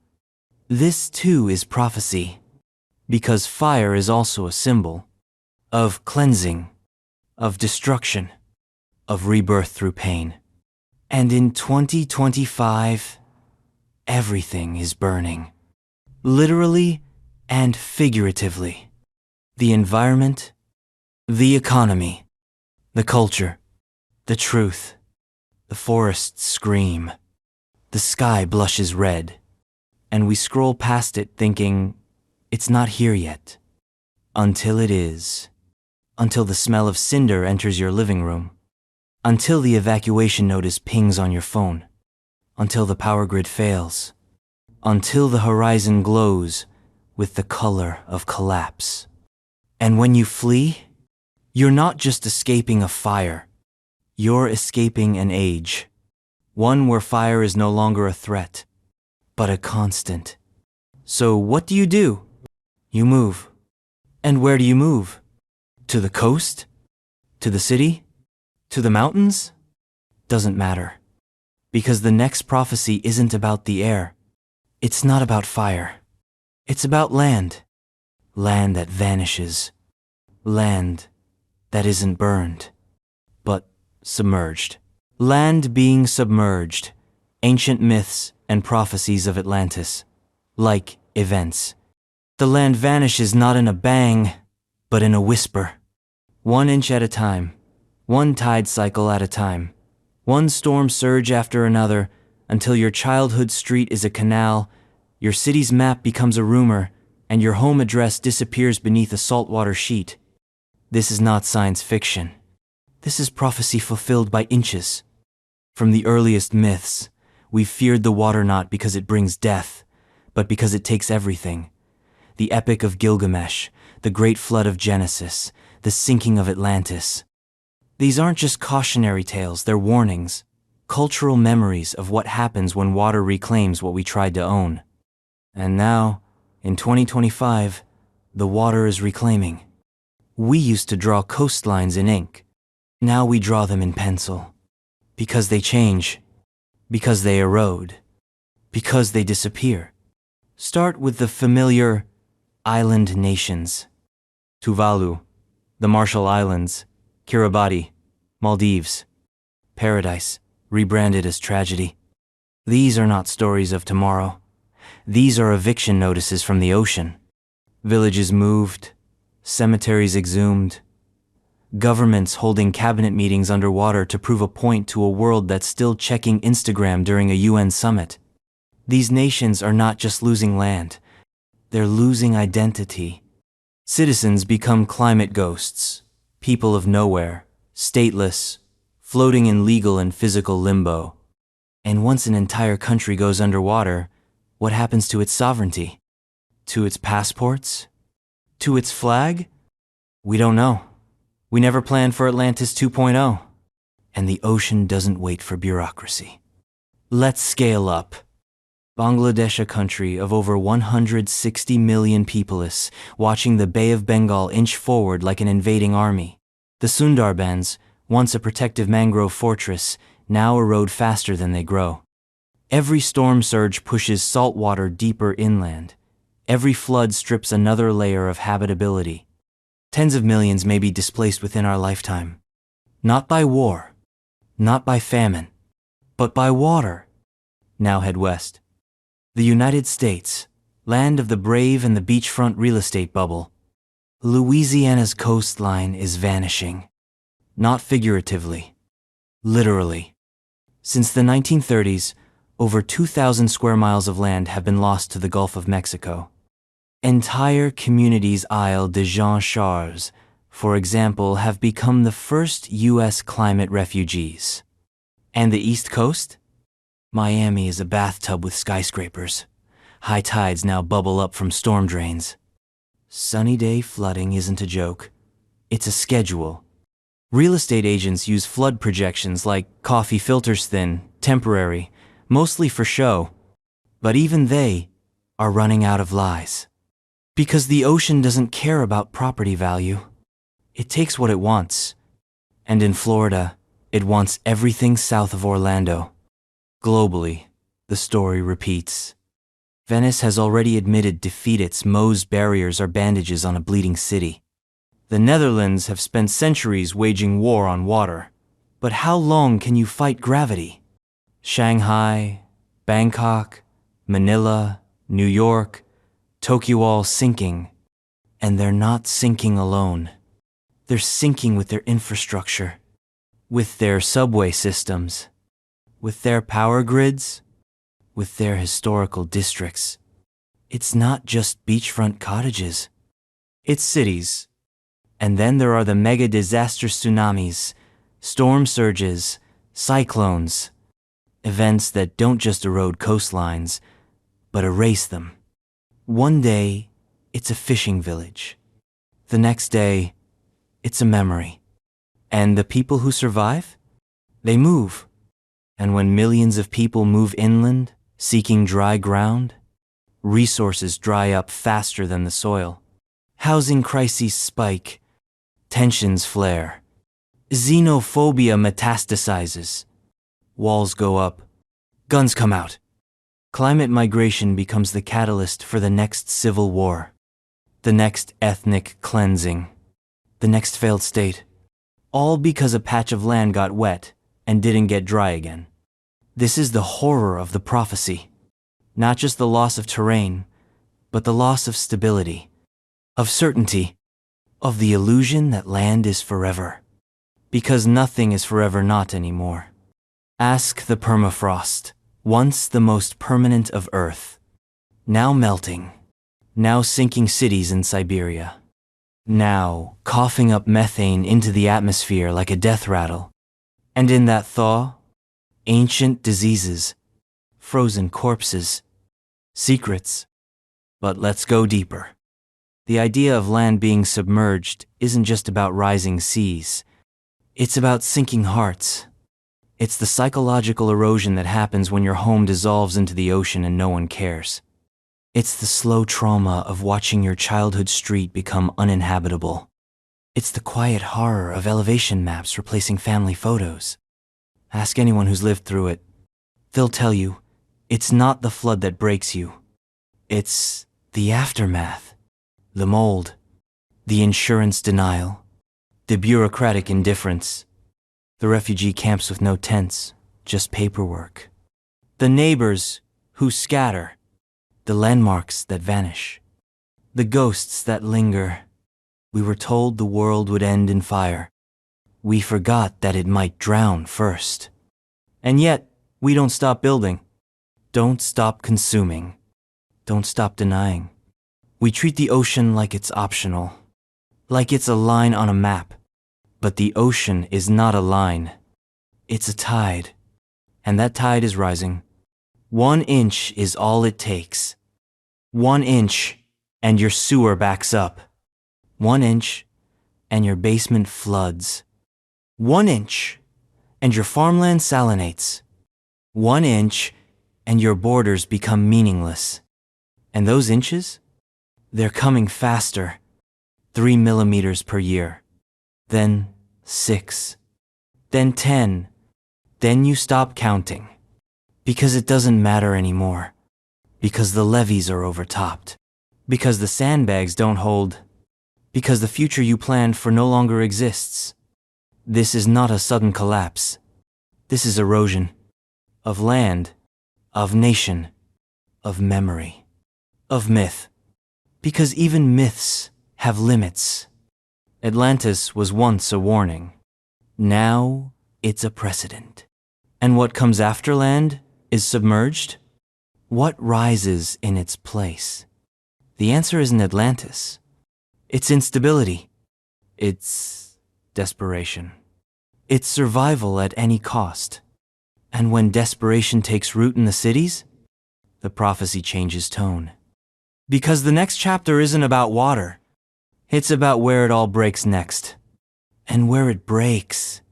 This too is prophecy. Because fire is also a symbol of cleansing, of destruction, of rebirth through pain. And in 2025, everything is burning. Literally and figuratively. The environment, the economy, the culture, the truth. The forests scream. The sky blushes red. And we scroll past it thinking, it's not here yet. Until it is. Until the smell of cinder enters your living room. Until the evacuation notice pings on your phone. Until the power grid fails. Until the horizon glows with the color of collapse. And when you flee, you're not just escaping a fire. You're escaping an age. One where fire is no longer a threat, but a constant. So what do? You move. And where do you move? To the coast? To the city? To the mountains? Doesn't matter. Because the next prophecy isn't about the air. It's not about fire. It's about land. Land that vanishes. Land that isn't burned, but submerged. Land being submerged. Ancient myths and prophecies of Atlantis. Like events. The land vanishes not in a bang, but in a whisper. 1 inch at a time. One tide cycle at a time. One storm surge after another, until your childhood street is a canal, your city's map becomes a rumor, and your home address disappears beneath a saltwater sheet. This is not science fiction. This is prophecy fulfilled by inches. From the earliest myths, we feared the water not because it brings death, but because it takes everything. The Epic of Gilgamesh, the Great Flood of Genesis, the sinking of Atlantis. These aren't just cautionary tales, they're warnings, cultural memories of what happens when water reclaims what we tried to own. And now, in 2025, the water is reclaiming. We used to draw coastlines in ink. Now we draw them in pencil. Because they change. Because they erode. Because they disappear. Start with the familiar island nations. Tuvalu, the Marshall Islands, Kiribati, Maldives. Paradise, rebranded as tragedy. These are not stories of tomorrow. These are eviction notices from the ocean. Villages moved, cemeteries exhumed, governments holding cabinet meetings underwater to prove a point to a world that's still checking Instagram during a UN summit. These nations are not just losing land, they're losing identity. Citizens become climate ghosts, people of nowhere, stateless, floating in legal and physical limbo. And once an entire country goes underwater, what happens to its sovereignty? To its passports? To its flag? We don't know. We never planned for Atlantis 2.0. And the ocean doesn't wait for bureaucracy. Let's scale up. Bangladesh, a country of over 160 million people, is watching the Bay of Bengal inch forward like an invading army. The Sundarbans, once a protective mangrove fortress, now erode faster than they grow. Every storm surge pushes salt water deeper inland. Every flood strips another layer of habitability. Tens of millions may be displaced within our lifetime. Not by war, not by famine, but by water. Now head west. The United States, land of the brave and the beachfront real estate bubble. Louisiana's coastline is vanishing. Not figuratively, literally. Since the 1930s, over 2,000 square miles of land have been lost to the Gulf of Mexico. Entire communities, Isle de Jean Charles, for example, have become the first U.S. climate refugees. And the East Coast? Miami is a bathtub with skyscrapers. High tides now bubble up from storm drains. Sunny day flooding isn't a joke. It's a schedule. Real estate agents use flood projections like coffee filters thin, temporary, mostly for show. But even they are running out of lies. Because the ocean doesn't care about property value. It takes what it wants. And in Florida, it wants everything south of Orlando. Globally, the story repeats. Venice has already admitted defeat. Its Mohs barriers are bandages on a bleeding city. The Netherlands have spent centuries waging war on water. But how long can you fight gravity? Shanghai, Bangkok, Manila, New York, Tokyo all sinking. And they're not sinking alone. They're sinking with their infrastructure, with their subway systems, with their power grids, with their historical districts. It's not just beachfront cottages. It's cities. And then there are the mega disaster tsunamis, storm surges, cyclones, events that don't just erode coastlines, but erase them. One day, it's a fishing village. The next day, it's a memory. And the people who survive? They move. And when millions of people move inland, seeking dry ground, resources dry up faster than the soil. Housing crises spike. Tensions flare. Xenophobia metastasizes. Walls go up. Guns come out. Climate migration becomes the catalyst for the next civil war. The next ethnic cleansing. The next failed state. All because a patch of land got wet and didn't get dry again. This is the horror of the prophecy. Not just the loss of terrain, but the loss of stability, of certainty, of the illusion that land is forever. Because nothing is forever not anymore. Ask the permafrost, once the most permanent of Earth. Now melting. Now sinking cities in Siberia. Now coughing up methane into the atmosphere like a death rattle. And in that thaw, ancient diseases, frozen corpses, secrets. But let's go deeper. The idea of land being submerged isn't just about rising seas. It's about sinking hearts. It's the psychological erosion that happens when your home dissolves into the ocean and no one cares. It's the slow trauma of watching your childhood street become uninhabitable. It's the quiet horror of elevation maps replacing family photos. Ask anyone who's lived through it. They'll tell you, it's not the flood that breaks you. It's the aftermath, the mold, the insurance denial, the bureaucratic indifference, the refugee camps with no tents, just paperwork, the neighbors who scatter, the landmarks that vanish, the ghosts that linger. We were told the world would end in fire. We forgot that it might drown first. And yet, we don't stop building. Don't stop consuming. Don't stop denying. We treat the ocean like it's optional, like it's a line on a map. But the ocean is not a line. It's a tide. And that tide is rising. 1 inch is all it takes. 1 inch, and your sewer backs up. 1 inch, and your basement floods. 1 inch, and your farmland salinates. 1 inch, and your borders become meaningless. And those inches? They're coming faster. 3 millimeters per year. Then 6. Then 10. Then you stop counting. Because it doesn't matter anymore. Because the levees are overtopped. Because the sandbags don't hold. Because the future you planned for no longer exists. This is not a sudden collapse. This is erosion. Of land. Of nation. Of memory. Of myth. Because even myths have limits. Atlantis was once a warning. Now it's a precedent. And what comes after land is submerged? What rises in its place? The answer isn't Atlantis. It's instability. It's desperation. It's survival at any cost. And when desperation takes root in the cities, the prophecy changes tone. Because the next chapter isn't about water. It's about where it all breaks next. And where it breaks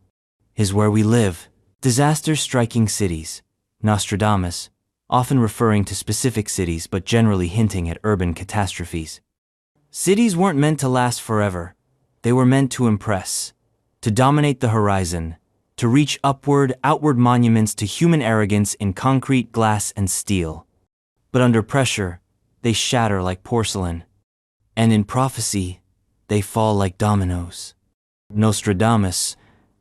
is where we live. Disasters striking cities. Nostradamus, often referring to specific cities but generally hinting at urban catastrophes. Cities weren't meant to last forever. They were meant to impress, to dominate the horizon, to reach outward monuments to human arrogance in concrete, glass, and steel. But under pressure, they shatter like porcelain. And in prophecy, they fall like dominoes. Nostradamus,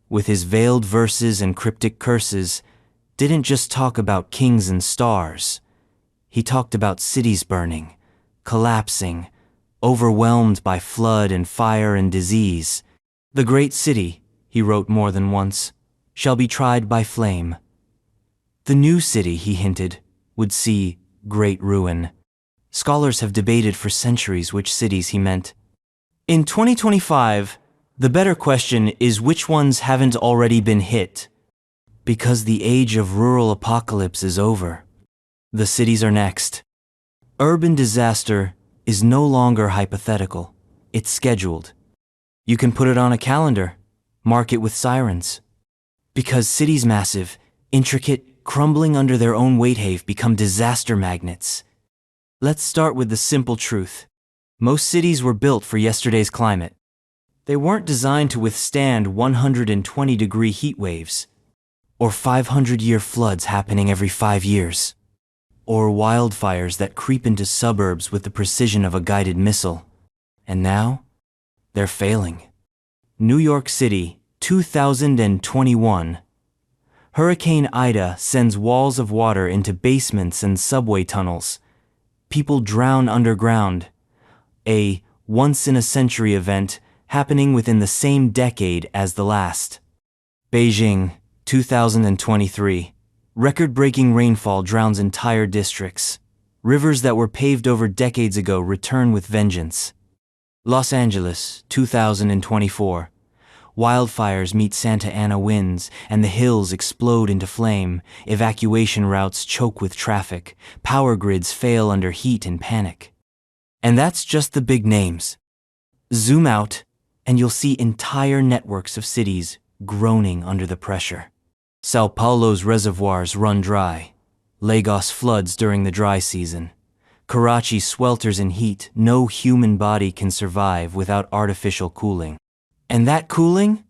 with his veiled verses and cryptic curses, didn't just talk about kings and stars. He talked about cities burning, collapsing, overwhelmed by flood and fire and disease. The great city, he wrote more than once, shall be tried by flame. The new city, he hinted, would see great ruin. Scholars have debated for centuries which cities he meant. In 2025, the better question is which ones haven't already been hit. Because the age of rural apocalypse is over. The cities are next. Urban disaster is no longer hypothetical. It's scheduled. You can put it on a calendar, mark it with sirens. Because cities massive, intricate, crumbling under their own weight have become disaster magnets. Let's start with the simple truth. Most cities were built for yesterday's climate. They weren't designed to withstand 120-degree heat waves, or 500-year floods happening every 5 years, or wildfires that creep into suburbs with the precision of a guided missile. And now, they're failing. New York City, 2021. Hurricane Ida sends walls of water into basements and subway tunnels. People drown underground. A once-in-a-century event happening within the same decade as the last. Beijing, 2023. Record-breaking rainfall drowns entire districts. Rivers that were paved over decades ago return with vengeance. Los Angeles, 2024. Wildfires meet Santa Ana winds, and the hills explode into flame. Evacuation routes choke with traffic. Power grids fail under heat and panic. And that's just the big names. Zoom out, and you'll see entire networks of cities groaning under the pressure. Sao Paulo's reservoirs run dry. Lagos floods during the dry season. Karachi swelters in heat no human body can survive without artificial cooling. And that cooling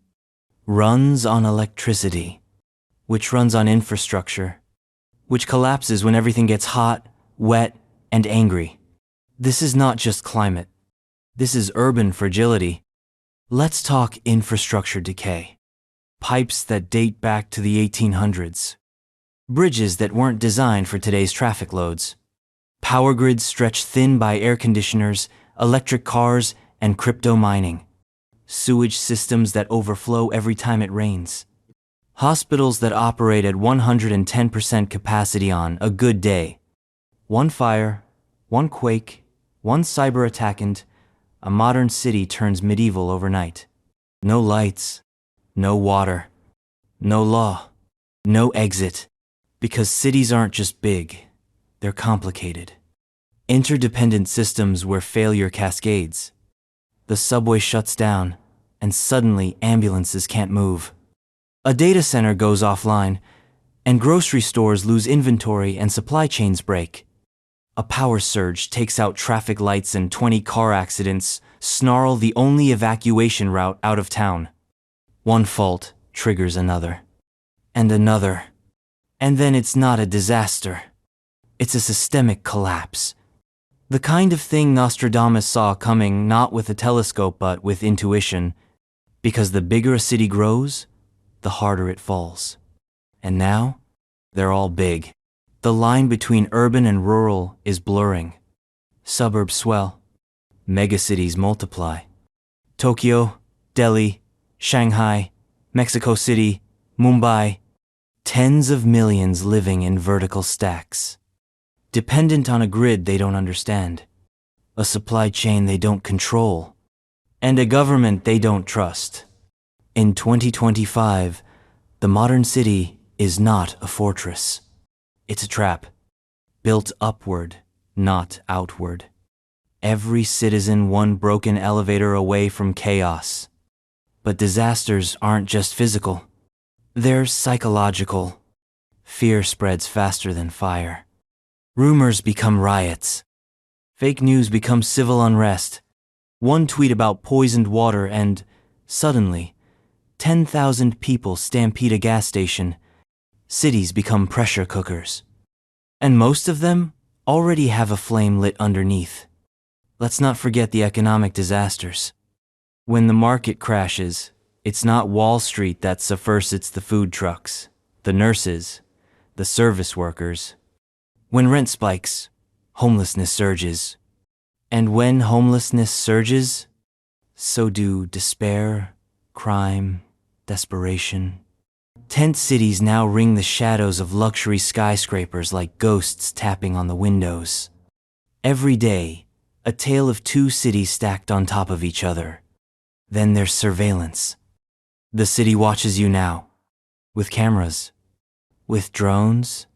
runs on electricity, which runs on infrastructure, which collapses when everything gets hot, wet, and angry. This is not just climate. This is urban fragility. Let's talk infrastructure decay. Pipes that date back to the 1800s. Bridges that weren't designed for today's traffic loads. Power grids stretched thin by air conditioners, electric cars, and crypto mining. Sewage systems that overflow every time it rains. Hospitals that operate at 110% capacity on a good day. One fire, one quake, one cyber attack, and a modern city turns medieval overnight. No lights, no water, no law, no exit. Because cities aren't just big, they're complicated. Interdependent systems where failure cascades. The subway shuts down, and suddenly ambulances can't move. A data center goes offline, and grocery stores lose inventory and supply chains break. A power surge takes out traffic lights and 20 car accidents snarl the only evacuation route out of town. One fault triggers another, and another. And then it's not a disaster. It's a systemic collapse. The kind of thing Nostradamus saw coming not with a telescope but with intuition, because the bigger a city grows, the harder it falls. And now, they're all big. The line between urban and rural is blurring. Suburbs swell. Megacities multiply. Tokyo, Delhi, Shanghai, Mexico City, Mumbai. Tens of millions living in vertical stacks. Dependent on a grid they don't understand. A supply chain they don't control. And a government they don't trust. In 2025, the modern city is not a fortress. It's a trap, built upward, not outward. Every citizen one broken elevator away from chaos. But disasters aren't just physical. They're psychological. Fear spreads faster than fire. Rumors become riots. Fake news becomes civil unrest. One tweet about poisoned water and, suddenly, 10,000 people stampede a gas station. Cities become pressure cookers. And most of them already have a flame lit underneath. Let's not forget the economic disasters. When the market crashes, it's not Wall Street that suffers, it's the food trucks, the nurses, the service workers. When rent spikes, homelessness surges. And when homelessness surges, so do despair, crime, desperation. Tent cities now ring the shadows of luxury skyscrapers like ghosts tapping on the windows. Every day, a tale of two cities stacked on top of each other. Then there's surveillance. The city watches you now, with cameras, with drones,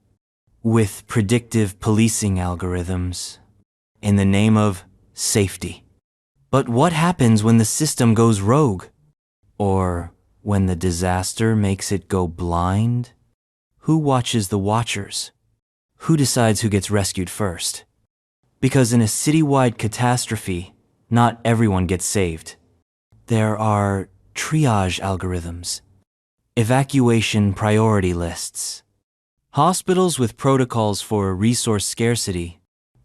with predictive policing algorithms, in the name of safety. But what happens when the system goes rogue? Or when the disaster makes it go blind? Who watches the watchers? Who decides who gets rescued first? Because in a citywide catastrophe, not everyone gets saved. There are triage algorithms, evacuation priority lists, hospitals with protocols for resource scarcity,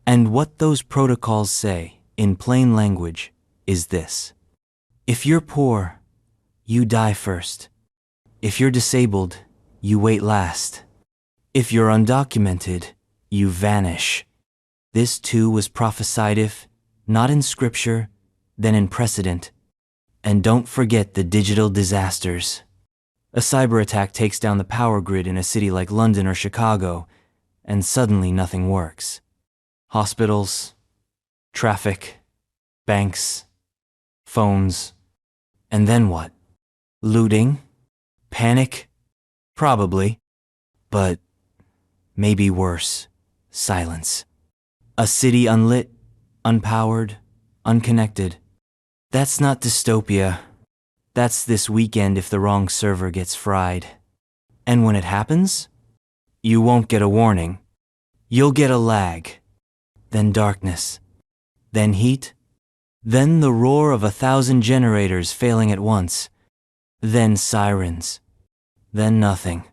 and what those protocols say, in plain language, is this. If you're poor, you die first. If you're disabled, you wait last. If you're undocumented, you vanish. This too was prophesied if, not in scripture, then in precedent. And don't forget the digital disasters. A cyber attack takes down the power grid in a city like London or Chicago, and suddenly nothing works. Hospitals, traffic, banks, phones. And then what? Looting? Panic? Probably. But maybe worse, silence. A city unlit, unpowered, unconnected. That's not dystopia. That's this weekend if the wrong server gets fried. And when it happens, you won't get a warning. You'll get a lag. Then darkness. Then heat. Then the roar of 1,000 generators failing at once. Then sirens. Then nothing.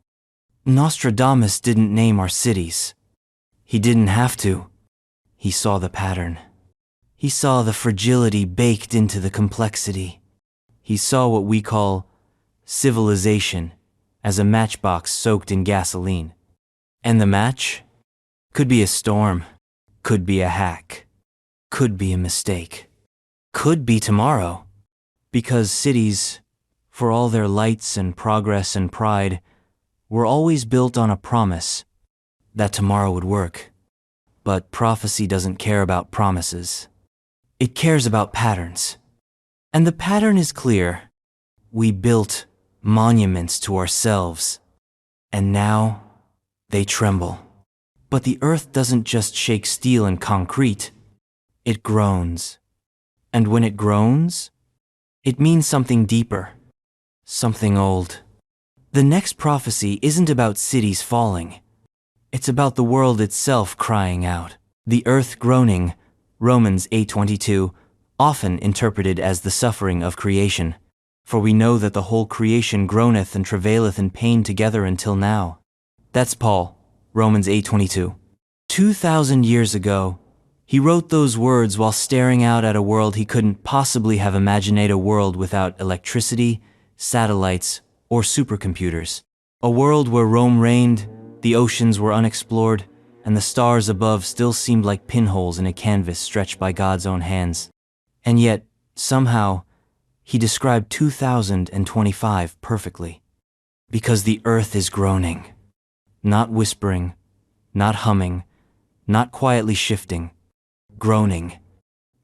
Nostradamus didn't name our cities. He didn't have to. He saw the pattern. He saw the fragility baked into the complexity. He saw what we call civilization as a matchbox soaked in gasoline. And the match could be a storm, could be a hack, could be a mistake, could be tomorrow. Because cities, for all their lights and progress and pride, were always built on a promise that tomorrow would work. But prophecy doesn't care about promises. It cares about patterns. And the pattern is clear. We built monuments to ourselves, and now they tremble. But the earth doesn't just shake steel and concrete. It groans. And when it groans, it means something deeper, something old. The next prophecy isn't about cities falling. It's about the world itself crying out. The earth groaning, Romans 8:22, often interpreted as the suffering of creation. For we know that the whole creation groaneth and travaileth in pain together until now. That's Paul, Romans 8:22. 2,000 years ago, he wrote those words while staring out at a world he couldn't possibly have imagined, a world without electricity, satellites, or supercomputers. A world where Rome reigned, the oceans were unexplored, and the stars above still seemed like pinholes in a canvas stretched by God's own hands. And yet, somehow, he described 2025 perfectly. Because the earth is groaning. Not whispering, not humming, not quietly shifting. Groaning.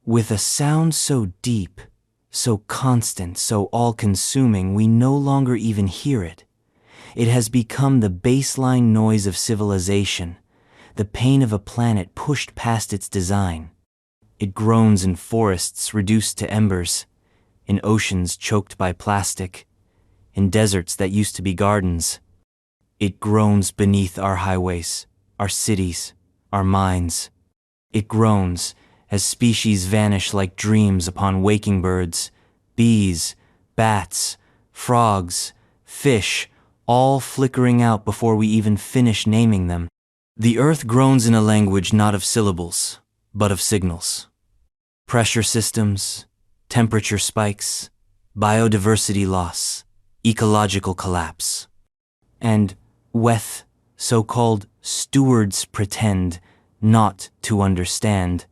With a sound so deep, so constant, so all-consuming, we no longer even hear it. It has become the baseline noise of civilization, the pain of a planet pushed past its design. It groans in forests reduced to embers, in oceans choked by plastic, in deserts that used to be gardens. It groans beneath our highways, our cities, our minds. It groans as species vanish like dreams upon waking birds, bees, bats, frogs, fish, all flickering out before we even finish naming them. The earth groans in a language not of syllables, but of signals. Pressure systems, temperature spikes, biodiversity loss, ecological collapse. And Weth, so-called stewards, pretend not to understand.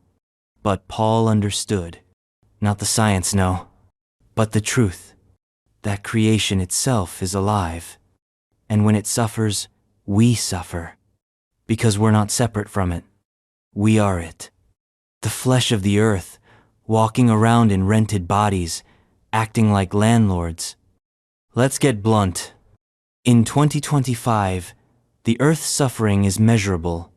But Paul understood. Not the science, no, but the truth. That creation itself is alive. And when it suffers, we suffer. Because we're not separate from it. We are it. The flesh of the earth, walking around in rented bodies, acting like landlords. Let's get blunt. In 2025, the Earth's suffering is measurable.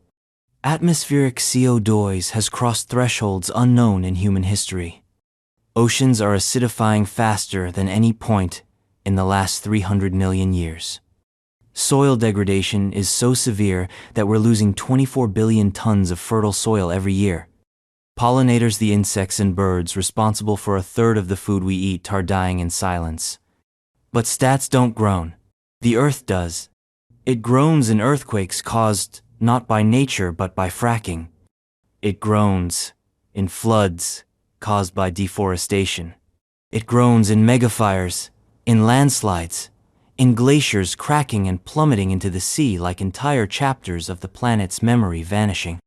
Atmospheric CO2 has crossed thresholds unknown in human history. Oceans are acidifying faster than any point in the last 300 million years. Soil degradation is so severe that we're losing 24 billion tons of fertile soil every year. Pollinators, the insects and birds responsible for a third of the food we eat, are dying in silence. But stats don't groan. The earth does. It groans in earthquakes caused not by nature but by fracking. It groans in floods caused by deforestation. It groans in megafires, in landslides, in glaciers cracking and plummeting into the sea like entire chapters of the planet's memory vanishing.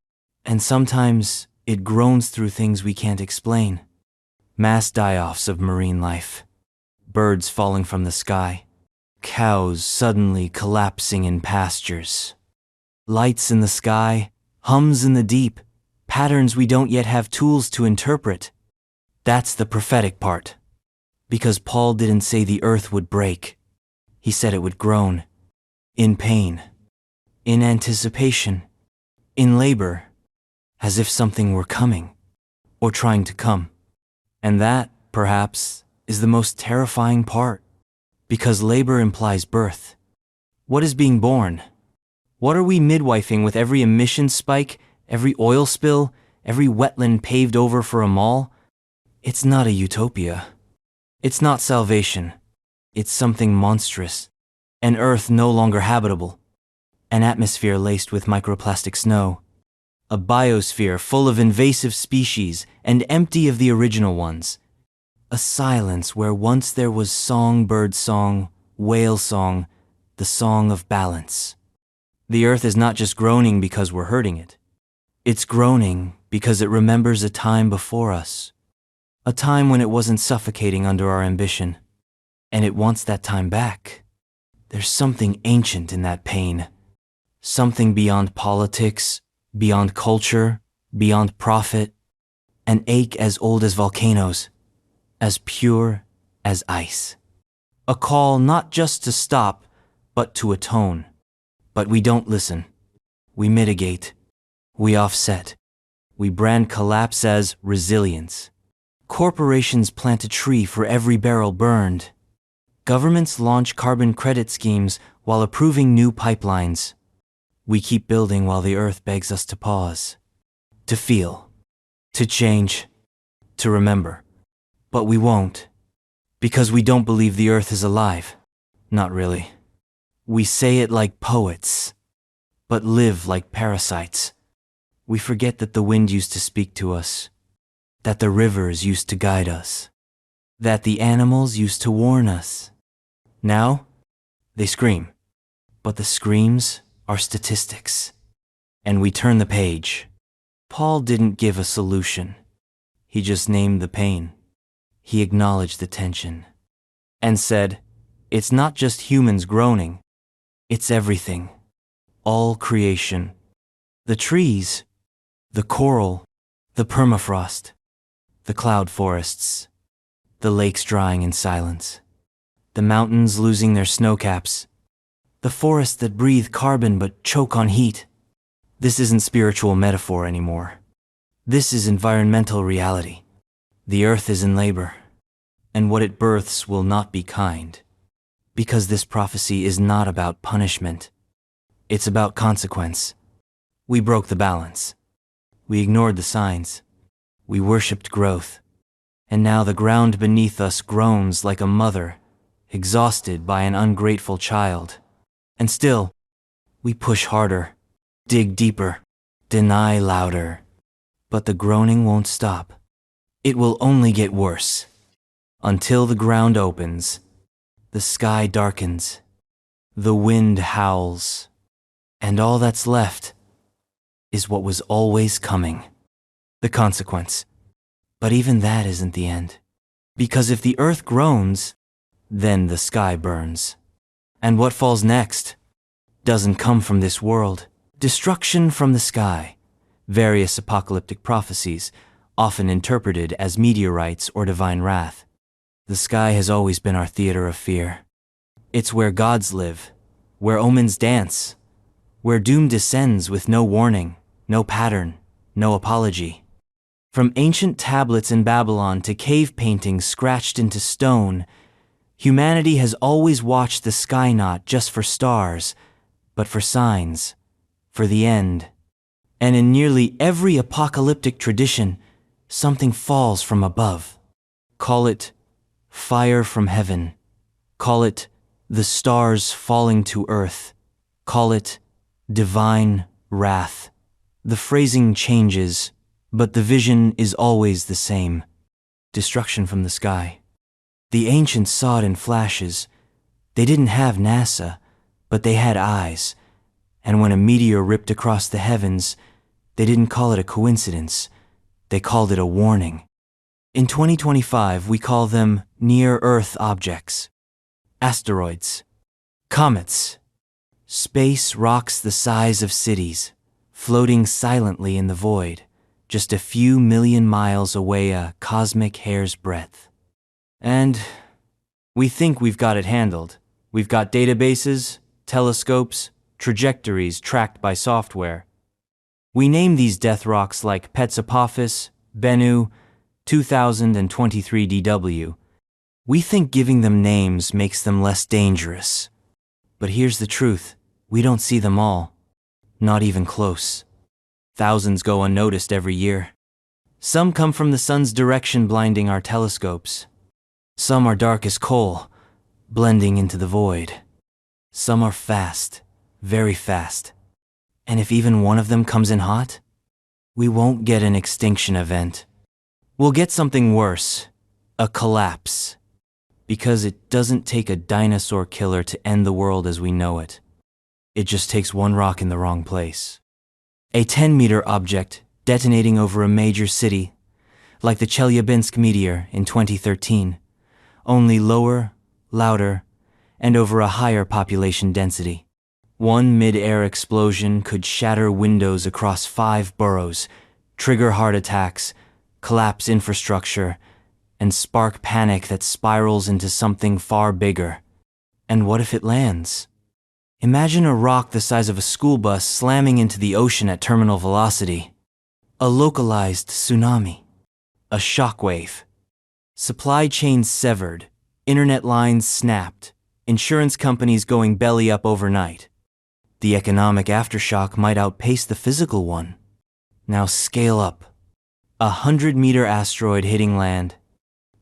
And sometimes it groans through things we can't explain. Mass die-offs of marine life. Birds falling from the sky. Cows suddenly collapsing in pastures. Lights in the sky, hums in the deep, patterns we don't yet have tools to interpret. That's the prophetic part. Because Paul didn't say the earth would break. He said it would groan. In pain. In anticipation. In labor. As if something were coming. Or trying to come. And that, perhaps, is the most terrifying part, because labor implies birth. What is being born? What are we midwifing with every emission spike, every oil spill, every wetland paved over for a mall? It's not a utopia. It's not salvation. It's something monstrous. An earth no longer habitable. An atmosphere laced with microplastic snow. A biosphere full of invasive species and empty of the original ones. A silence where once there was song, bird song, whale song, the song of balance. The earth is not just groaning because we're hurting it. It's groaning because it remembers a time before us. A time when it wasn't suffocating under our ambition. And it wants that time back. There's something ancient in that pain. Something beyond politics, beyond culture, beyond profit. An ache as old as volcanoes. As pure as ice. A call not just to stop, but to atone. But we don't listen. We mitigate. We offset. We brand collapse as resilience. Corporations plant a tree for every barrel burned. Governments launch carbon credit schemes while approving new pipelines. We keep building while the earth begs us to pause. To feel. To change. To remember. But we won't. Because we don't believe the earth is alive. Not really. We say it like poets, but live like parasites. We forget that the wind used to speak to us, that the rivers used to guide us, that the animals used to warn us. Now, they scream, but the screams are statistics. And we turn the page. Paul didn't give a solution. He just named the pain. He acknowledged the tension and said, it's not just humans groaning, it's everything, all creation, the trees, the coral, the permafrost, the cloud forests, the lakes drying in silence, the mountains losing their snowcaps, the forests that breathe carbon but choke on heat. This isn't spiritual metaphor anymore. This is environmental reality. The earth is in labor, and what it births will not be kind. Because this prophecy is not about punishment. It's about consequence. We broke the balance. We ignored the signs. We worshipped growth. And now the ground beneath us groans like a mother, exhausted by an ungrateful child. And still, we push harder, dig deeper, deny louder. But the groaning won't stop. It will only get worse. Until the ground opens, the sky darkens, the wind howls, and all that's left is what was always coming, the consequence. But even that isn't the end. Because if the earth groans, then the sky burns. And what falls next doesn't come from this world. Destruction from the sky. Various apocalyptic prophecies, often interpreted as meteorites or divine wrath. The sky has always been our theater of fear. It's where gods live, where omens dance, where doom descends with no warning, no pattern, no apology. From ancient tablets in Babylon to cave paintings scratched into stone, humanity has always watched the sky not just for stars, but for signs, for the end. And in nearly every apocalyptic tradition, something falls from above. Call it fire from heaven. Call it the stars falling to earth. Call it divine wrath. The phrasing changes, but the vision is always the same. Destruction from the sky. The ancients saw it in flashes. They didn't have NASA, but they had eyes. And when a meteor ripped across the heavens, they didn't call it a coincidence. They called it a warning. In 2025, we call them near-Earth objects. Asteroids. Comets. Space rocks the size of cities, floating silently in the void, just a few million miles away, a cosmic hair's breadth. And we think we've got it handled. We've got databases, telescopes, trajectories tracked by software. We name these death rocks like Petz Apophis, Bennu, 2023 DW. We think giving them names makes them less dangerous. But here's the truth, we don't see them all. Not even close. Thousands go unnoticed every year. Some come from the sun's direction, blinding our telescopes. Some are dark as coal, blending into the void. Some are fast, very fast. And if even one of them comes in hot, we won't get an extinction event. We'll get something worse, a collapse. Because it doesn't take a dinosaur killer to end the world as we know it. It just takes one rock in the wrong place. A 10-meter object detonating over a major city, like the Chelyabinsk meteor in 2013, only lower, louder, and over a higher population density. One mid-air explosion could shatter windows across 5 boroughs, trigger heart attacks, collapse infrastructure, and spark panic that spirals into something far bigger. And what if it lands? Imagine a rock the size of a school bus slamming into the ocean at terminal velocity. A localized tsunami. A shockwave. Supply chains severed. Internet lines snapped. Insurance companies going belly up overnight. The economic aftershock might outpace the physical one. Now scale up. A 100-meter asteroid hitting land.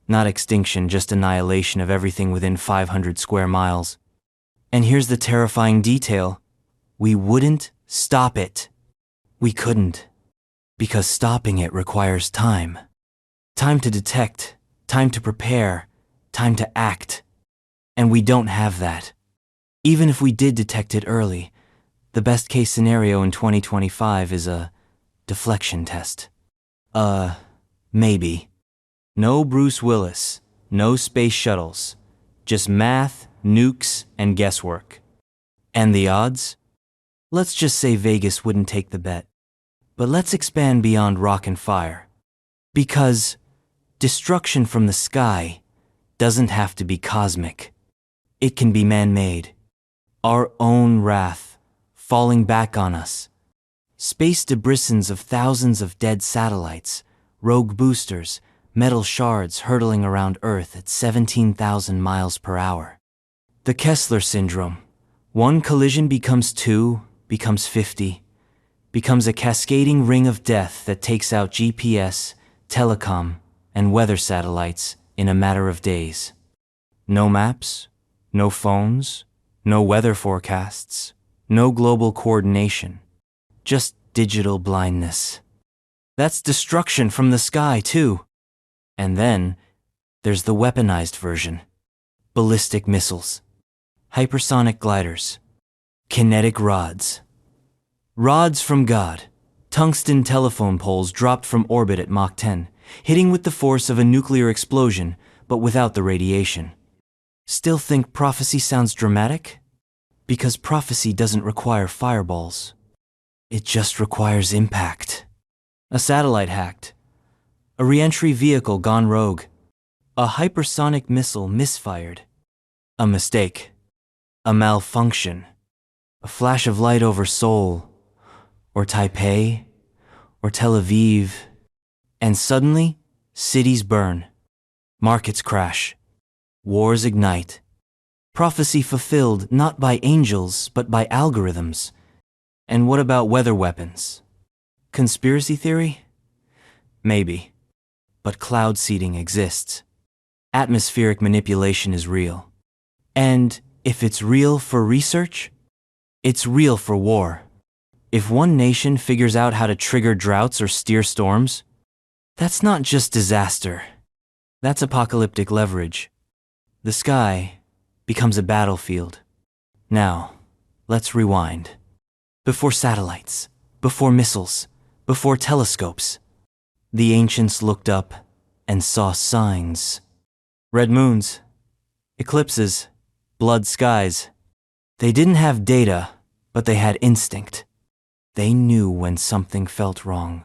Not extinction, just annihilation of everything within 500 square miles. And here's the terrifying detail. We wouldn't stop it. We couldn't. Because stopping it requires time. Time to detect, time to prepare, time to act. And we don't have that. Even if we did detect it early, the best case scenario in 2025 is a deflection test. Maybe. No Bruce Willis, no space shuttles, just math, nukes, and guesswork. And the odds? Let's just say Vegas wouldn't take the bet. But let's expand beyond rock and fire. Because destruction from the sky doesn't have to be cosmic. It can be man-made. Our own wrath, falling back on us. Space debrisons of thousands of dead satellites, rogue boosters, metal shards hurtling around Earth at 17,000 miles per hour. The Kessler syndrome. One collision becomes 2, becomes 50, becomes a cascading ring of death that takes out GPS, telecom, and weather satellites in a matter of days. No maps, no phones, no weather forecasts, no global coordination. Just digital blindness. That's destruction from the sky, too. And then, there's the weaponized version. Ballistic missiles. Hypersonic gliders. Kinetic rods. Rods from God. Tungsten telephone poles dropped from orbit at Mach 10, hitting with the force of a nuclear explosion, but without the radiation. Still think prophecy sounds dramatic? Because prophecy doesn't require fireballs. It just requires impact. A satellite hacked. A re-entry vehicle gone rogue. A hypersonic missile misfired. A mistake. A malfunction. A flash of light over Seoul, or Taipei, or Tel Aviv. And suddenly, cities burn. Markets crash. Wars ignite. Prophecy fulfilled not by angels, but by algorithms. And what about weather weapons? Conspiracy theory? Maybe. But cloud seeding exists. Atmospheric manipulation is real. And if it's real for research, it's real for war. If one nation figures out how to trigger droughts or steer storms, that's not just disaster. That's apocalyptic leverage. The sky becomes a battlefield. Now, let's rewind. Before satellites, before missiles, before telescopes, the ancients looked up and saw signs. Red moons, eclipses, blood skies. They didn't have data, but they had instinct. They knew when something felt wrong.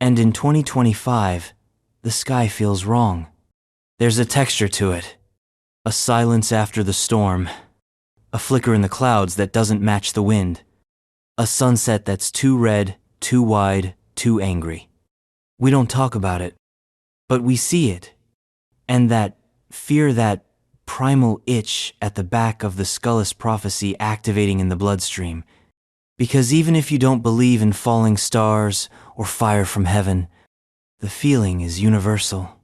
And in 2025, the sky feels wrong. There's a texture to it. A silence after the storm. A flicker in the clouds that doesn't match the wind. A sunset that's too red, too wide, too angry. We don't talk about it, but we see it. And that fear that primal itch at the back of the skull's prophecy activating in the bloodstream. Because even if you don't believe in falling stars or fire from heaven, the feeling is universal.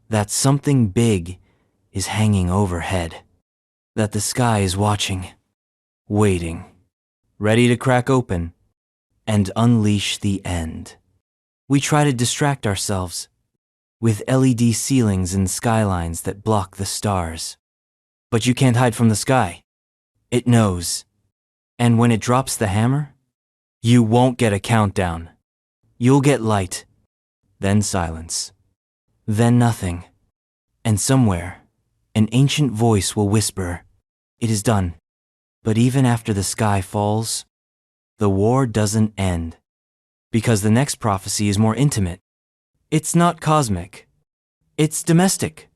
That something big is hanging overhead. That the sky is watching, waiting, ready to crack open and unleash the end. We try to distract ourselves with LED ceilings and skylines that block the stars. But you can't hide from the sky. It knows. And when it drops the hammer, you won't get a countdown. You'll get light, then silence, then nothing. And somewhere, an ancient voice will whisper, "It is done." But even after the sky falls, the war doesn't end. Because the next prophecy is more intimate. It's not cosmic. It's domestic.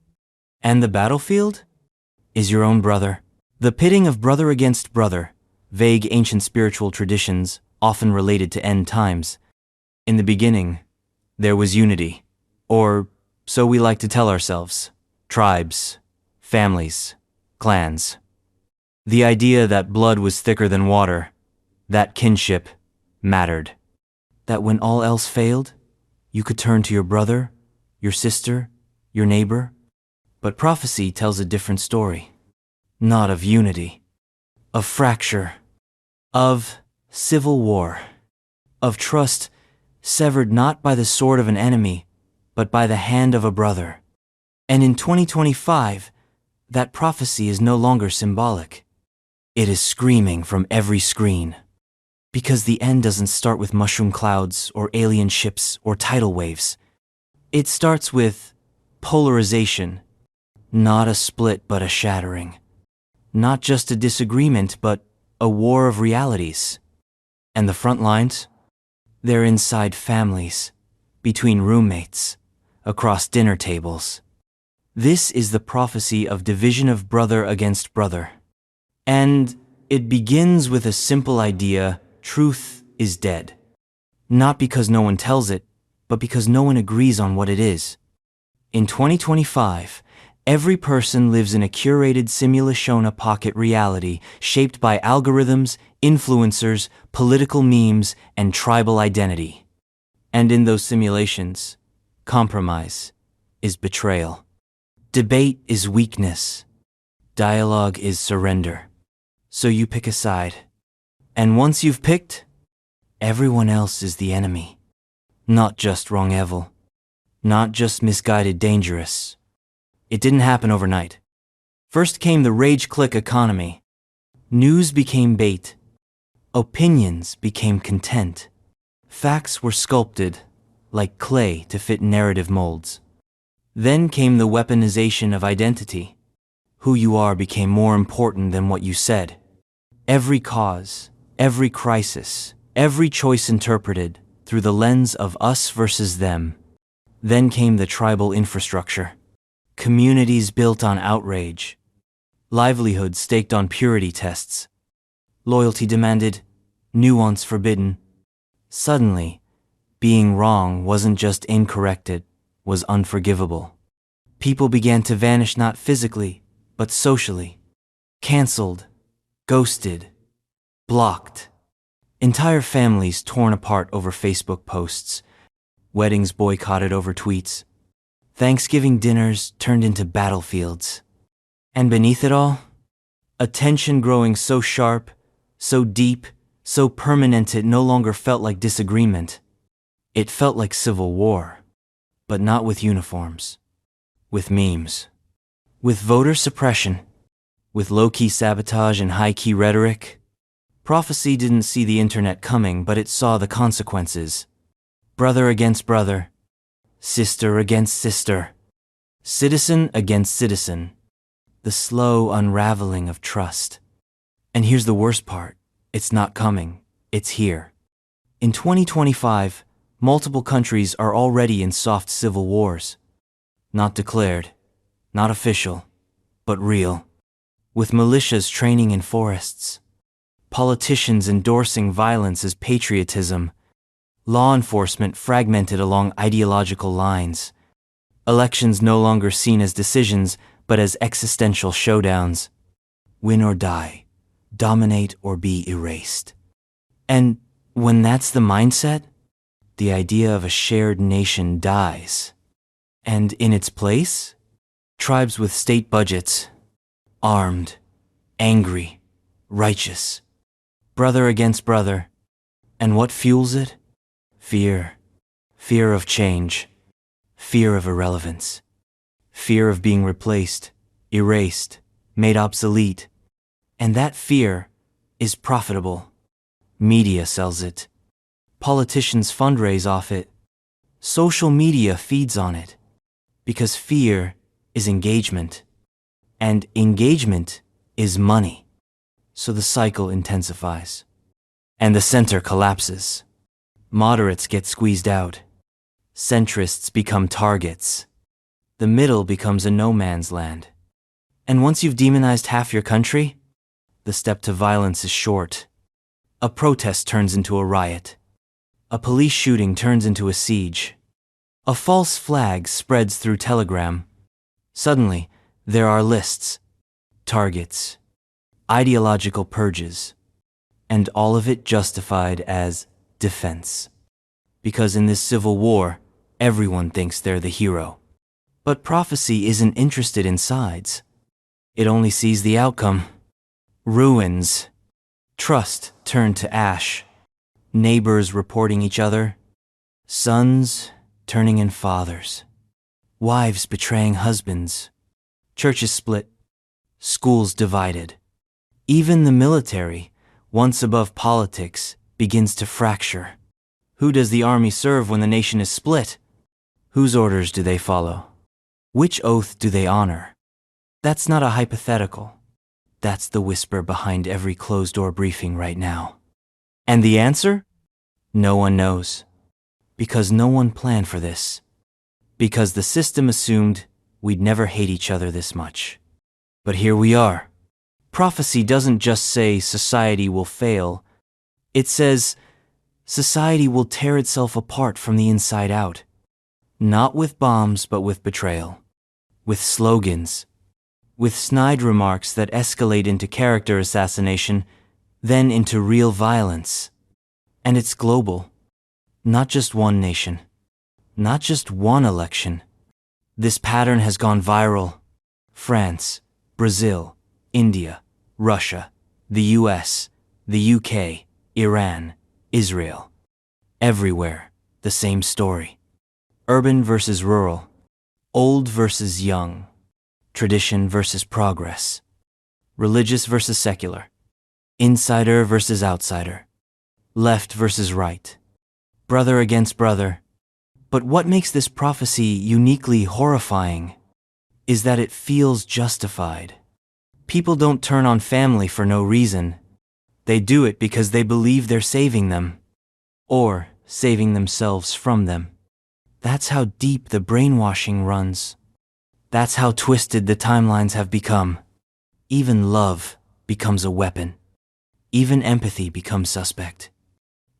And the battlefield is your own brother. The pitting of brother against brother, vague ancient spiritual traditions, often related to end times. In the beginning, there was unity. Or so we like to tell ourselves. Tribes, families, clans. The idea that blood was thicker than water, that kinship mattered. That when all else failed, you could turn to your brother, your sister, your neighbor. But prophecy tells a different story. Not of unity, of fracture, of civil war, of trust severed not by the sword of an enemy, but by the hand of a brother. And in 2025, that prophecy is no longer symbolic. It is screaming from every screen. Because the end doesn't start with mushroom clouds or alien ships or tidal waves. It starts with polarization, not a split but a shattering. Not just a disagreement but a war of realities. And the front lines? They're inside families, between roommates, across dinner tables. This is the prophecy of division of brother against brother. And it begins with a simple idea: truth is dead. Not because no one tells it, but because no one agrees on what it is. In 2025, every person lives in a curated simulation pocket reality shaped by algorithms, influencers, political memes, and tribal identity. And in those simulations, compromise is betrayal. Debate is weakness. Dialogue is surrender. So you pick a side. And once you've picked, everyone else is the enemy. Not just wrong evil. Not just misguided dangerous. It didn't happen overnight. First came the rage click economy. News became bait. Opinions became content. Facts were sculpted like clay to fit narrative molds. Then came the weaponization of identity. Who you are became more important than what you said. Every cause, every crisis, every choice interpreted through the lens of us versus them. Then came the tribal infrastructure. Communities built on outrage. Livelihoods staked on purity tests. Loyalty demanded, nuance forbidden. Suddenly, being wrong wasn't just incorrect, it was unforgivable. People began to vanish not physically, but socially. Cancelled, ghosted, blocked. Entire families torn apart over Facebook posts. Weddings boycotted over tweets. Thanksgiving dinners turned into battlefields. And beneath it all, a tension growing so sharp, so deep, so permanent it no longer felt like disagreement. It felt like civil war. But not with uniforms. With memes. With voter suppression. With low-key sabotage and high-key rhetoric. Prophecy didn't see the internet coming, but it saw the consequences. Brother against brother. Sister against sister. Citizen against citizen. The slow unraveling of trust. And here's the worst part. It's not coming. It's here. In 2025, multiple countries are already in soft civil wars. Not declared, not official, but real. With militias training in forests. Politicians endorsing violence as patriotism. Law enforcement fragmented along ideological lines. Elections no longer seen as decisions, but as existential showdowns. Win or die, dominate or be erased. And when that's the mindset, the idea of a shared nation dies. And in its place, tribes with state budgets, armed, angry, righteous, brother against brother. And what fuels it? Fear. Fear of change. Fear of irrelevance. Fear of being replaced, erased, made obsolete. And that fear is profitable. Media sells it. Politicians fundraise off it. Social media feeds on it. Because fear is engagement. And engagement is money. So the cycle intensifies. And the center collapses. Moderates get squeezed out. Centrists become targets. The middle becomes a no man's land. And once you've demonized half your country, the step to violence is short. A protest turns into a riot. A police shooting turns into a siege. A false flag spreads through Telegram. Suddenly, there are lists, targets, ideological purges, and all of it justified as defense. Because in this civil war, everyone thinks they're the hero. But prophecy isn't interested in sides. It only sees the outcome. Ruins. Trust turned to ash. Neighbors reporting each other. Sons turning in fathers. Wives betraying husbands. Churches split. Schools divided. Even the military, once above politics, begins to fracture. Who does the army serve when the nation is split? Whose orders do they follow? Which oath do they honor? That's not a hypothetical. That's the whisper behind every closed-door briefing right now. And the answer? No one knows. Because no one planned for this. Because the system assumed we'd never hate each other this much. But here we are. Prophecy doesn't just say society will fail. It says society will tear itself apart from the inside out. Not with bombs, but with betrayal. With slogans. With snide remarks that escalate into character assassination, then into real violence. And it's global. Not just one nation. Not just one election. This pattern has gone viral. France, Brazil, India, Russia, the US, the UK, Iran, Israel. Everywhere, the same story. Urban versus rural. Old versus young. Tradition versus progress. Religious versus secular. Insider versus outsider. Left versus right. Brother against brother. But what makes this prophecy uniquely horrifying is that it feels justified. People don't turn on family for no reason. They do it because they believe they're saving them. Or saving themselves from them. That's how deep the brainwashing runs. That's how twisted the timelines have become. Even love becomes a weapon. Even empathy becomes suspect.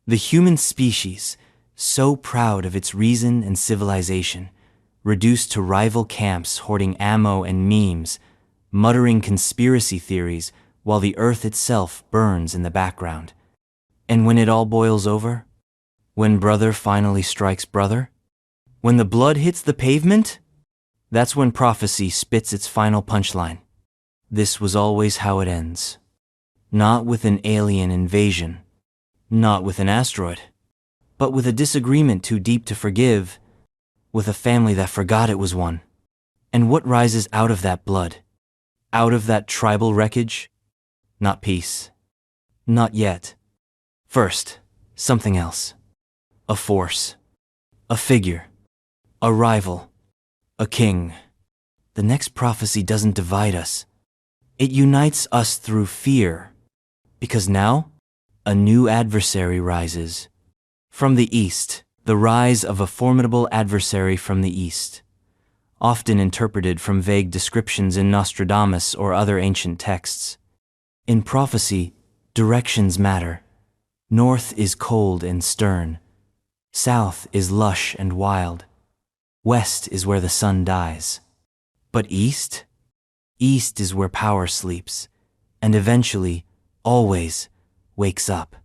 The human species, so proud of its reason and civilization, reduced to rival camps hoarding ammo and memes, muttering conspiracy theories while the earth itself burns in the background. And when it all boils over? When brother finally strikes brother? When the blood hits the pavement? That's when prophecy spits its final punchline. This was always how it ends. Not with an alien invasion. Not with an asteroid. But with a disagreement too deep to forgive. With a family that forgot it was one. And what rises out of that blood? Out of that tribal wreckage? Not peace. Not yet. First, something else. A force. A figure. A rival. A king. The next prophecy doesn't divide us. It unites us through fear. Because now, a new adversary rises. From the east, the rise of a formidable adversary from the east. Often interpreted from vague descriptions in Nostradamus or other ancient texts. In prophecy, directions matter. North is cold and stern. South is lush and wild. West is where the sun dies. But east? East is where power sleeps, and eventually, always, wakes up.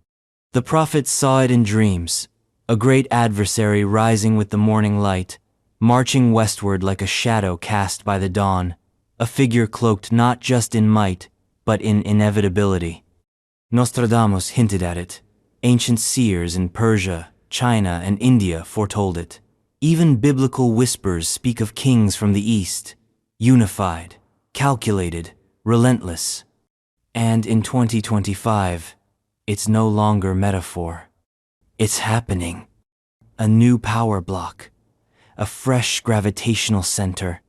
The prophets saw it in dreams, a great adversary rising with the morning light, marching westward like a shadow cast by the dawn, a figure cloaked not just in might, but in inevitability. Nostradamus hinted at it. Ancient seers in Persia, China, and India foretold it. Even biblical whispers speak of kings from the East, unified, calculated, relentless. And in 2025, it's no longer metaphor. It's happening. A new power block. A fresh gravitational center.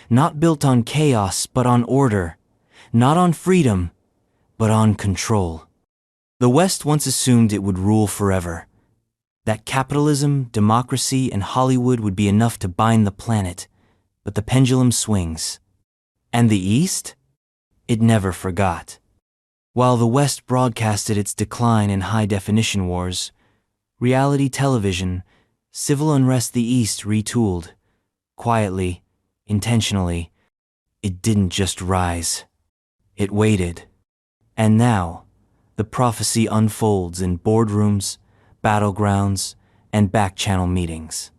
Not built on chaos, but on order. Not on freedom, but on control. The West once assumed it would rule forever. That capitalism, democracy, and Hollywood would be enough to bind the planet. But the pendulum swings. And the East? It never forgot. While the West broadcasted its decline in high-definition wars, reality television, civil unrest the East retooled. Quietly, intentionally, it didn't just rise. It waited. And now, the prophecy unfolds in boardrooms, battlegrounds, and back-channel meetings.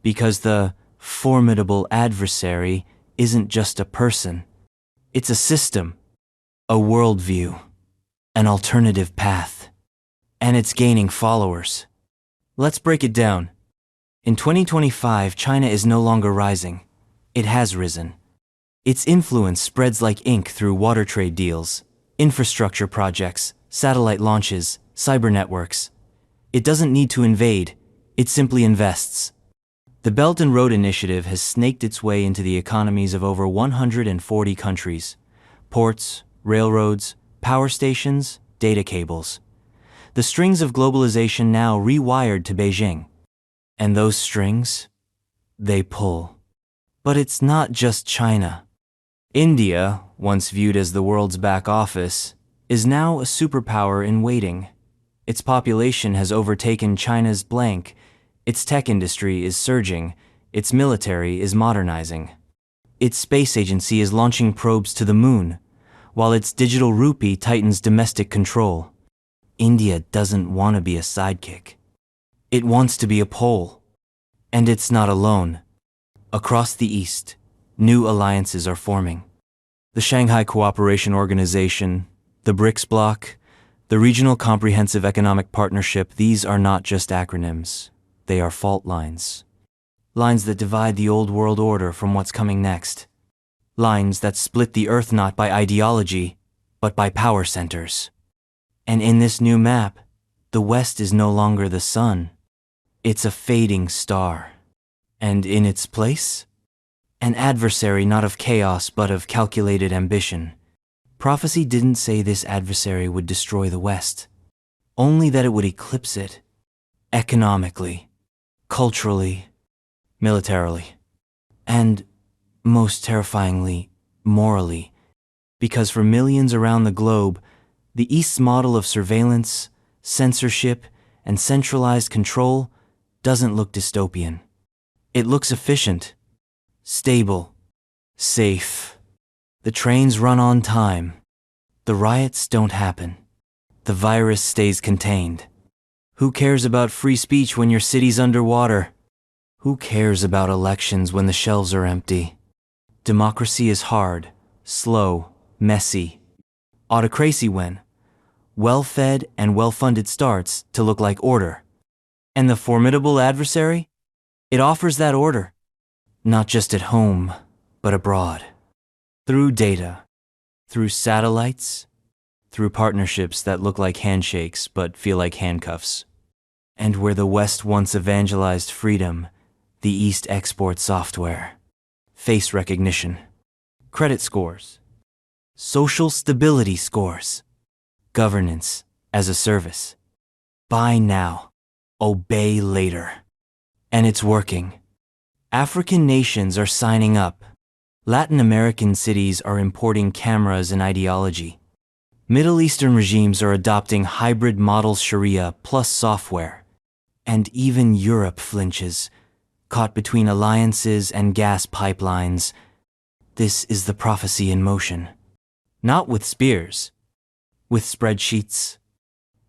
Because the formidable adversary isn't just a person. It's a system, a worldview, an alternative path. And it's gaining followers. Let's break it down. In 2025, China is no longer rising. It has risen. Its influence spreads like ink through water trade deals, infrastructure projects, satellite launches, cyber networks. It doesn't need to invade, it simply invests. The Belt and Road Initiative has snaked its way into the economies of over 140 countries. Ports, railroads, power stations, data cables. The strings of globalization now rewired to Beijing. And those strings? They pull. But it's not just China. India, once viewed as the world's back office, is now a superpower in waiting. Its population has overtaken China's blank, its tech industry is surging, its military is modernizing. Its space agency is launching probes to the moon, while its digital rupee tightens domestic control. India doesn't want to be a sidekick. It wants to be a pole. And it's not alone. Across the East, new alliances are forming. The Shanghai Cooperation Organization, the BRICS bloc, the Regional Comprehensive Economic Partnership, these are not just acronyms. They are fault lines. Lines that divide the old world order from what's coming next. Lines that split the earth not by ideology, but by power centers. And in this new map, the West is no longer the sun. It's a fading star. And in its place? An adversary not of chaos but of calculated ambition. Prophecy didn't say this adversary would destroy the West, only that it would eclipse it. Economically, culturally, militarily, and, most terrifyingly, morally. Because for millions around the globe, the East's model of surveillance, censorship, and centralized control doesn't look dystopian. It looks efficient, stable, safe. The trains run on time. The riots don't happen. The virus stays contained. Who cares about free speech when your city's underwater? Who cares about elections when the shelves are empty? Democracy is hard, slow, messy. Autocracy when well-fed and well-funded starts to look like order. And the formidable adversary? It offers that order. Not just at home, but abroad. Through data, through satellites, through partnerships that look like handshakes but feel like handcuffs. And where the West once evangelized freedom, the East exports software, face recognition, credit scores, social stability scores, governance as a service. Buy now, obey later. And it's working. African nations are signing up. Latin American cities are importing cameras and ideology. Middle Eastern regimes are adopting hybrid models Sharia plus software. And even Europe flinches, caught between alliances and gas pipelines. This is the prophecy in motion. Not with spears, with spreadsheets,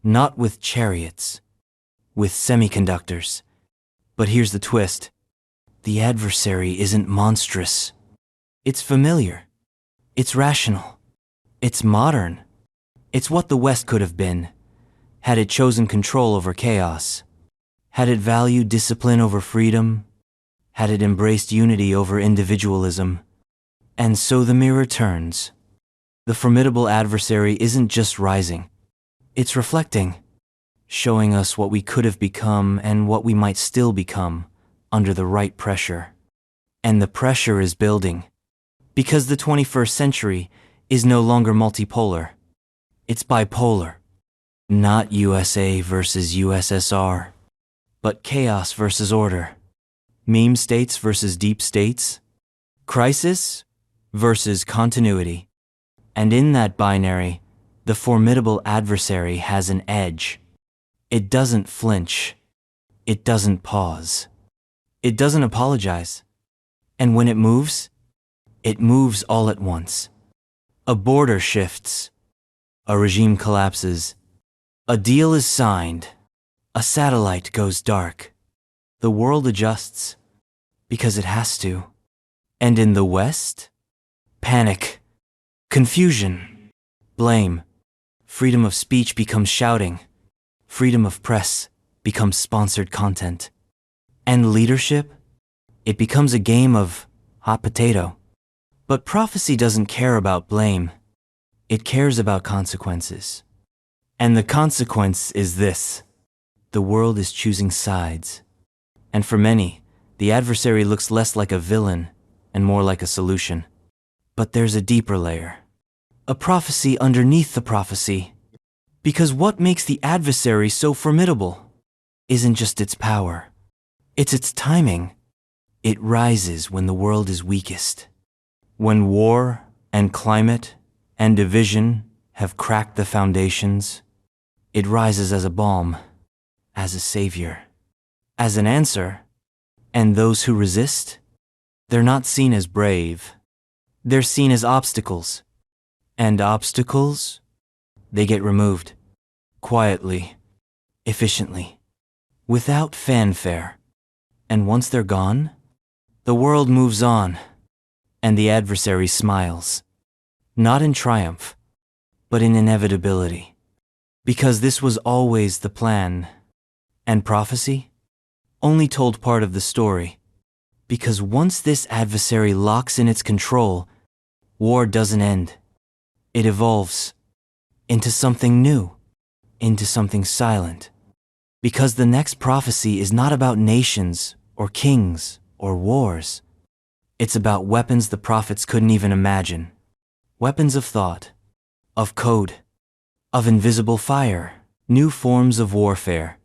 not with chariots, with semiconductors. But here's the twist. The adversary isn't monstrous. It's familiar. It's rational. It's modern. It's what the West could have been, had it chosen control over chaos. Had it valued discipline over freedom. Had it embraced unity over individualism. And so the mirror turns. The formidable adversary isn't just rising. It's reflecting, showing us what we could have become and what we might still become under the right pressure. And the pressure is building. Because the 21st century is no longer multipolar. It's bipolar. Not USA versus USSR, but chaos versus order. Meme states versus deep states. Crisis versus continuity. And in that binary, the formidable adversary has an edge. It doesn't flinch. It doesn't pause. It doesn't apologize. And when it moves all at once. A border shifts. A regime collapses. A deal is signed. A satellite goes dark. The world adjusts. Because it has to. And in the West? Panic. Confusion. Blame. Freedom of speech becomes shouting. Freedom of press becomes sponsored content. And leadership? It becomes a game of hot potato. But prophecy doesn't care about blame. It cares about consequences. And the consequence is this. The world is choosing sides. And for many, the adversary looks less like a villain and more like a solution. But there's a deeper layer. A prophecy underneath the prophecy. Because what makes the adversary so formidable isn't just its power. It's its timing. It rises when the world is weakest. When war and climate and division have cracked the foundations, it rises as a balm, as a savior, as an answer. And those who resist, they're not seen as brave. They're seen as obstacles. And obstacles, they get removed. Quietly, efficiently, without fanfare. And once they're gone, the world moves on. And the adversary smiles. Not in triumph, but in inevitability. Because this was always the plan. And prophecy only told part of the story. Because once this adversary locks in its control, war doesn't end. It evolves into something new, into something silent. Because the next prophecy is not about nations or kings or wars. It's about weapons the prophets couldn't even imagine. Weapons of thought, of code, of invisible fire, new forms of warfare,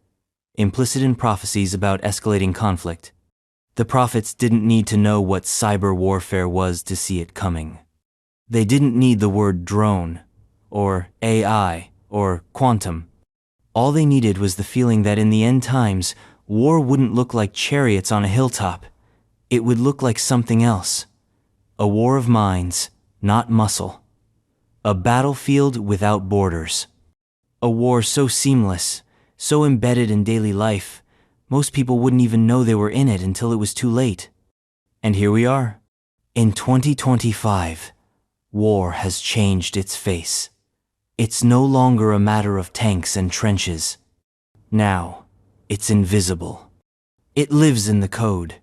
implicit in prophecies about escalating conflict. The prophets didn't need to know what cyber warfare was to see it coming. They didn't need the word drone, or AI, or quantum. All they needed was the feeling that in the end times, war wouldn't look like chariots on a hilltop. It would look like something else. A war of minds, not muscle. A battlefield without borders. A war so seamless, so embedded in daily life, most people wouldn't even know they were in it until it was too late. And here we are. In 2025, war has changed its face. It's no longer a matter of tanks and trenches. Now, it's invisible. It lives in the code.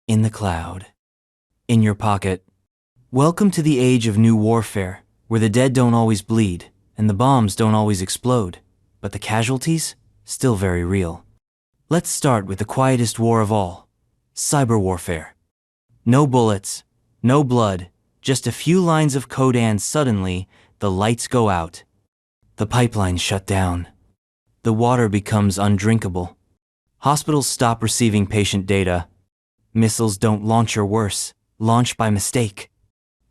In the cloud. In your pocket. Welcome to the age of new warfare, where the dead don't always bleed, and the bombs don't always explode, but the casualties? Still very real. Let's start with the quietest war of all, cyber warfare. No bullets, no blood, just a few lines of code and suddenly, the lights go out. The pipelines shut down. The water becomes undrinkable. Hospitals stop receiving patient data. Missiles don't launch or worse, launch by mistake.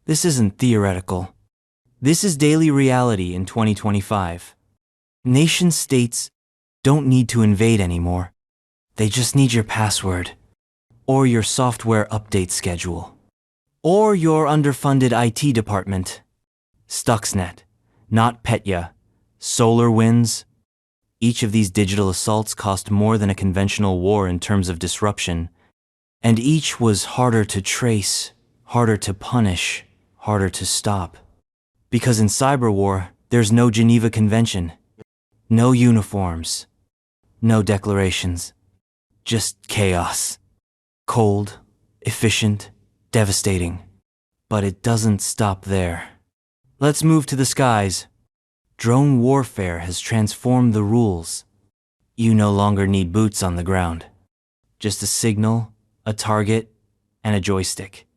This isn't theoretical. This is daily reality in 2025. Nation-states don't need to invade anymore. They just need your password or your software update schedule. Or your underfunded IT department. Stuxnet, not Petya, SolarWinds. Each of these digital assaults cost more than a conventional war in terms of disruption, and each was harder to trace, harder to punish, harder to stop. Because in cyber war, there's no Geneva Convention, no uniforms, no declarations, just chaos. Cold, efficient, devastating. But it doesn't stop there. Let's move to the skies. Drone warfare has transformed the rules. You no longer need boots on the ground. Just a signal, a target, and a joystick.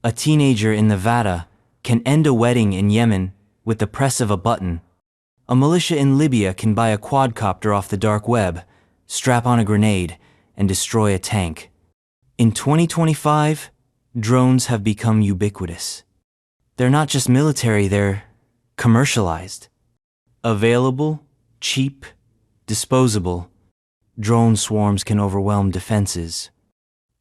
A teenager in Nevada can end a wedding in Yemen with the press of a button. A militia in Libya can buy a quadcopter off the dark web, strap on a grenade, and destroy a tank. In 2025, drones have become ubiquitous. They're not just military, they're commercialized. Available, cheap, disposable, drone swarms can overwhelm defenses.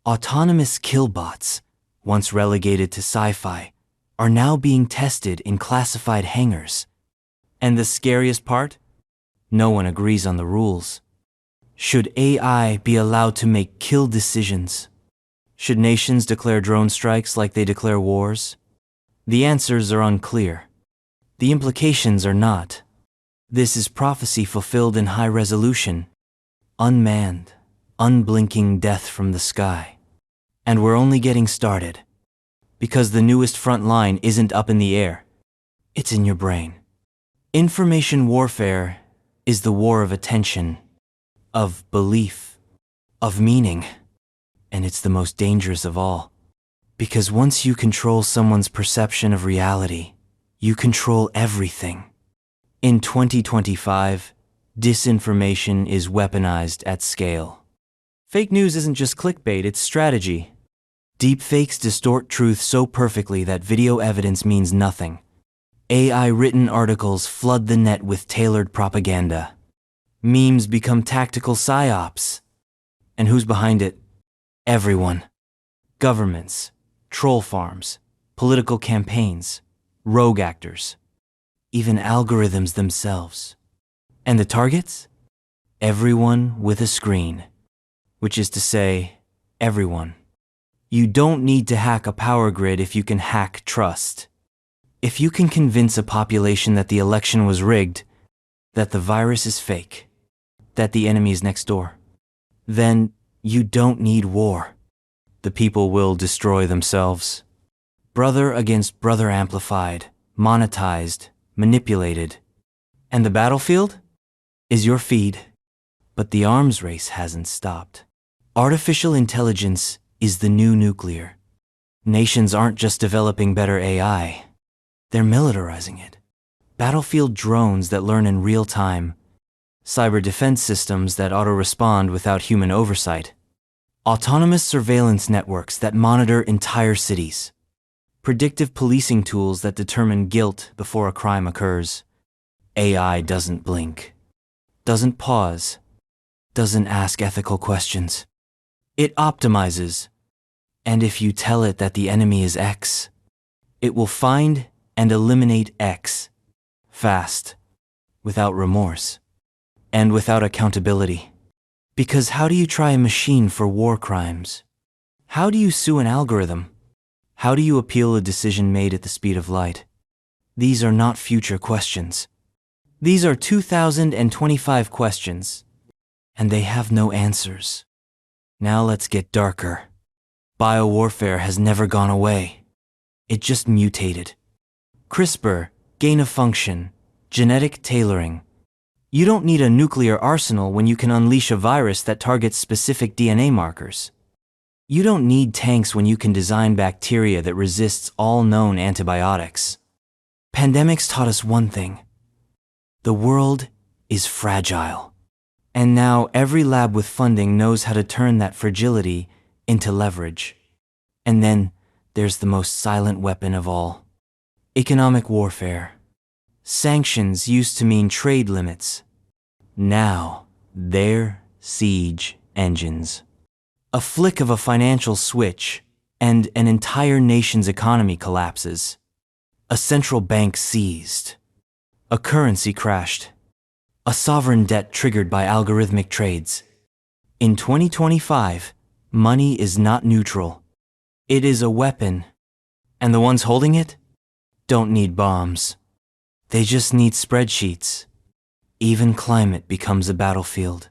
Autonomous killbots, once relegated to sci-fi, are now being tested in classified hangars. And the scariest part? No one agrees on the rules. Should AI be allowed to make kill decisions? Should nations declare drone strikes like they declare wars? The answers are unclear. The implications are not. This is prophecy fulfilled in high resolution. Unmanned, unblinking death from the sky. And we're only getting started. Because the newest front line isn't up in the air. It's in your brain. Information warfare is the war of attention, of belief, of meaning. And it's the most dangerous of all. Because once you control someone's perception of reality, you control everything. In 2025, disinformation is weaponized at scale. Fake news isn't just clickbait, it's strategy. Deepfakes distort truth so perfectly that video evidence means nothing. AI-written articles flood the net with tailored propaganda. Memes become tactical psyops. And who's behind it? Everyone. Governments, troll farms, political campaigns, rogue actors, even algorithms themselves. And the targets? Everyone with a screen. Which is to say, everyone. You don't need to hack a power grid if you can hack trust. If you can convince a population that the election was rigged, that the virus is fake, that the enemy is next door, then you don't need war. The people will destroy themselves. Brother against brother amplified, monetized, manipulated. And the battlefield is your feed. But the arms race hasn't stopped. Artificial intelligence is the new nuclear. Nations aren't just developing better AI, they're militarizing it. Battlefield drones that learn in real time, cyber defense systems that auto-respond without human oversight, autonomous surveillance networks that monitor entire cities, predictive policing tools that determine guilt before a crime occurs. AI doesn't blink, doesn't pause, doesn't ask ethical questions. It optimizes, and if you tell it that the enemy is X, it will find and eliminate X fast, without remorse, and without accountability. Because how do you try a machine for war crimes? How do you sue an algorithm? How do you appeal a decision made at the speed of light? These are not future questions. These are 2025 questions, and they have no answers. Now let's get darker. Biowarfare has never gone away. It just mutated. CRISPR, gain of function, genetic tailoring. You don't need a nuclear arsenal when you can unleash a virus that targets specific DNA markers. You don't need tanks when you can design bacteria that resists all known antibiotics. Pandemics taught us one thing. The world is fragile. And now every lab with funding knows how to turn that fragility into leverage. And then there's the most silent weapon of all. Economic warfare. Sanctions used to mean trade limits. Now, they're siege engines. A flick of a financial switch, and an entire nation's economy collapses. A central bank seized. A currency crashed. A sovereign debt triggered by algorithmic trades. In 2025, money is not neutral. It is a weapon. And the ones holding it don't need bombs. They just need spreadsheets. Even climate becomes a battlefield.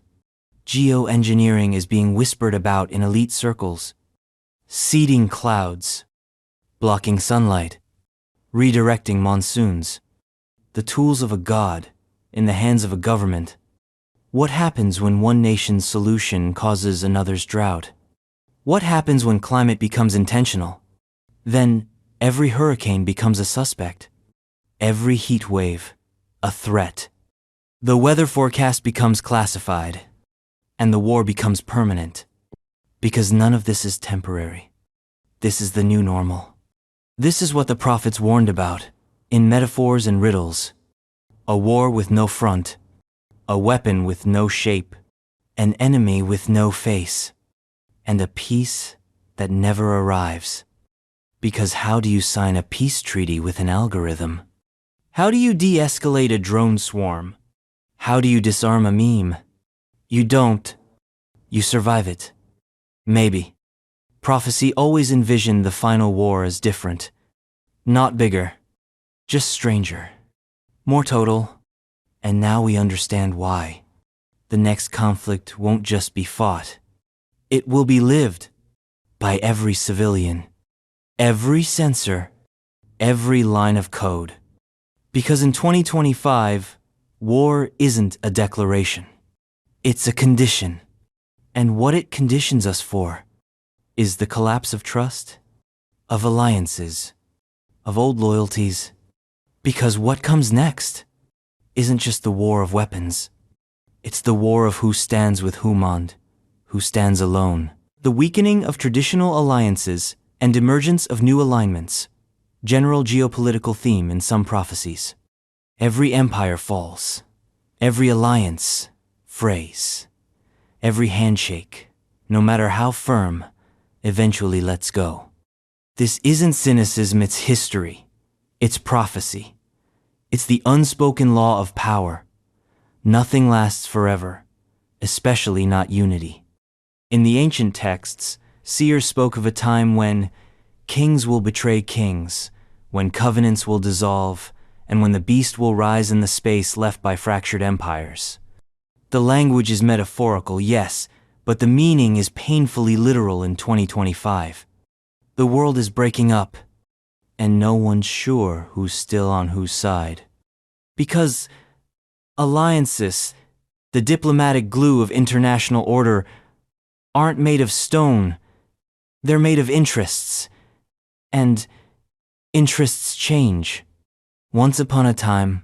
Geoengineering is being whispered about in elite circles. Seeding clouds. Blocking sunlight. Redirecting monsoons. The tools of a god in the hands of a government. What happens when one nation's solution causes another's drought? What happens when climate becomes intentional? Then every hurricane becomes a suspect. Every heat wave, a threat. The weather forecast becomes classified, and the war becomes permanent. Because none of this is temporary. This is the new normal. This is what the prophets warned about, in metaphors and riddles. A war with no front, a weapon with no shape, an enemy with no face, and a peace that never arrives. Because how do you sign a peace treaty with an algorithm? How do you de-escalate a drone swarm? How do you disarm a meme? You don't. You survive it. Maybe. Prophecy always envisioned the final war as different. Not bigger. Just stranger. More total. And now we understand why. The next conflict won't just be fought. It will be lived. By every civilian. Every censor. Every line of code. Because in 2025, war isn't a declaration. It's a condition. And what it conditions us for is the collapse of trust, of alliances, of old loyalties. Because what comes next isn't just the war of weapons. It's the war of who stands with whom and who stands alone. The weakening of traditional alliances and emergence of new alignments. General geopolitical theme in some prophecies. Every empire falls. Every alliance frays. Every handshake, no matter how firm, eventually lets go. This isn't cynicism, it's history. It's prophecy. It's the unspoken law of power. Nothing lasts forever, especially not unity. In the ancient texts, seers spoke of a time when kings will betray kings, when covenants will dissolve, and when the beast will rise in the space left by fractured empires. The language is metaphorical, yes, but the meaning is painfully literal in 2025. The world is breaking up, and no one's sure who's still on whose side. Because alliances, the diplomatic glue of international order, aren't made of stone. They're made of interests. And interests change. Once upon a time,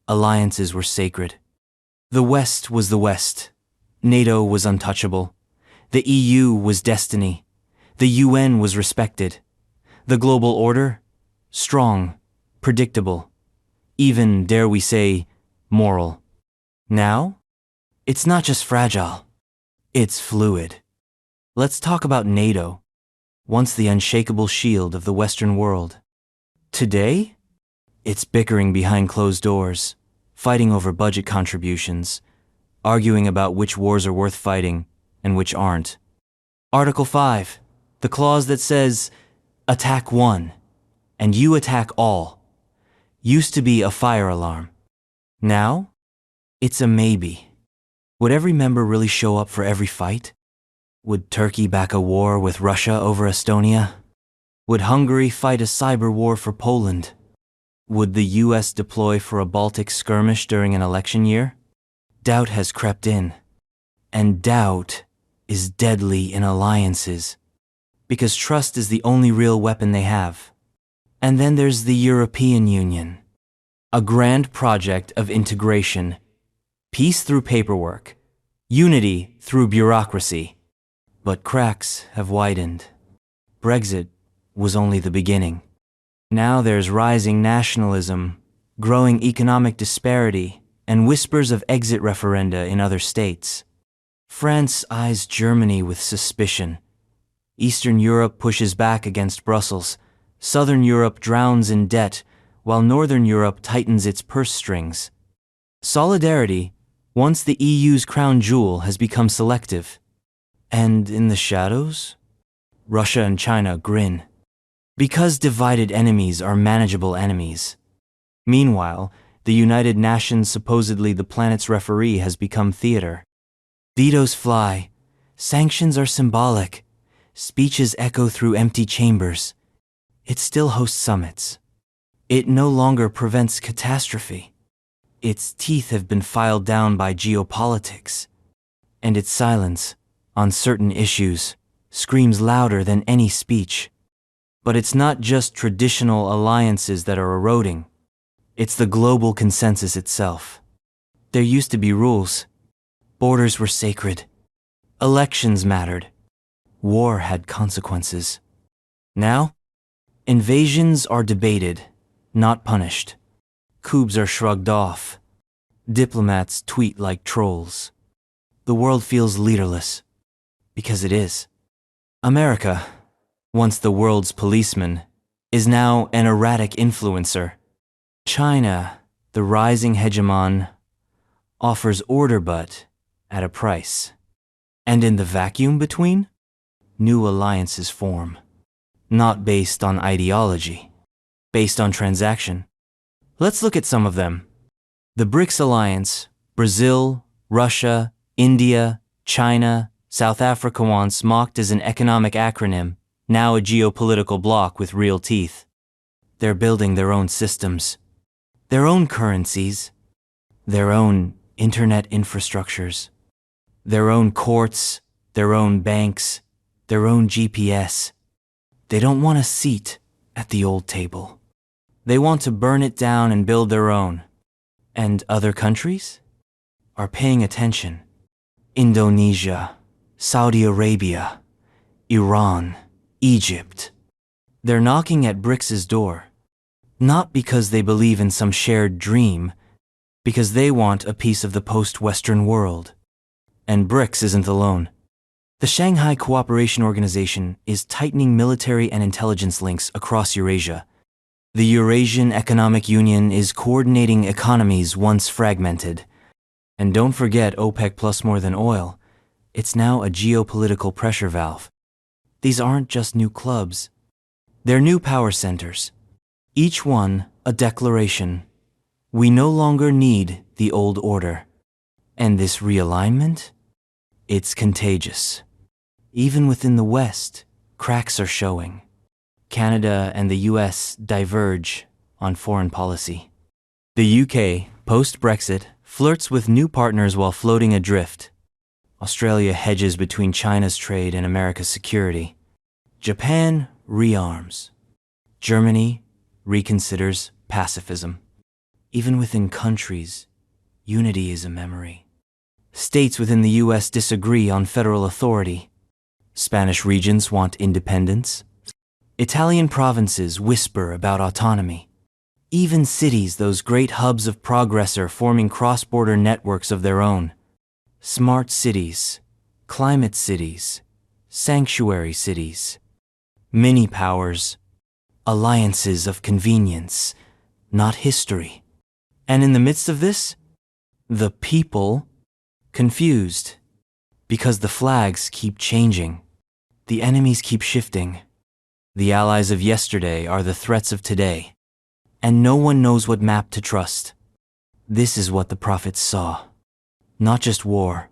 alliances were sacred. The West was the West. NATO was untouchable. The EU was destiny. The UN was respected. The global order? Strong, predictable, even, dare we say, moral. Now? It's not just fragile. It's fluid. Let's talk about NATO, once the unshakable shield of the Western world. Today? It's bickering behind closed doors, fighting over budget contributions, arguing about which wars are worth fighting and which aren't. Article 5, the clause that says, attack one, and you attack all, used to be a fire alarm. Now, it's a maybe. Would every member really show up for every fight? Would Turkey back a war with Russia over Estonia? Would Hungary fight a cyber war for Poland? Would the US deploy for a Baltic skirmish during an election year? Doubt has crept in. And doubt is deadly in alliances, because trust is the only real weapon they have. And then there's the European Union, a grand project of integration, peace through paperwork, unity through bureaucracy. But cracks have widened. Brexit was only the beginning. Now there's rising nationalism, growing economic disparity, and whispers of exit referenda in other states. France eyes Germany with suspicion. Eastern Europe pushes back against Brussels. Southern Europe drowns in debt, while Northern Europe tightens its purse strings. Solidarity, once the EU's crown jewel, has become selective. And in the shadows, Russia and China grin. Because divided enemies are manageable enemies. Meanwhile, the United Nations, supposedly the planet's referee, has become theater. Vetoes fly. Sanctions are symbolic. Speeches echo through empty chambers. It still hosts summits. It no longer prevents catastrophe. Its teeth have been filed down by geopolitics. And its silence, on certain issues, screams louder than any speech. But it's not just traditional alliances that are eroding. It's the global consensus itself. There used to be rules. Borders were sacred. Elections mattered. War had consequences. Now, invasions are debated, not punished. Coups are shrugged off. Diplomats tweet like trolls. The world feels leaderless. Because it is. America, once the world's policeman, is now an erratic influencer. China, the rising hegemon, offers order but at a price. And in the vacuum between, new alliances form. Not based on ideology, based on transaction. Let's look at some of them. The BRICS alliance, Brazil, Russia, India, China, South Africa, once mocked as an economic acronym, now a geopolitical bloc with real teeth. They're building their own systems, their own currencies, their own internet infrastructures, their own courts, their own banks, their own GPS. They don't want a seat at the old table. They want to burn it down and build their own. And other countries are paying attention. Indonesia, Saudi Arabia, Iran, Egypt. They're knocking at BRICS's door. Not because they believe in some shared dream, because they want a piece of the post-Western world. And BRICS isn't alone. The Shanghai Cooperation Organization is tightening military and intelligence links across Eurasia. The Eurasian Economic Union is coordinating economies once fragmented. And don't forget OPEC plus more than oil. It's now a geopolitical pressure valve. These aren't just new clubs. They're new power centers. Each one a declaration. We no longer need the old order. And this realignment? It's contagious. Even within the West, cracks are showing. Canada and the US diverge on foreign policy. The UK, post-Brexit, flirts with new partners while floating adrift. Australia hedges between China's trade and America's security. Japan rearms. Germany reconsiders pacifism. Even within countries, unity is a memory. States within the US disagree on federal authority. Spanish regions want independence. Italian provinces whisper about autonomy. Even cities, those great hubs of progress, are forming cross-border networks of their own. Smart cities, climate cities, sanctuary cities, mini-powers, alliances of convenience, not history. And in the midst of this, the people, confused, because the flags keep changing, the enemies keep shifting. The allies of yesterday are the threats of today, and no one knows what map to trust. This is what the prophets saw. Not just war,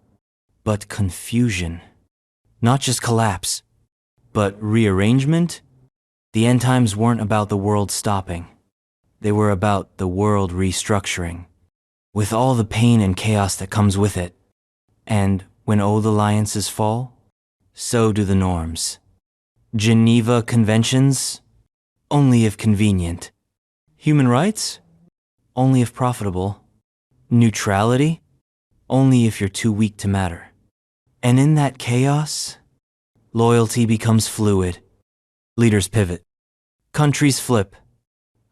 but confusion. Not just collapse, but rearrangement. The end times weren't about the world stopping. They were about the world restructuring, with all the pain and chaos that comes with it. And when old alliances fall, so do the norms. Geneva Conventions? Only if convenient. Human rights? Only if profitable. Neutrality? Only if you're too weak to matter. And in that chaos, loyalty becomes fluid. Leaders pivot. Countries flip.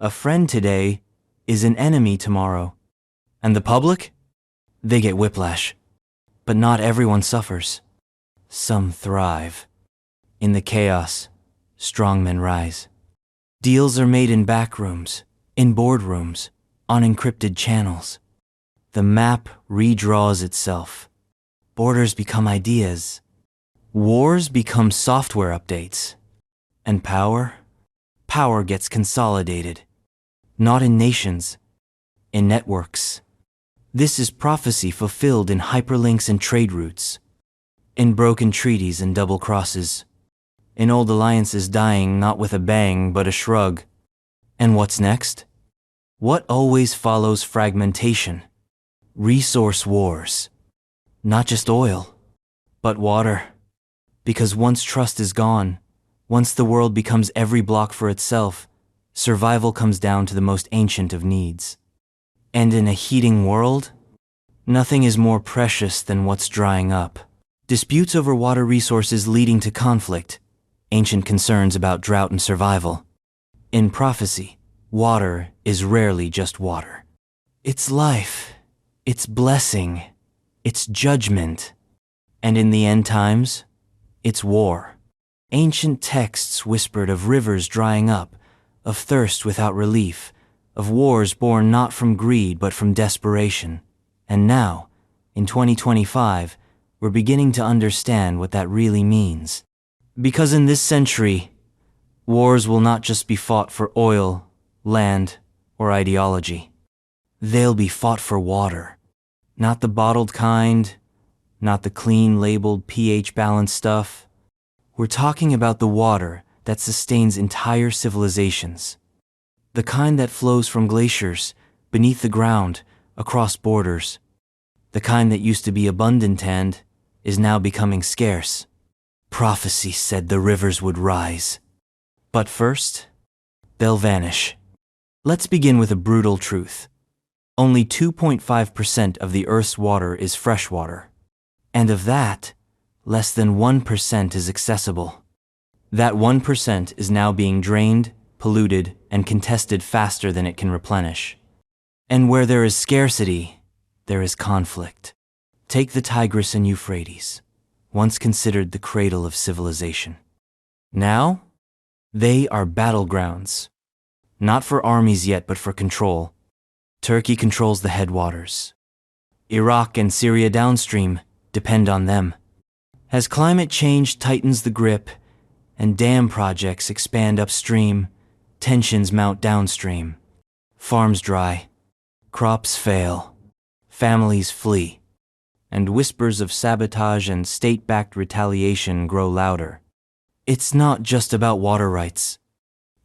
A friend today is an enemy tomorrow. And the public? They get whiplash. But not everyone suffers. Some thrive. In the chaos, strong men rise. Deals are made in back rooms, in boardrooms, on encrypted channels. The map redraws itself. Borders become ideas. Wars become software updates. And power? Power gets consolidated. Not in nations, in networks. This is prophecy fulfilled in hyperlinks and trade routes, in broken treaties and double crosses, in old alliances dying not with a bang but a shrug. And what's next? What always follows fragmentation? Resource wars. Not just oil, but water. Because once trust is gone, once the world becomes every block for itself, survival comes down to the most ancient of needs. And in a heating world, nothing is more precious than what's drying up. Disputes over water resources leading to conflict, ancient concerns about drought and survival. In prophecy, water is rarely just water. It's life, it's blessing, it's judgment. And in the end times, it's war. Ancient texts whispered of rivers drying up, of thirst without relief, of wars born not from greed but from desperation. And now, in 2025, we're beginning to understand what that really means. Because in this century, wars will not just be fought for oil, land, or ideology. They'll be fought for water. Not the bottled kind, not the clean labeled pH balanced stuff. We're talking about the water that sustains entire civilizations. The kind that flows from glaciers, beneath the ground, across borders. The kind that used to be abundant and is now becoming scarce. Prophecy said the rivers would rise. But first, they'll vanish. Let's begin with a brutal truth. Only 2.5% of the Earth's water is fresh water. And of that, less than 1% is accessible. That 1% is now being drained, polluted, and contested faster than it can replenish. And where there is scarcity, there is conflict. Take the Tigris and Euphrates, once considered the cradle of civilization. Now, they are battlegrounds. Not for armies yet, but for control. Turkey controls the headwaters. Iraq and Syria downstream depend on them. As climate change tightens the grip and dam projects expand upstream, tensions mount downstream. Farms dry, crops fail, families flee, and whispers of sabotage and state-backed retaliation grow louder. It's not just about water rights.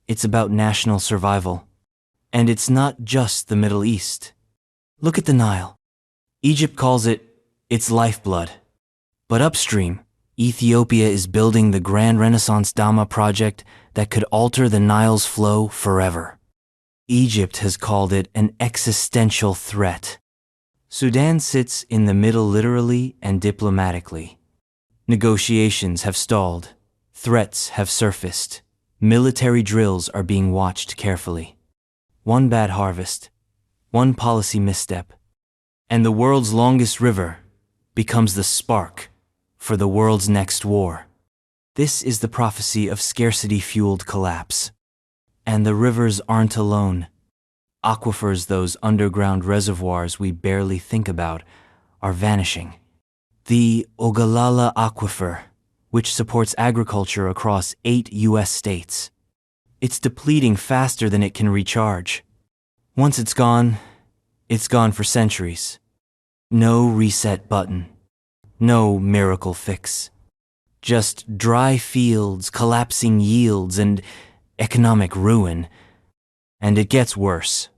It's about national survival. And it's not just the Middle East. Look at the Nile. Egypt calls it its lifeblood. But upstream, Ethiopia is building the Grand Renaissance Dama project that could alter the Nile's flow forever. Egypt has called it an existential threat. Sudan sits in the middle literally and diplomatically. Negotiations have stalled. Threats have surfaced. Military drills are being watched carefully. One bad harvest, one policy misstep, and the world's longest river becomes the spark for the world's next war. This is the prophecy of scarcity-fueled collapse. And the rivers aren't alone. Aquifers, those underground reservoirs we barely think about, are vanishing. The Ogallala Aquifer, which supports agriculture across 8 U.S. states. It's depleting faster than it can recharge. Once it's gone for centuries. No reset button. No miracle fix. Just dry fields, collapsing yields, and economic ruin. And it gets worse.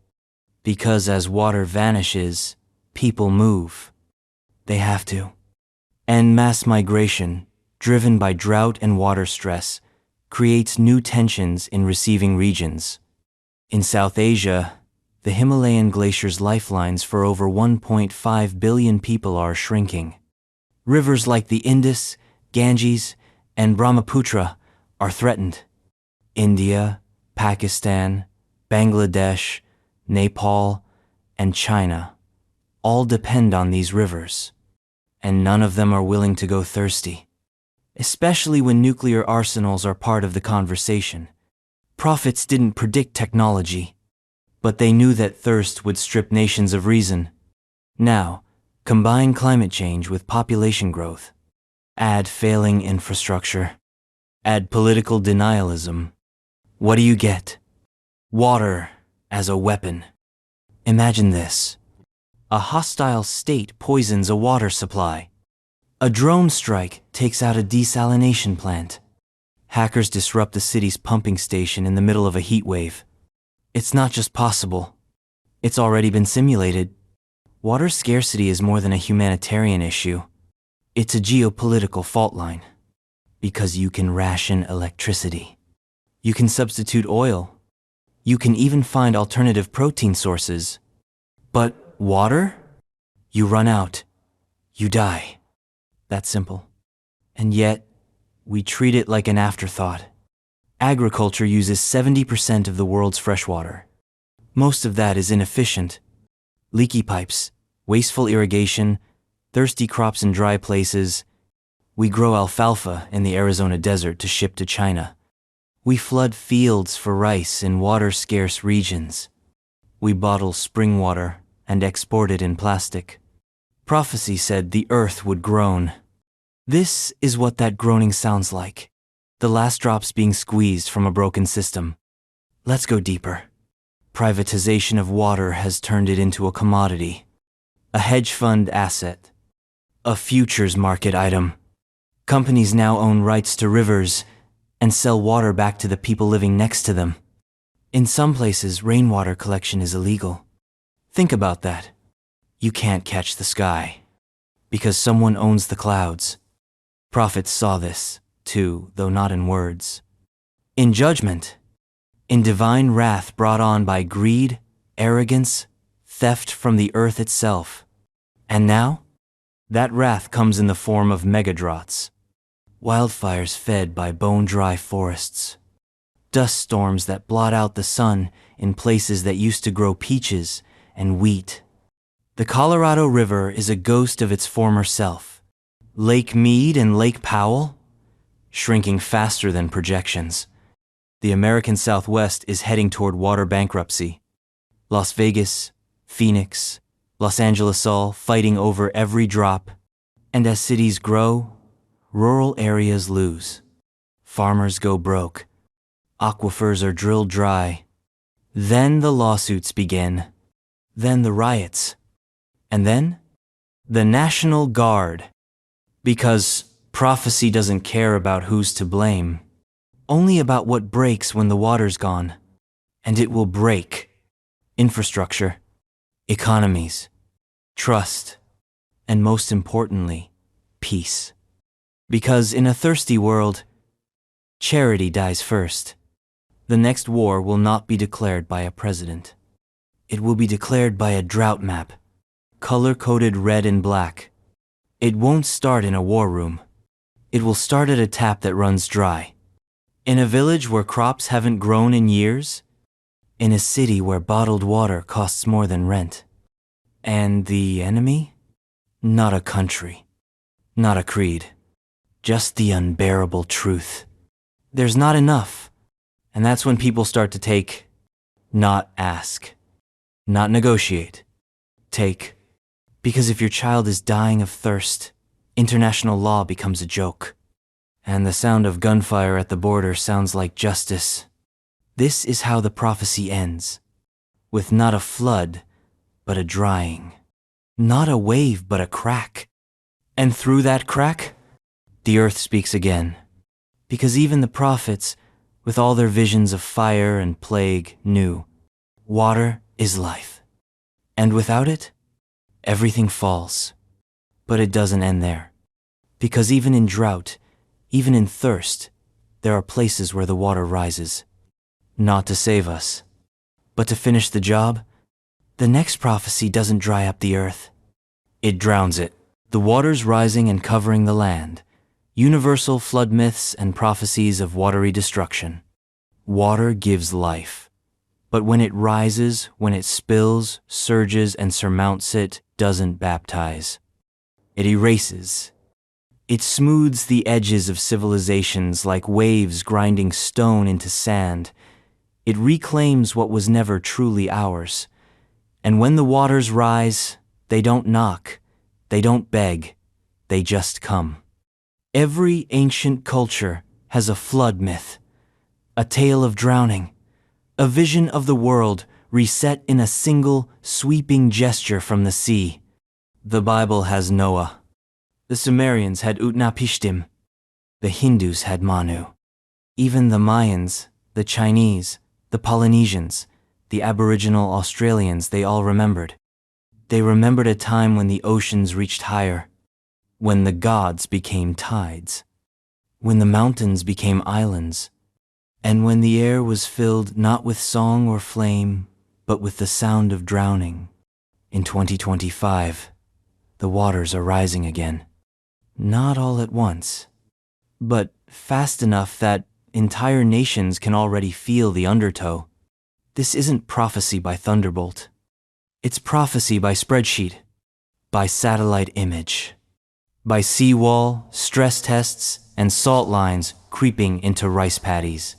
Because as water vanishes, people move. They have to. And mass migration, driven by drought and water stress, creates new tensions in receiving regions. In South Asia, the Himalayan glaciers' lifelines for over 1.5 billion people are shrinking. Rivers like the Indus, Ganges, and Brahmaputra are threatened. India, Pakistan, Bangladesh, Nepal, and China all depend on these rivers, and none of them are willing to go thirsty. especially when nuclear arsenals are part of the conversation. Prophets didn't predict technology, but they knew that thirst would strip nations of reason. Now, combine climate change with population growth. Add failing infrastructure. Add political denialism. What do you get? Water as a weapon. Imagine this. A hostile state poisons a water supply. A drone strike takes out a desalination plant. Hackers disrupt the city's pumping station in the middle of a heat wave. It's not just possible. It's already been simulated. Water scarcity is more than a humanitarian issue. It's a geopolitical fault line. Because you can ration electricity. You can substitute oil. You can even find alternative protein sources. But water? You run out. You die. That's simple. And yet, we treat it like an afterthought. Agriculture uses 70% of the world's fresh water. Most of that is inefficient. Leaky pipes, wasteful irrigation, thirsty crops in dry places. We grow alfalfa in the Arizona desert to ship to China. We flood fields for rice in water-scarce regions. We bottle spring water and export it in plastic. Prophecy said the earth would groan. This is what that groaning sounds like. The last drops being squeezed from a broken system. Let's go deeper. Privatization of water has turned it into a commodity. A hedge fund asset. A futures market item. Companies now own rights to rivers and sell water back to the people living next to them. In some places, rainwater collection is illegal. Think about that. You can't catch the sky because someone owns the clouds. Prophets saw this, too, though not in words. In judgment, in divine wrath brought on by greed, arrogance, theft from the earth itself. And now, that wrath comes in the form of megadroughts, wildfires fed by bone-dry forests, dust storms that blot out the sun in places that used to grow peaches and wheat. The Colorado River is a ghost of its former self. Lake Mead and Lake Powell, shrinking faster than projections. The American Southwest is heading toward water bankruptcy. Las Vegas, Phoenix, Los Angeles all fighting over every drop. And as cities grow, rural areas lose. Farmers go broke. Aquifers are drilled dry. Then the lawsuits begin. Then the riots. And then the National Guard. Because prophecy doesn't care about who's to blame, only about what breaks when the water's gone. And it will break. Infrastructure, economies, trust, and most importantly, peace. Because in a thirsty world, charity dies first. The next war will not be declared by a president. It will be declared by a drought map, color-coded red and black. It won't start in a war room. It will start at a tap that runs dry. In a village where crops haven't grown in years. In a city where bottled water costs more than rent. And the enemy? Not a country. Not a creed. Just the unbearable truth. There's not enough. And that's when people start to take, not ask, not negotiate, take. Because if your child is dying of thirst, international law becomes a joke. And the sound of gunfire at the border sounds like justice. This is how the prophecy ends. With not a flood, but a drying. Not a wave, but a crack. And through that crack, the earth speaks again. Because even the prophets, with all their visions of fire and plague, knew water is life. And without it, everything falls. But it doesn't end there. Because even in drought, even in thirst, there are places where the water rises. Not to save us, but to finish the job. The next prophecy doesn't dry up the earth. It drowns it. The waters rising and covering the land. Universal flood myths and prophecies of watery destruction. Water gives life. But when it rises, when it spills, surges, and surmounts it, doesn't baptize. It erases. It smooths the edges of civilizations like waves grinding stone into sand. It reclaims what was never truly ours. And when the waters rise, they don't knock, they don't beg, they just come. Every ancient culture has a flood myth, a tale of drowning, a vision of the world reset in a single, sweeping gesture from the sea. The Bible has Noah. The Sumerians had Utnapishtim. The Hindus had Manu. Even the Mayans, the Chinese, the Polynesians, the Aboriginal Australians, they all remembered. They remembered a time when the oceans reached higher, when the gods became tides, when the mountains became islands, and when the air was filled not with song or flame, but with the sound of drowning. In 2025, the waters are rising again. Not all at once, but fast enough that entire nations can already feel the undertow. This isn't prophecy by thunderbolt. It's prophecy by spreadsheet, by satellite image, by seawall, stress tests, and salt lines creeping into rice paddies.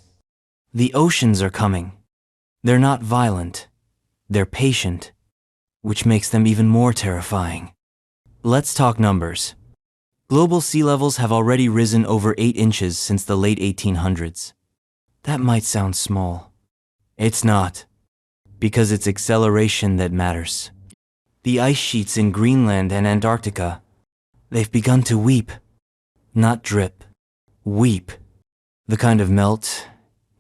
The oceans are coming. They're not violent. They're patient, which makes them even more terrifying. Let's talk numbers. Global sea levels have already risen over 8 inches since the late 1800s. That might sound small. It's not, because it's acceleration that matters. The ice sheets in Greenland and Antarctica, they've begun to weep. Not drip, weep. The kind of melt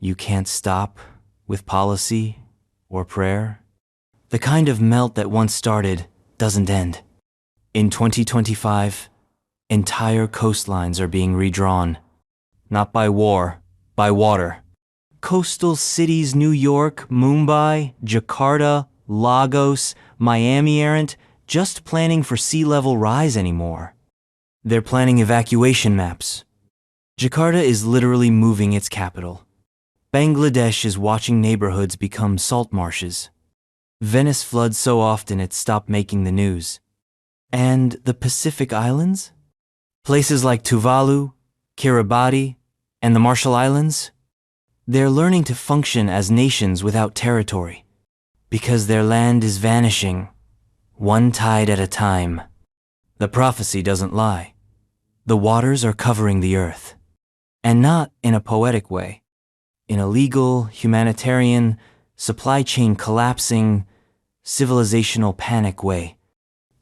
you can't stop with policy or prayer. The kind of melt that once started doesn't end. In 2025, entire coastlines are being redrawn. Not by war, by water. Coastal cities New York, Mumbai, Jakarta, Lagos, Miami aren't just planning for sea level rise anymore. They're planning evacuation maps. Jakarta is literally moving its capital. Bangladesh is watching neighborhoods become salt marshes. Venice floods so often it stopped making the news. And the Pacific Islands? Places like Tuvalu, Kiribati, and the Marshall Islands? They're learning to function as nations without territory, because their land is vanishing, one tide at a time. The prophecy doesn't lie. The waters are covering the earth. And not in a poetic way. In a legal, humanitarian, supply chain collapsing, civilizational panic way.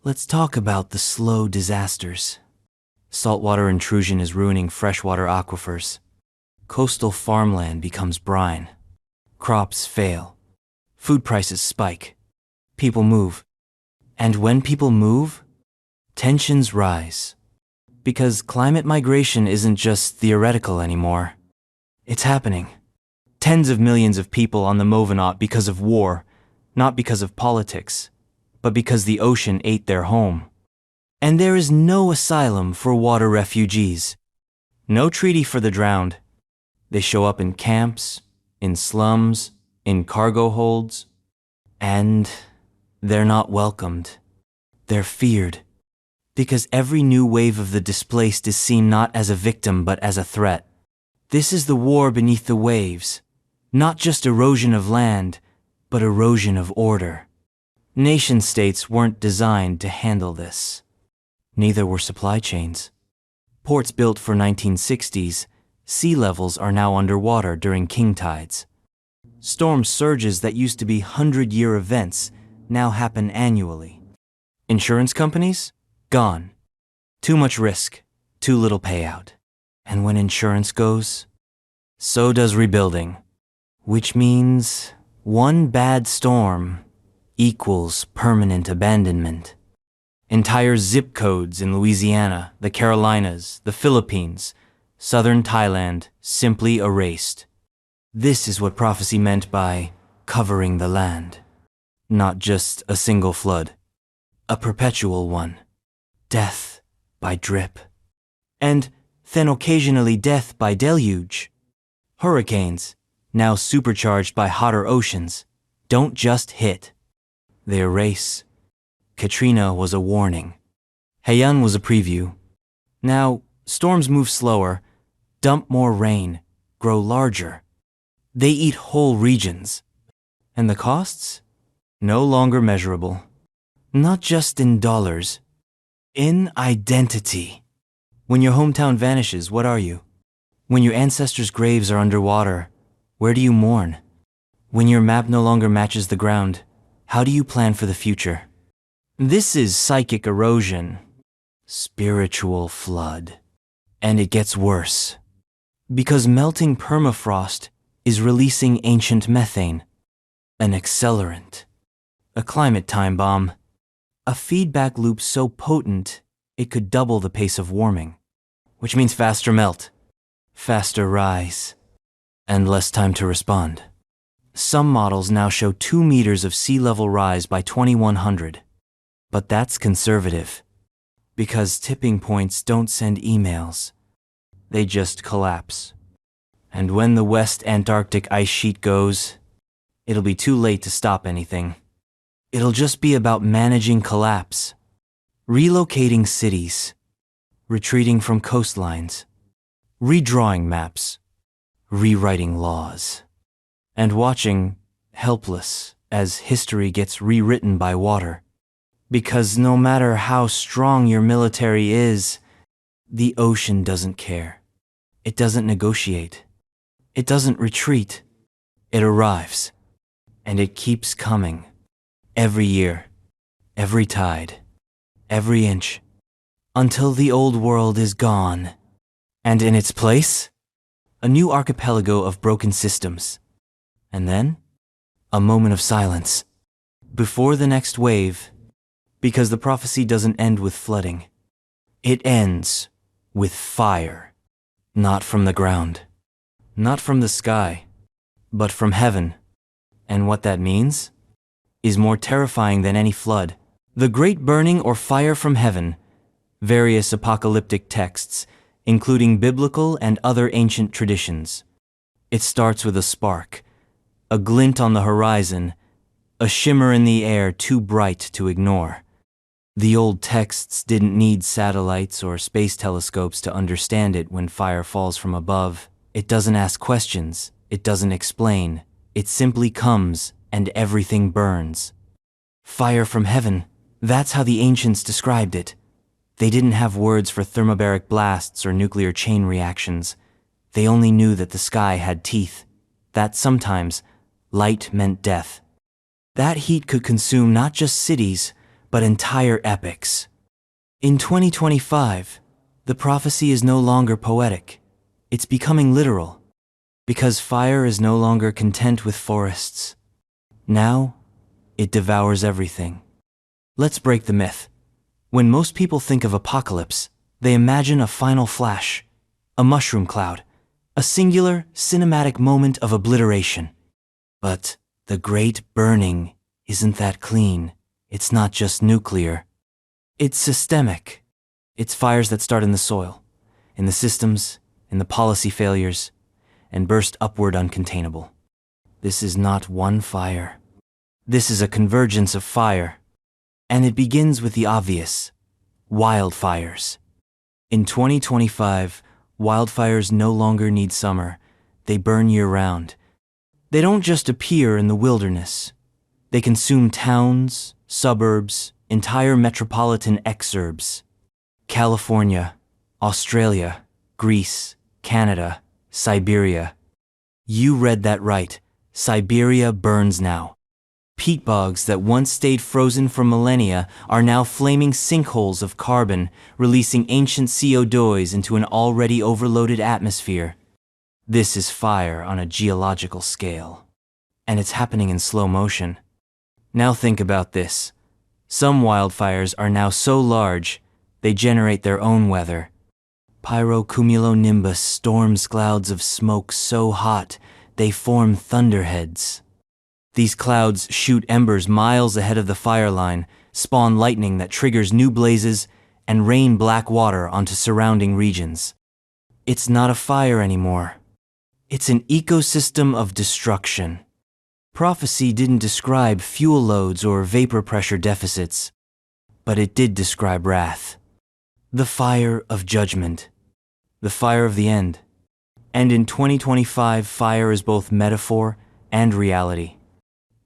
Let's talk about the slow disasters. Saltwater intrusion is ruining freshwater aquifers. Coastal farmland becomes brine. Crops fail. Food prices spike. People move. And when people move, tensions rise. Because climate migration isn't just theoretical anymore. It's happening. Tens of millions of people on the move not because of war, not because of politics, but because the ocean ate their home. And there is no asylum for water refugees. No treaty for the drowned. They show up in camps, in slums, in cargo holds, and they're not welcomed. They're feared. Because every new wave of the displaced is seen not as a victim but as a threat. This is the war beneath the waves. Not just erosion of land, but erosion of order. Nation-states weren't designed to handle this. Neither were supply chains. Ports built for 1960s, sea levels are now underwater during king tides. Storm surges that used to be 100-year events now happen annually. Insurance companies? Gone. Too much risk, too little payout. And when insurance goes, so does rebuilding. Which means one bad storm equals permanent abandonment. Entire zip codes in Louisiana, the Carolinas, the Philippines, southern Thailand simply erased. This is what prophecy meant by covering the land. Not just a single flood, a perpetual one. Death by drip. And then occasionally death by deluge. Hurricanes, now supercharged by hotter oceans, don't just hit. They erase. Katrina was a warning. Haiyan was a preview. Now, Storms move slower, dump more rain, grow larger. They eat whole regions. And the costs? No longer measurable. Not just in dollars, in identity. When your hometown vanishes, what are you? When your ancestors' graves are underwater, where do you mourn? When your map no longer matches the ground, how do you plan for the future? This is psychic erosion, spiritual flood. And it gets worse. Because melting permafrost is releasing ancient methane, an accelerant, a climate time bomb, a feedback loop so potent it could double the pace of warming, which means faster melt, faster rise, and less time to respond. Some models now show 2 meters of sea level rise by 2100. But that's conservative, because tipping points don't send emails. They just collapse. And when the West Antarctic ice sheet goes, it'll be too late to stop anything. It'll just be about managing collapse, relocating cities, retreating from coastlines, redrawing maps, rewriting laws, and watching, helpless, as history gets rewritten by water. Because no matter how strong your military is, the ocean doesn't care. It doesn't negotiate. It doesn't retreat. It arrives. And it keeps coming. Every year. Every tide. Every inch. Until the old world is gone. And in its place, a new archipelago of broken systems. And then, a moment of silence. Before the next wave, because the prophecy doesn't end with flooding. It ends with fire. Not from the ground. Not from the sky. But from heaven. And what that means is more terrifying than any flood. The great burning or fire from heaven. Various apocalyptic texts, including biblical and other ancient traditions. It starts with a spark, a glint on the horizon, a shimmer in the air too bright to ignore. The old texts didn't need satellites or space telescopes to understand it. When fire falls from above, it doesn't ask questions, it doesn't explain, it simply comes and everything burns. Fire from heaven, that's how the ancients described it. They didn't have words for thermobaric blasts or nuclear chain reactions. They only knew that the sky had teeth, that sometimes light meant death. That heat could consume not just cities, but entire epics. In 2025, the prophecy is no longer poetic. It's becoming literal. Because fire is no longer content with forests. Now, it devours everything. Let's break the myth. When most people think of apocalypse, they imagine a final flash, a mushroom cloud, a singular, cinematic moment of obliteration. But the great burning isn't that clean. It's not just nuclear. It's systemic. It's fires that start in the soil, in the systems, in the policy failures, and burst upward uncontainable. This is not one fire. This is a convergence of fire. And it begins with the obvious, wildfires. In 2025, wildfires no longer need summer. They burn year-round. They don't just appear in the wilderness. They consume towns, suburbs, entire metropolitan exurbs. California, Australia, Greece, Canada, Siberia. You read that right. Siberia burns now. Peat bogs that once stayed frozen for millennia are now flaming sinkholes of carbon, releasing ancient CO2s into an already overloaded atmosphere. This is fire on a geological scale. And it's happening in slow motion. Now think about this. Some wildfires are now so large, they generate their own weather. Pyrocumulonimbus storms clouds of smoke so hot, they form thunderheads. These clouds shoot embers miles ahead of the fire line, spawn lightning that triggers new blazes, and rain black water onto surrounding regions. It's not a fire anymore. It's an ecosystem of destruction. Prophecy didn't describe fuel loads or vapor pressure deficits, but it did describe wrath. The fire of judgment. the fire of the end. And in 2025, fire is both metaphor and reality.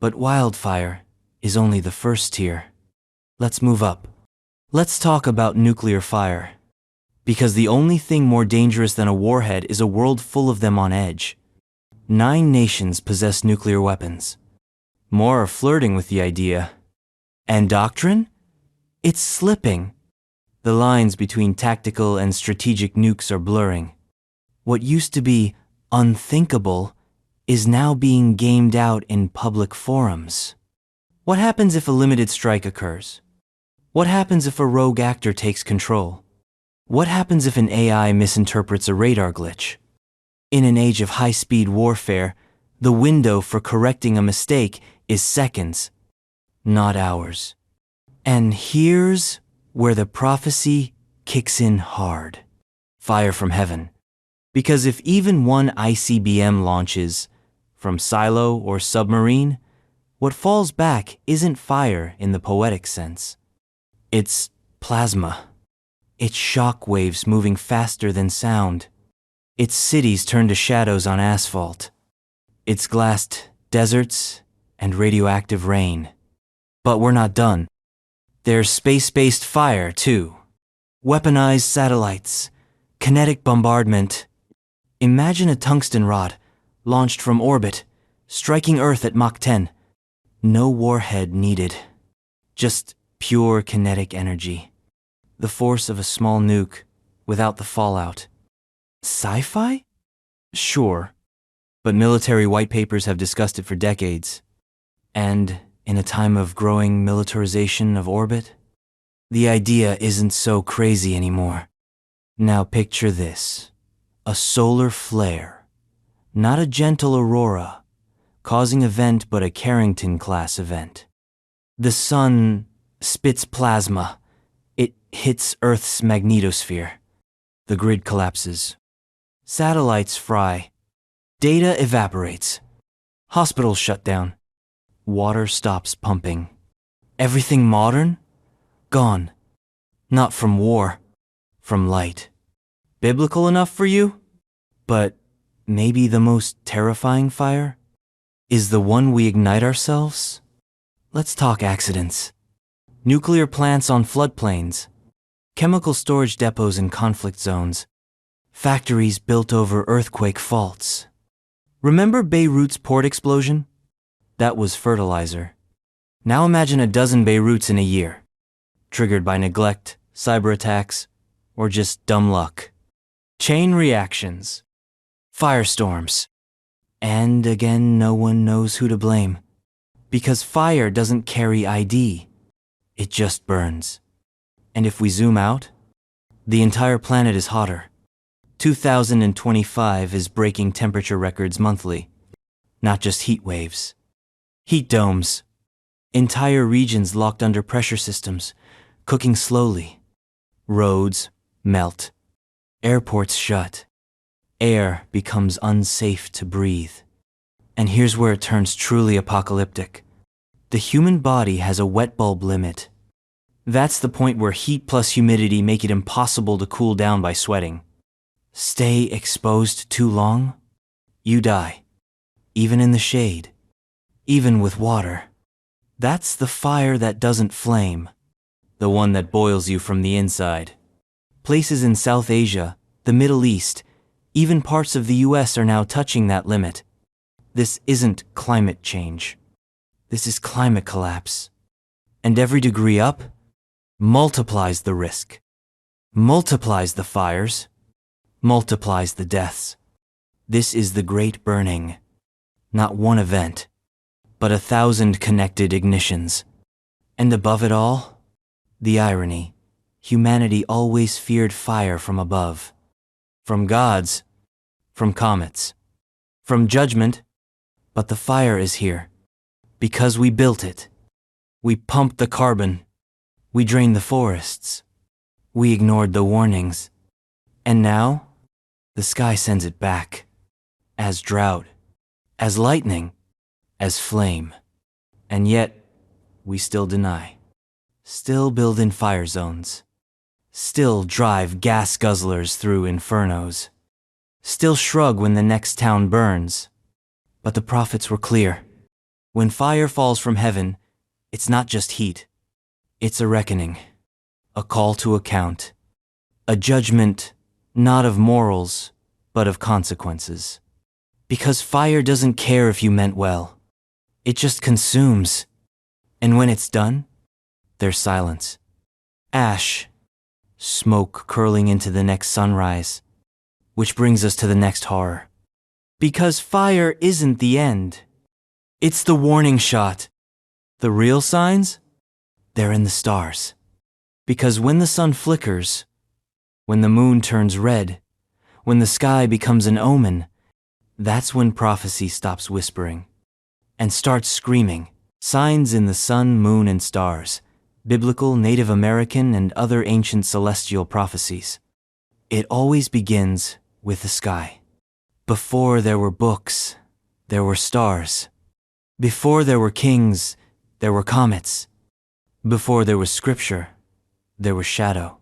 But wildfire is only the first tier. Let's move up. Let's talk about nuclear fire. Because the only thing more dangerous than a warhead is a world full of them on edge. 9 nations possess nuclear weapons. More are flirting with the idea. And doctrine? It's slipping. The lines between tactical and strategic nukes are blurring. What used to be unthinkable is now being gamed out in public forums. What happens if a limited strike occurs? What happens if a rogue actor takes control? What happens if an AI misinterprets a radar glitch? In an age of high-speed warfare, the window for correcting a mistake is seconds, not hours. And here's where the prophecy kicks in hard. Fire from heaven. Because if even one ICBM launches, from silo or submarine, what falls back isn't fire in the poetic sense. It's plasma. It's shock waves moving faster than sound. It's cities turned to shadows on asphalt. It's glassed deserts and radioactive rain. But we're not done. There's space-based fire, too. Weaponized satellites, kinetic bombardment. Imagine a tungsten rod, launched from orbit, striking Earth at Mach 10. No warhead needed. Just pure kinetic energy. The force of a small nuke, without the fallout. Sci-fi? Sure. But military white papers have discussed it for decades. And in a time of growing militarization of orbit, the idea isn't so crazy anymore. Now picture this. A solar flare. Not a gentle aurora, causing event but a Carrington-class event. The sun spits plasma. It hits Earth's magnetosphere. The grid collapses. Satellites fry. Data evaporates. Hospitals shut down. Water stops pumping. Everything modern? Gone. Not from war, from light. Biblical enough for you? But maybe the most terrifying fire is the one we ignite ourselves? Let's talk accidents. Nuclear plants on floodplains. Chemical storage depots in conflict zones. Factories built over earthquake faults. Remember Beirut's port explosion? That was fertilizer. Now imagine a dozen Beiruts in a year, triggered by neglect, cyber attacks, or just dumb luck. Chain reactions. Firestorms. And again, no one knows who to blame. Because fire doesn't carry ID. It just burns. And if we zoom out, the entire planet is hotter. 2025 is breaking temperature records monthly. Not just heat waves. Heat domes. Entire regions locked under pressure systems, cooking slowly. Roads melt. Airports shut. Air becomes unsafe to breathe. And here's where it turns truly apocalyptic. The human body has a wet bulb limit. That's the point where heat plus humidity make it impossible to cool down by sweating. Stay exposed too long, you die. Even in the shade. Even with water. That's the fire that doesn't flame. The one that boils you from the inside. Places in South Asia, the Middle East, even parts of the US are now touching that limit. This isn't climate change. This is climate collapse. And every degree up multiplies the risk. Multiplies the fires. Multiplies the deaths. This is the great burning. Not one event, but 1,000 connected ignitions. And above it all, the irony. Humanity always feared fire from above. From gods, from comets, from judgment, but the fire is here. Because we built it. We pumped the carbon. We drained the forests. We ignored the warnings. And now, the sky sends it back. As drought, as lightning, as flame. And yet, we still deny. Still build in fire zones. still drive gas guzzlers through infernos, still shrug when the next town burns. But the prophets were clear. When fire falls from heaven, it's not just heat. It's a reckoning, a call to account, a judgment not of morals, but of consequences. Because fire doesn't care if you meant well. It just consumes. And when it's done, there's silence. Ash. Smoke curling into the next sunrise. Which brings us to the next horror. Because fire isn't the end. It's the warning shot. The real signs? They're in the stars. Because when the sun flickers, when the moon turns red, when the sky becomes an omen, that's when prophecy stops whispering and starts screaming. Signs in the sun, moon, and stars. Biblical, Native American, and other ancient celestial prophecies. It always begins with the sky. Before there were books, there were stars. Before there were kings, there were comets. Before there was scripture, there was shadow.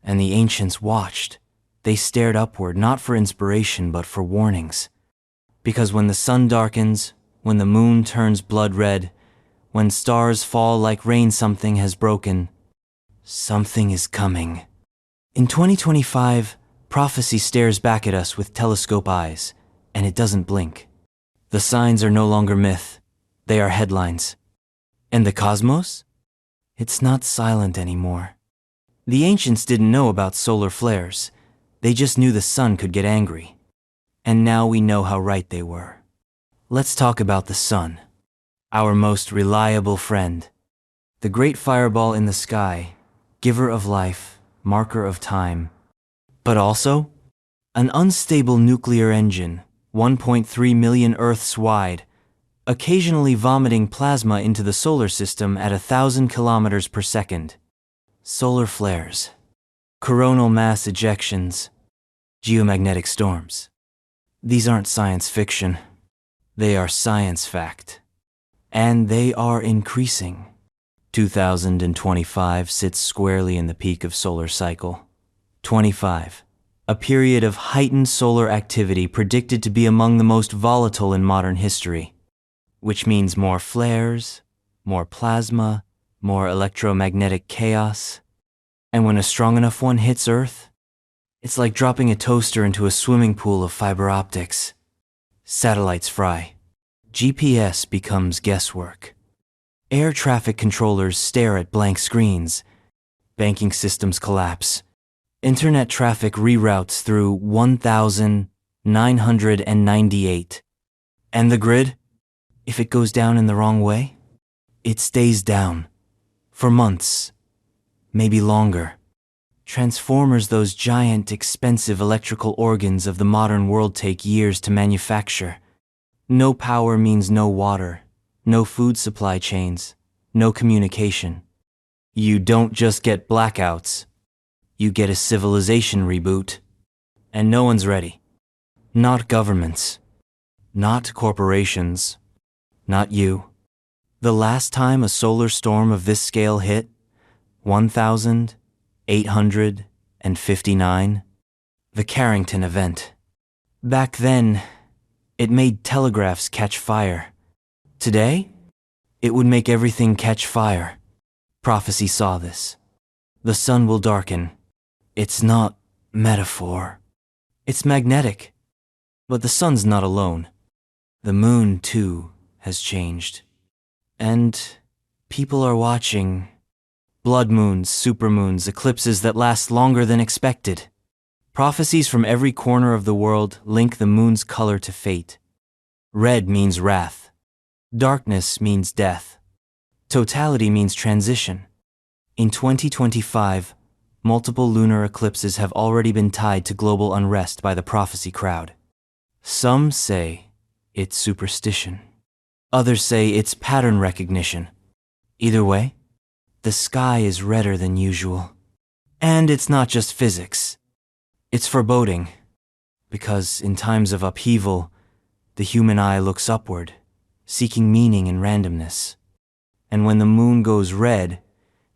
And the ancients watched. They stared upward, not for inspiration, but for warnings. Because when the sun darkens, when the moon turns blood red, when stars fall like rain, something has broken. Something is coming. In 2025, prophecy stares back at us with telescope eyes, and it doesn't blink. The signs are no longer myth. They are headlines. And the cosmos? It's not silent anymore. The ancients didn't know about solar flares. They just knew the sun could get angry. And now we know how right they were. Let's talk about the sun, our most reliable friend. The great fireball in the sky, giver of life, marker of time. But also, an unstable nuclear engine, 1.3 million Earths wide, occasionally vomiting plasma into the solar system at 1,000 kilometers per second. Solar flares, coronal mass ejections, geomagnetic storms. These aren't science fiction. They are science fact. And they are increasing. 2025 sits squarely in the peak of solar cycle. 25. A period of heightened solar activity predicted to be among the most volatile in modern history. Which means more flares, more plasma, more electromagnetic chaos. And when a strong enough one hits Earth, it's like dropping a toaster into a swimming pool of fiber optics. Satellites fry. GPS becomes guesswork. Air traffic controllers stare at blank screens. Banking systems collapse. Internet traffic reroutes through 1,998. And the grid? If it goes down in the wrong way, it stays down. For months. Maybe longer. Transformers, those giant, expensive electrical organs of the modern world, take years to manufacture. No power means no water, no food supply chains, no communication. You don't just get blackouts. You get a civilization reboot. And no one's ready. Not governments. Not corporations. Not you. The last time a solar storm of this scale hit, 1,859, the Carrington event. Back then, it made telegraphs catch fire. Today, it would make everything catch fire. Prophecy saw this. The sun will darken. It's not metaphor. It's magnetic. But the sun's not alone. The moon, too, has changed. And people are watching. Blood moons, supermoons, eclipses that last longer than expected. Prophecies from every corner of the world link the moon's color to fate. Red means wrath. Darkness means death. Totality means transition. In 2025, multiple lunar eclipses have already been tied to global unrest by the prophecy crowd. Some say it's superstition. Others say it's pattern recognition. Either way, the sky is redder than usual. And it's not just physics. It's foreboding. Because in times of upheaval, the human eye looks upward, seeking meaning in randomness. And when the moon goes red,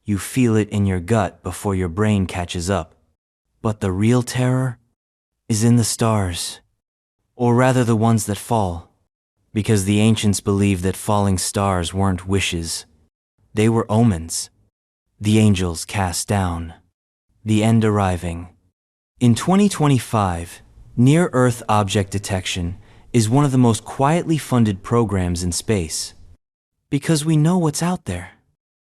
You feel it in your gut before your brain catches up. But the real terror is in the stars, or rather the ones that fall, because the ancients believed that falling stars weren't wishes. They were omens. The angels cast down. The end arriving. In 2025, near-Earth object detection is one of the most quietly funded programs in space. Because we know what's out there.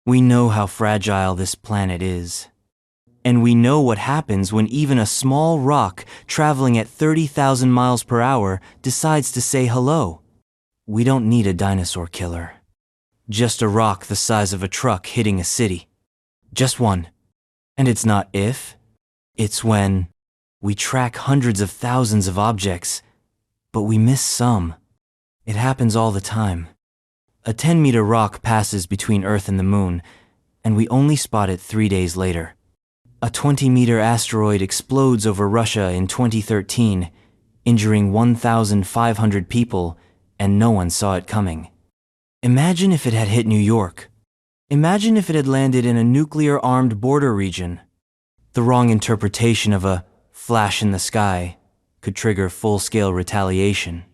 We know how fragile this planet is. And we know what happens when even a small rock traveling at 30,000 miles per hour decides to say hello. We don't need a dinosaur killer. Just a rock the size of a truck hitting a city. Just one. And it's not if, it's when. We track hundreds of thousands of objects, but we miss some. It happens all the time. A 10-meter rock passes between Earth and the Moon, and we only spot it 3 days later. A 20-meter asteroid explodes over Russia in 2013, injuring 1,500 people, and no one saw it coming. Imagine if it had hit New York. Imagine if it had landed in a nuclear-armed border region. The wrong interpretation of a flash in the sky could trigger full-scale retaliation.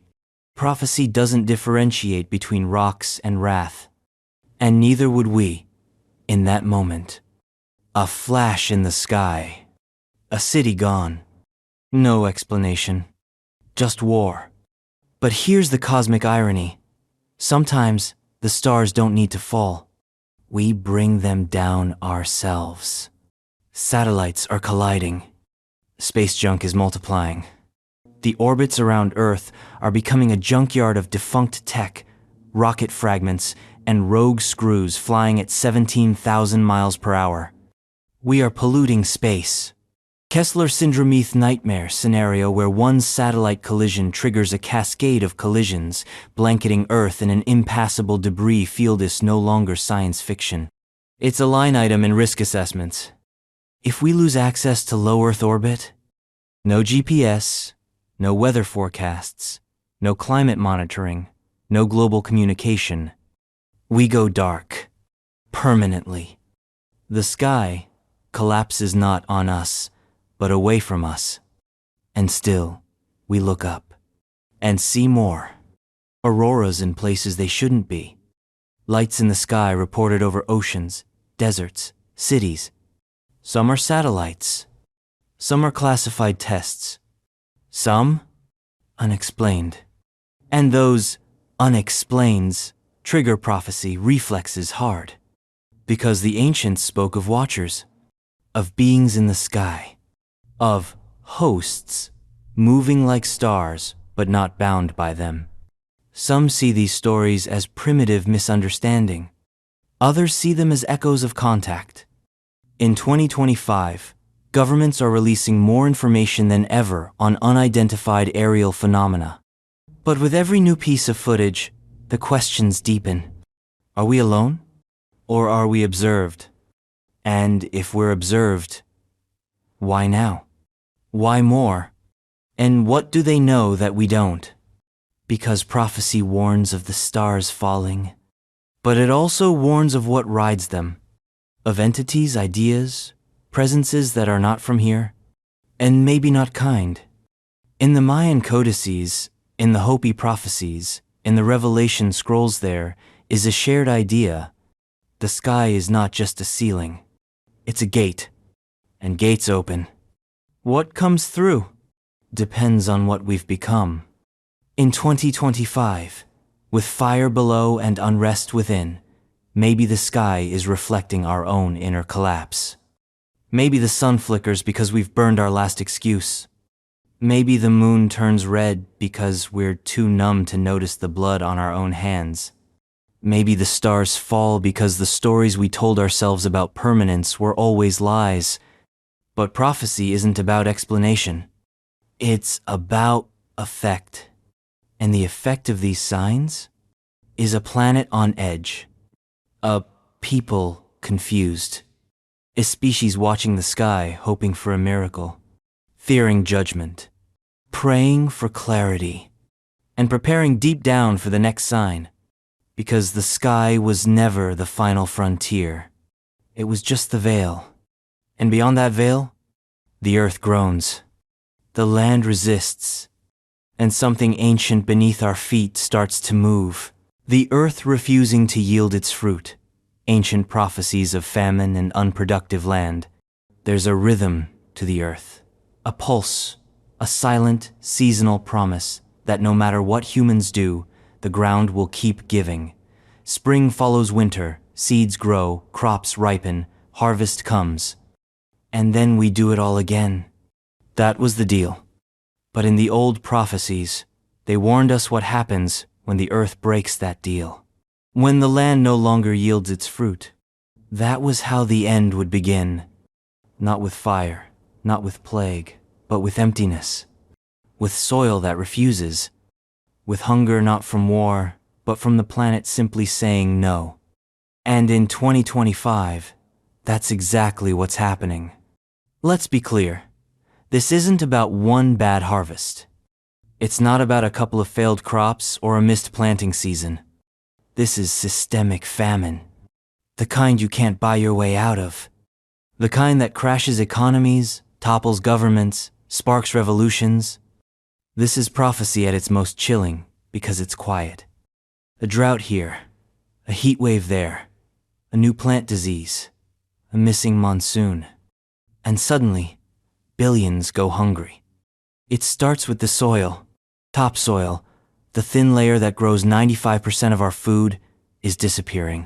Prophecy doesn't differentiate between rocks and wrath. And neither would we, in that moment. A flash in the sky. A city gone. No explanation. Just war. But here's the cosmic irony. Sometimes the stars don't need to fall. We bring them down ourselves. Satellites are colliding. Space junk is multiplying. The orbits around Earth are becoming a junkyard of defunct tech, rocket fragments, and rogue screws flying at 17,000 miles per hour. We are polluting space. Kessler syndrome nightmare scenario where one satellite collision triggers a cascade of collisions, blanketing Earth in an impassable debris field is no longer science fiction. It's a line item in risk assessments. If we lose access to low Earth orbit, no GPS, no weather forecasts, no climate monitoring, no global communication, we go dark. Permanently. The sky collapses not on us, but away from us. And still, we look up and see more. Auroras in places they shouldn't be. Lights in the sky reported over oceans, deserts, cities. Some are satellites. Some are classified tests. Some unexplained. And those unexplains trigger prophecy reflexes hard. Because the ancients spoke of watchers, of beings in the sky, of hosts moving like stars but not bound by them. Some see these stories as primitive misunderstanding. Others see them as echoes of contact. In 2025, governments are releasing more information than ever on unidentified aerial phenomena. But with every new piece of footage, the questions deepen. Are we alone? Or are we observed? And if we're observed, why now? Why more? And what do they know that we don't? Because prophecy warns of the stars falling, but it also warns of what rides them, of entities, ideas, presences that are not from here, and maybe not kind. In the Mayan codices, in the Hopi prophecies, in the Revelation scrolls there is a shared idea. The sky is not just a ceiling. It's a gate, and gates open. What comes through depends on what we've become. In 2025, with fire below and unrest within, maybe the sky is reflecting our own inner collapse. Maybe the sun flickers because we've burned our last excuse. Maybe the moon turns red because we're too numb to notice the blood on our own hands. Maybe the stars fall because the stories we told ourselves about permanence were always lies. But prophecy isn't about explanation. It's about effect. And the effect of these signs is a planet on edge. A people confused. A species watching the sky, hoping for a miracle. Fearing judgment. Praying for clarity. And preparing deep down for the next sign. Because the sky was never the final frontier. It was just the veil. And beyond that veil, the earth groans. The land resists. And something ancient beneath our feet starts to move. The earth refusing to yield its fruit. Ancient prophecies of famine and unproductive land. There's a rhythm to the earth. A pulse. A silent, seasonal promise that no matter what humans do, the ground will keep giving. Spring follows winter, seeds grow, crops ripen, harvest comes. And then we do it all again. That was the deal. But in the old prophecies, they warned us what happens when the earth breaks that deal. When the land no longer yields its fruit. That was how the end would begin. Not with fire, not with plague, but with emptiness. With soil that refuses. With hunger not from war, but from the planet simply saying no. And in 2025, that's exactly what's happening. Let's be clear. This isn't about one bad harvest. It's not about a couple of failed crops or a missed planting season. This is systemic famine. The kind you can't buy your way out of. The kind that crashes economies, topples governments, sparks revolutions. This is prophecy at its most chilling because it's quiet. A drought here, a heat wave there, a new plant disease, a missing monsoon. And suddenly, billions go hungry. It starts with the soil, topsoil, the thin layer that grows 95% of our food is disappearing.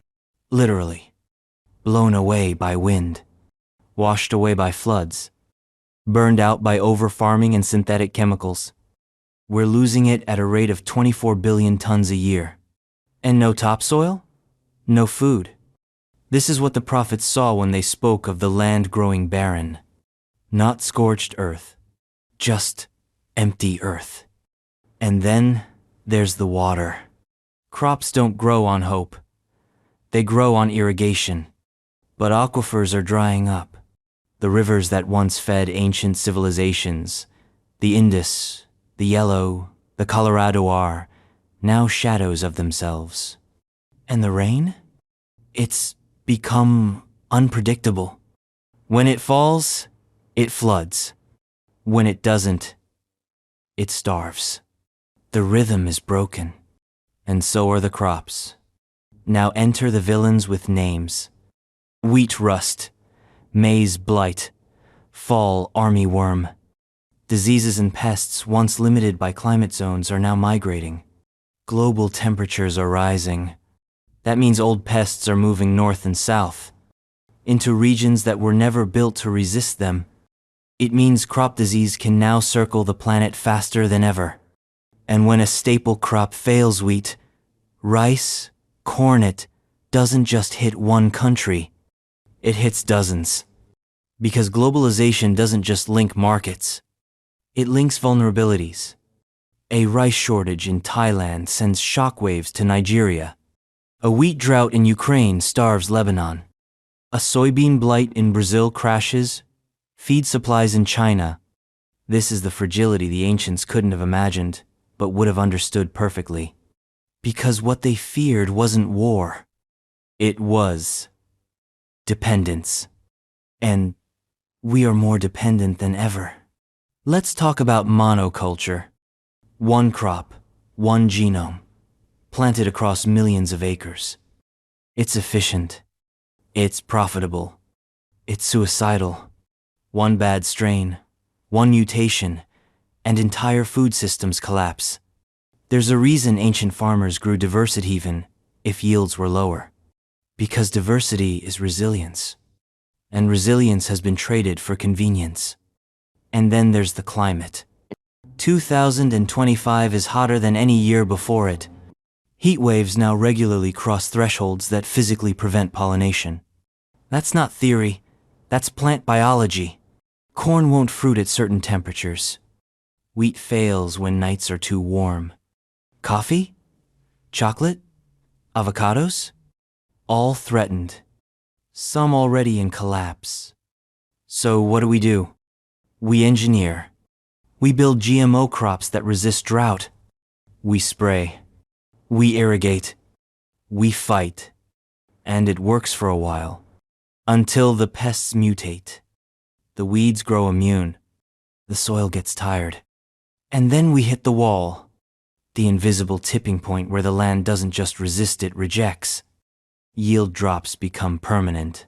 Literally. Blown away by wind. Washed away by floods. Burned out by over-farming and synthetic chemicals. We're losing it at a rate of 24 billion tons a year. And no topsoil? No food. This is what the prophets saw when they spoke of the land growing barren. Not scorched earth. Just empty earth. And then there's the water. Crops don't grow on hope. They grow on irrigation. But aquifers are drying up. The rivers that once fed ancient civilizations, the Indus, the Yellow, the Colorado are now shadows of themselves. And the rain? It's become unpredictable. When it falls, it floods. When it doesn't, it starves. The rhythm is broken, and so are the crops. Now enter the villains with names. Wheat rust, maize blight, fall armyworm. Diseases and pests once limited by climate zones are now migrating. Global temperatures are rising. That means old pests are moving north and south, into regions that were never built to resist them. It means crop disease can now circle the planet faster than ever. And when a staple crop fails wheat, rice, corn, it doesn't just hit one country. It hits dozens. Because globalization doesn't just link markets. It links vulnerabilities. A rice shortage in Thailand sends shockwaves to Nigeria. A wheat drought in Ukraine starves Lebanon. A soybean blight in Brazil crashes feed supplies in China. This is the fragility the ancients couldn't have imagined, but would have understood perfectly. Because what they feared wasn't war. It was dependence. And we are more dependent than ever. Let's talk about monoculture. One crop, one genome, planted across millions of acres. It's efficient. It's profitable. It's suicidal. One bad strain, one mutation, and entire food systems collapse. There's a reason ancient farmers grew diversity even if yields were lower. Because diversity is resilience. And resilience has been traded for convenience. And then there's the climate. 2025 is hotter than any year before it. Heat waves now regularly cross thresholds that physically prevent pollination. That's not theory, that's plant biology. Corn won't fruit at certain temperatures. Wheat fails when nights are too warm. Coffee? Chocolate? Avocados? All threatened. Some already in collapse. So what do? We engineer. We build GMO crops that resist drought. We spray. We irrigate. We fight. And it works for a while. until the pests mutate. The weeds grow immune. The soil gets tired. And then we hit the wall, the invisible tipping point where the land doesn't just resist, it rejects. Yield drops become permanent.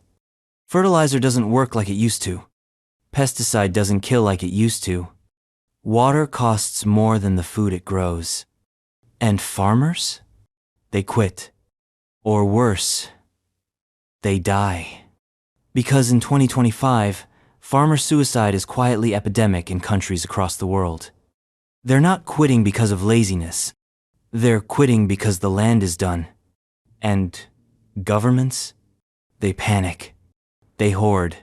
Fertilizer doesn't work like it used to. Pesticide doesn't kill like it used to. Water costs more than the food it grows. And farmers? They quit. Or worse, they die. Because in 2025, farmer suicide is quietly epidemic in countries across the world. They're not quitting because of laziness. They're quitting because the land is done. And governments? They panic. They hoard.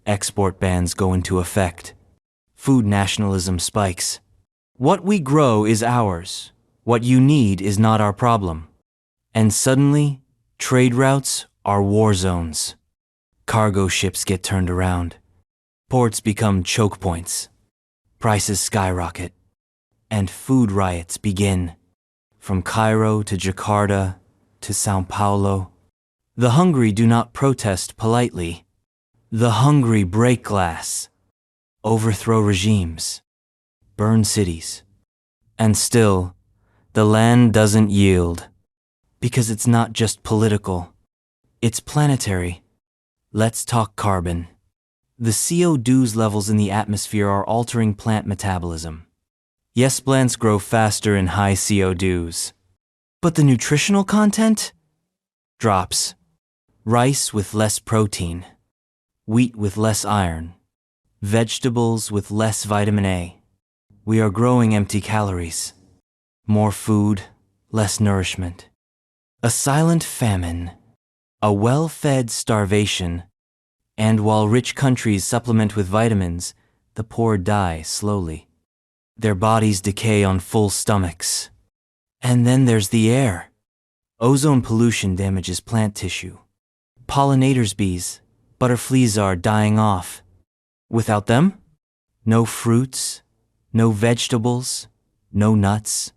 Export bans go into effect. Food nationalism spikes. What we grow is ours. What you need is not our problem. And suddenly, trade routes are war zones. Cargo ships get turned around. Ports become choke points. Prices skyrocket. And food riots begin. From Cairo to Jakarta to Sao Paulo. The hungry do not protest politely. The hungry break glass, overthrow regimes, burn cities. And still, the land doesn't yield. Because it's not just political. It's planetary. Let's talk carbon. The CO2 levels in the atmosphere are altering plant metabolism. Yes, plants grow faster in high CO2s. But the nutritional content drops. Rice with less protein. Wheat with less iron. Vegetables with less vitamin A. We are growing empty calories. More food, less nourishment. A silent famine. A well-fed starvation. And while rich countries supplement with vitamins, the poor die slowly. Their bodies decay on full stomachs. And then there's the air. Ozone pollution damages plant tissue. Pollinators, bees, butterflies are dying off. Without them, no fruits, no vegetables, no nuts.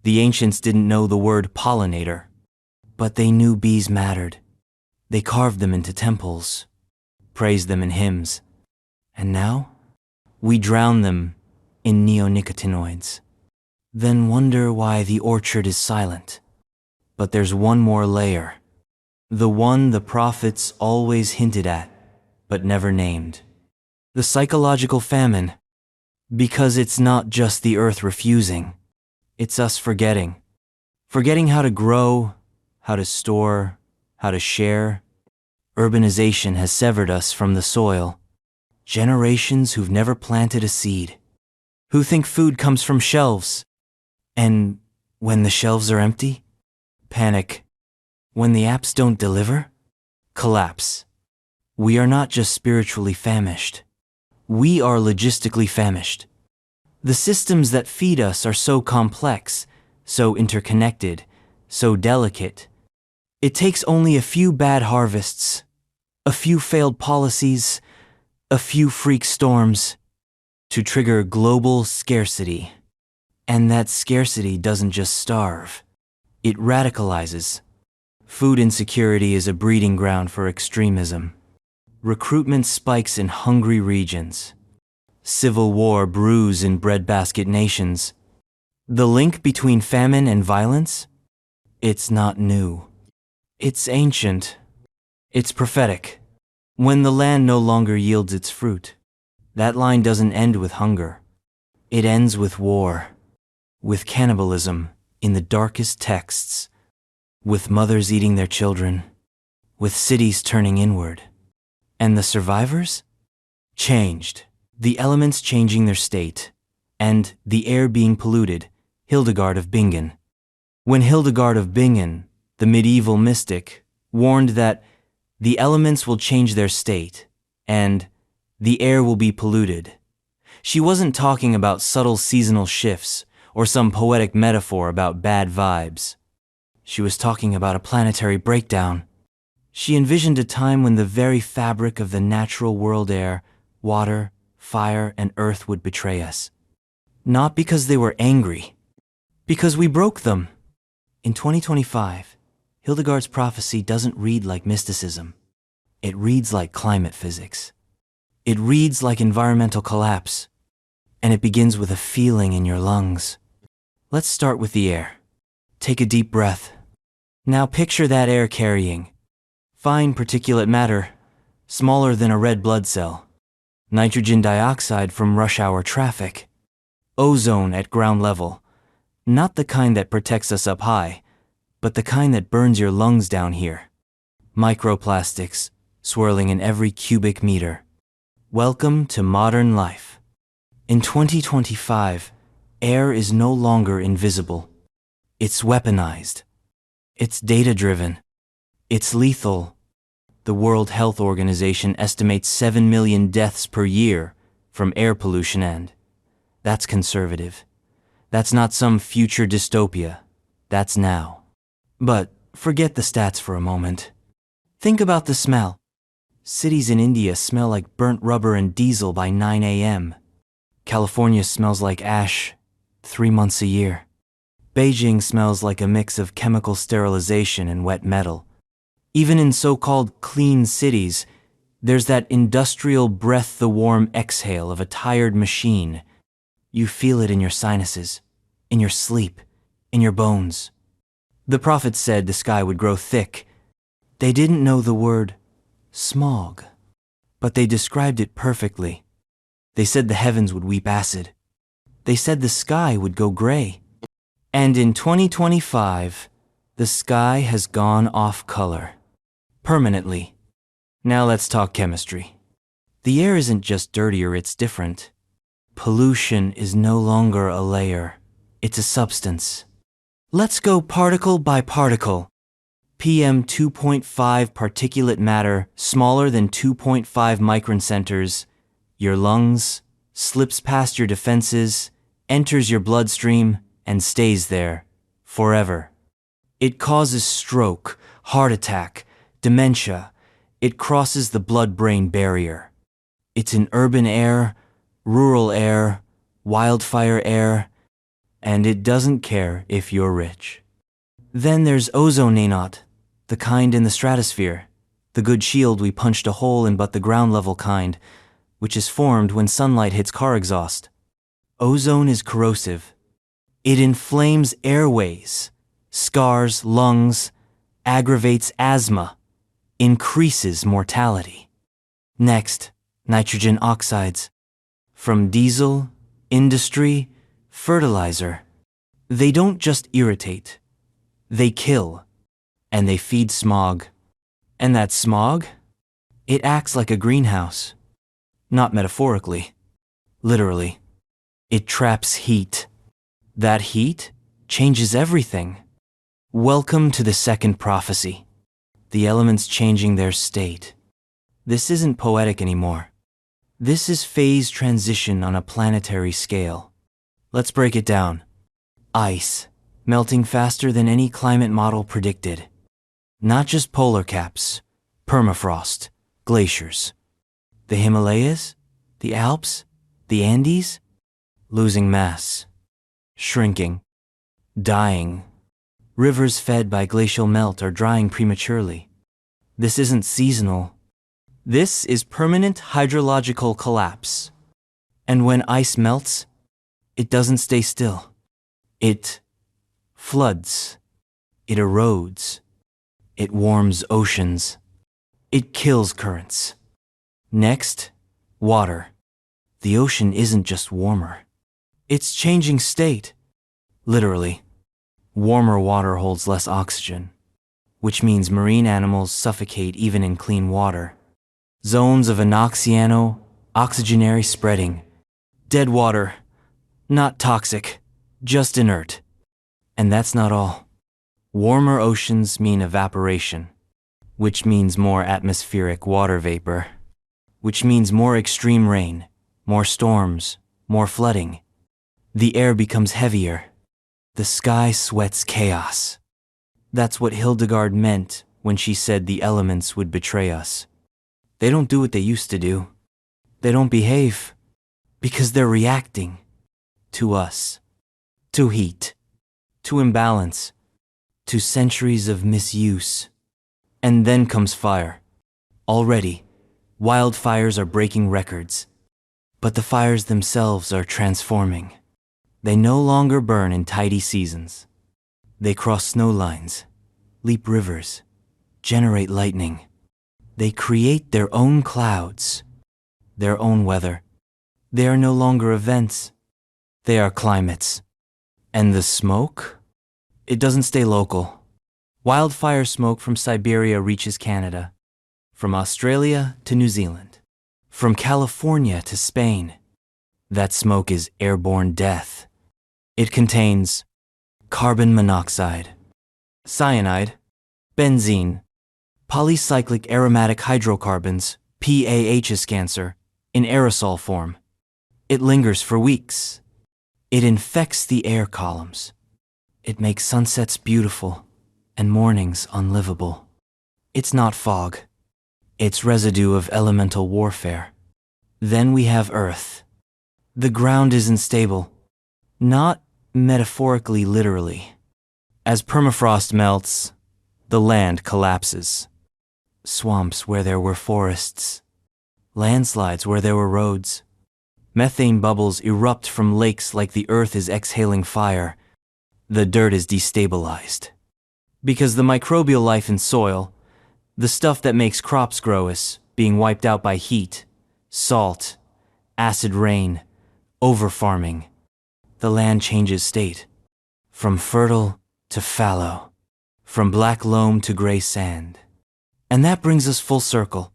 The ancients didn't know the word pollinator, but they knew bees mattered. They carved them into temples, praised them in hymns. And now, we drown them in neonicotinoids. Then wonder why the orchard is silent. But there's one more layer. The one the prophets always hinted at, but never named. The psychological famine. Because it's not just the earth refusing. It's us forgetting. Forgetting how to grow, how to store, how to share. Urbanization has severed us from the soil. Generations who've never planted a seed. Who think food comes from shelves. And when the shelves are empty, panic. When the apps don't deliver, collapse. We are not just spiritually famished. We are logistically famished. The systems that feed us are so complex, so interconnected, so delicate. It takes only a few bad harvests, a few failed policies, a few freak storms to trigger global scarcity. And that scarcity doesn't just starve, it radicalizes. Food insecurity is a breeding ground for extremism. Recruitment spikes in hungry regions. Civil war brews in breadbasket nations. The link between famine and violence? It's not new. It's ancient. It's prophetic. When the land no longer yields its fruit, that line doesn't end with hunger. It ends with war, with cannibalism in the darkest texts, with mothers eating their children, with cities turning inward. And the survivors? Changed. The elements changing their state, and the air being polluted. Hildegard of Bingen. When Hildegard of Bingen, the medieval mystic, warned that the elements will change their state, and the air will be polluted, she wasn't talking about subtle seasonal shifts or some poetic metaphor about bad vibes. She was talking about a planetary breakdown. She envisioned a time when the very fabric of the natural world, air, water, fire, and earth would betray us. Not because they were angry, because we broke them. In 2025, Hildegard's prophecy doesn't read like mysticism. It reads like climate physics. It reads like environmental collapse. And it begins with a feeling in your lungs. Let's start with the air. Take a deep breath. Now picture that air carrying fine particulate matter, smaller than a red blood cell. Nitrogen dioxide from rush hour traffic. Ozone at ground level. Not the kind that protects us up high, but the kind that burns your lungs down here. Microplastics swirling in every cubic meter. Welcome to modern life. In 2025, air is no longer invisible. It's weaponized. It's data-driven. It's lethal. The World Health Organization estimates 7 million deaths per year from air pollution, and that's conservative. That's not some future dystopia. That's now. But forget the stats for a moment. Think about the smell. Cities in India smell like burnt rubber and diesel by 9 a.m. California smells like ash 3 months a year. Beijing smells like a mix of chemical sterilization and wet metal. Even in so-called clean cities, there's that industrial breath, the warm exhale of a tired machine. You feel it in your sinuses, in your sleep, in your bones. The prophets said the sky would grow thick. They didn't know the word smog, but they described it perfectly. They said the heavens would weep acid. They said the sky would go gray. And in 2025, the sky has gone off color. Permanently. Now let's talk chemistry. The air isn't just dirtier, it's different. Pollution is no longer a layer. It's a substance. Let's go particle by particle. PM 2.5 particulate matter, smaller than 2.5 microncenters. Your lungs, slips past your defenses, enters your bloodstream, and stays there forever. It causes stroke, heart attack, dementia. It crosses the blood-brain barrier. It's in urban air, rural air, wildfire air, and it doesn't care if you're rich. Then there's ozone, the kind in the stratosphere, the good shield we punched a hole in, but the ground-level kind, which is formed when sunlight hits car exhaust. Ozone is corrosive. It inflames airways, scars lungs, aggravates asthma, increases mortality. Next, nitrogen oxides. From diesel, industry, fertilizer. They don't just irritate. They kill. And they feed smog. And that smog? It acts like a greenhouse. Not metaphorically. Literally. It traps heat. That heat changes everything. Welcome to the second prophecy. The elements changing their state. This isn't poetic anymore. This is phase transition on a planetary scale. Let's break it down. Ice, melting faster than any climate model predicted. Not just polar caps, permafrost, glaciers. The Himalayas, the Alps, the Andes, losing mass, shrinking, dying. Rivers fed by glacial melt are drying prematurely. This isn't seasonal. This is permanent hydrological collapse. And when ice melts, it doesn't stay still. It floods. It erodes. It warms oceans. It kills currents. Next, water. The ocean isn't just warmer. It's changing state. Literally. Warmer water holds less oxygen, which means marine animals suffocate even in clean water. Zones of anoxiano, oxygenary spreading. Dead water. Not toxic, just inert. And that's not all. Warmer oceans mean evaporation, which means more atmospheric water vapor, which means more extreme rain, more storms, more flooding. The air becomes heavier. The sky sweats chaos. That's what Hildegard meant when she said the elements would betray us. They don't do what they used to do. They don't behave because they're reacting to us, to heat, to imbalance, to centuries of misuse. And then comes fire. Already, wildfires are breaking records. But the fires themselves are transforming. They no longer burn in tidy seasons. They cross snow lines, leap rivers, generate lightning. They create their own clouds, their own weather. They are no longer events. They are climates. And the smoke? It doesn't stay local. Wildfire smoke from Siberia reaches Canada, from Australia to New Zealand, from California to Spain. That smoke is airborne death. It contains carbon monoxide, cyanide, benzene, polycyclic aromatic hydrocarbons, PAHs cancer, in aerosol form. It lingers for weeks. It infects the air columns. It makes sunsets beautiful and mornings unlivable. It's not fog. It's residue of elemental warfare. Then we have Earth. The ground isn't stable. Not metaphorically, literally. As permafrost melts, the land collapses. Swamps where there were forests. Landslides where there were roads. Methane bubbles erupt from lakes like the earth is exhaling fire. The dirt is destabilized. Because the microbial life in soil, the stuff that makes crops grow, is being wiped out by heat, salt, acid rain, over-farming. The land changes state, from fertile to fallow, from black loam to gray sand. And that brings us full circle.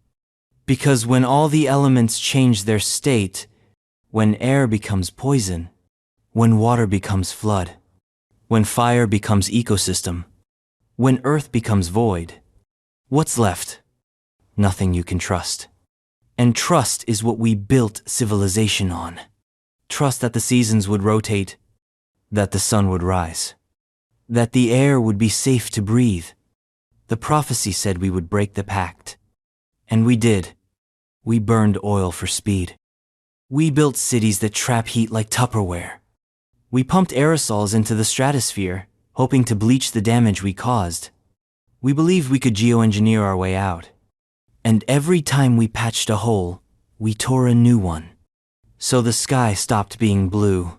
Because when all the elements change their state, when air becomes poison, when water becomes flood, when fire becomes ecosystem, when earth becomes void, what's left? Nothing you can trust. And trust is what we built civilization on. Trust that the seasons would rotate, that the sun would rise, that the air would be safe to breathe. The prophecy said we would break the pact. And we did. We burned oil for speed. We built cities that trap heat like Tupperware. We pumped aerosols into the stratosphere, hoping to bleach the damage we caused. We believed we could geoengineer our way out. And every time we patched a hole, we tore a new one. So the sky stopped being blue.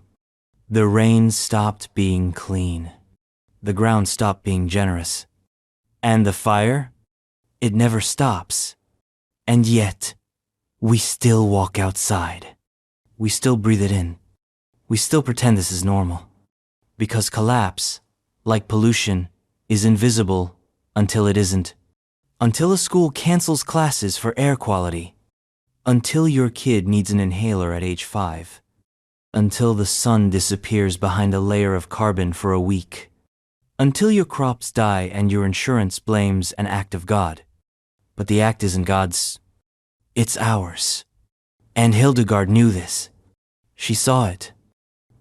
The rain stopped being clean. The ground stopped being generous. And the fire? It never stops. And yet, we still walk outside. We still breathe it in. We still pretend this is normal. Because collapse, like pollution, is invisible until it isn't. Until a school cancels classes for air quality. Until your kid needs an inhaler at age 5. Until the sun disappears behind a layer of carbon for a week. Until your crops die and your insurance blames an act of God. But the act isn't God's. It's ours. And Hildegard knew this. She saw it.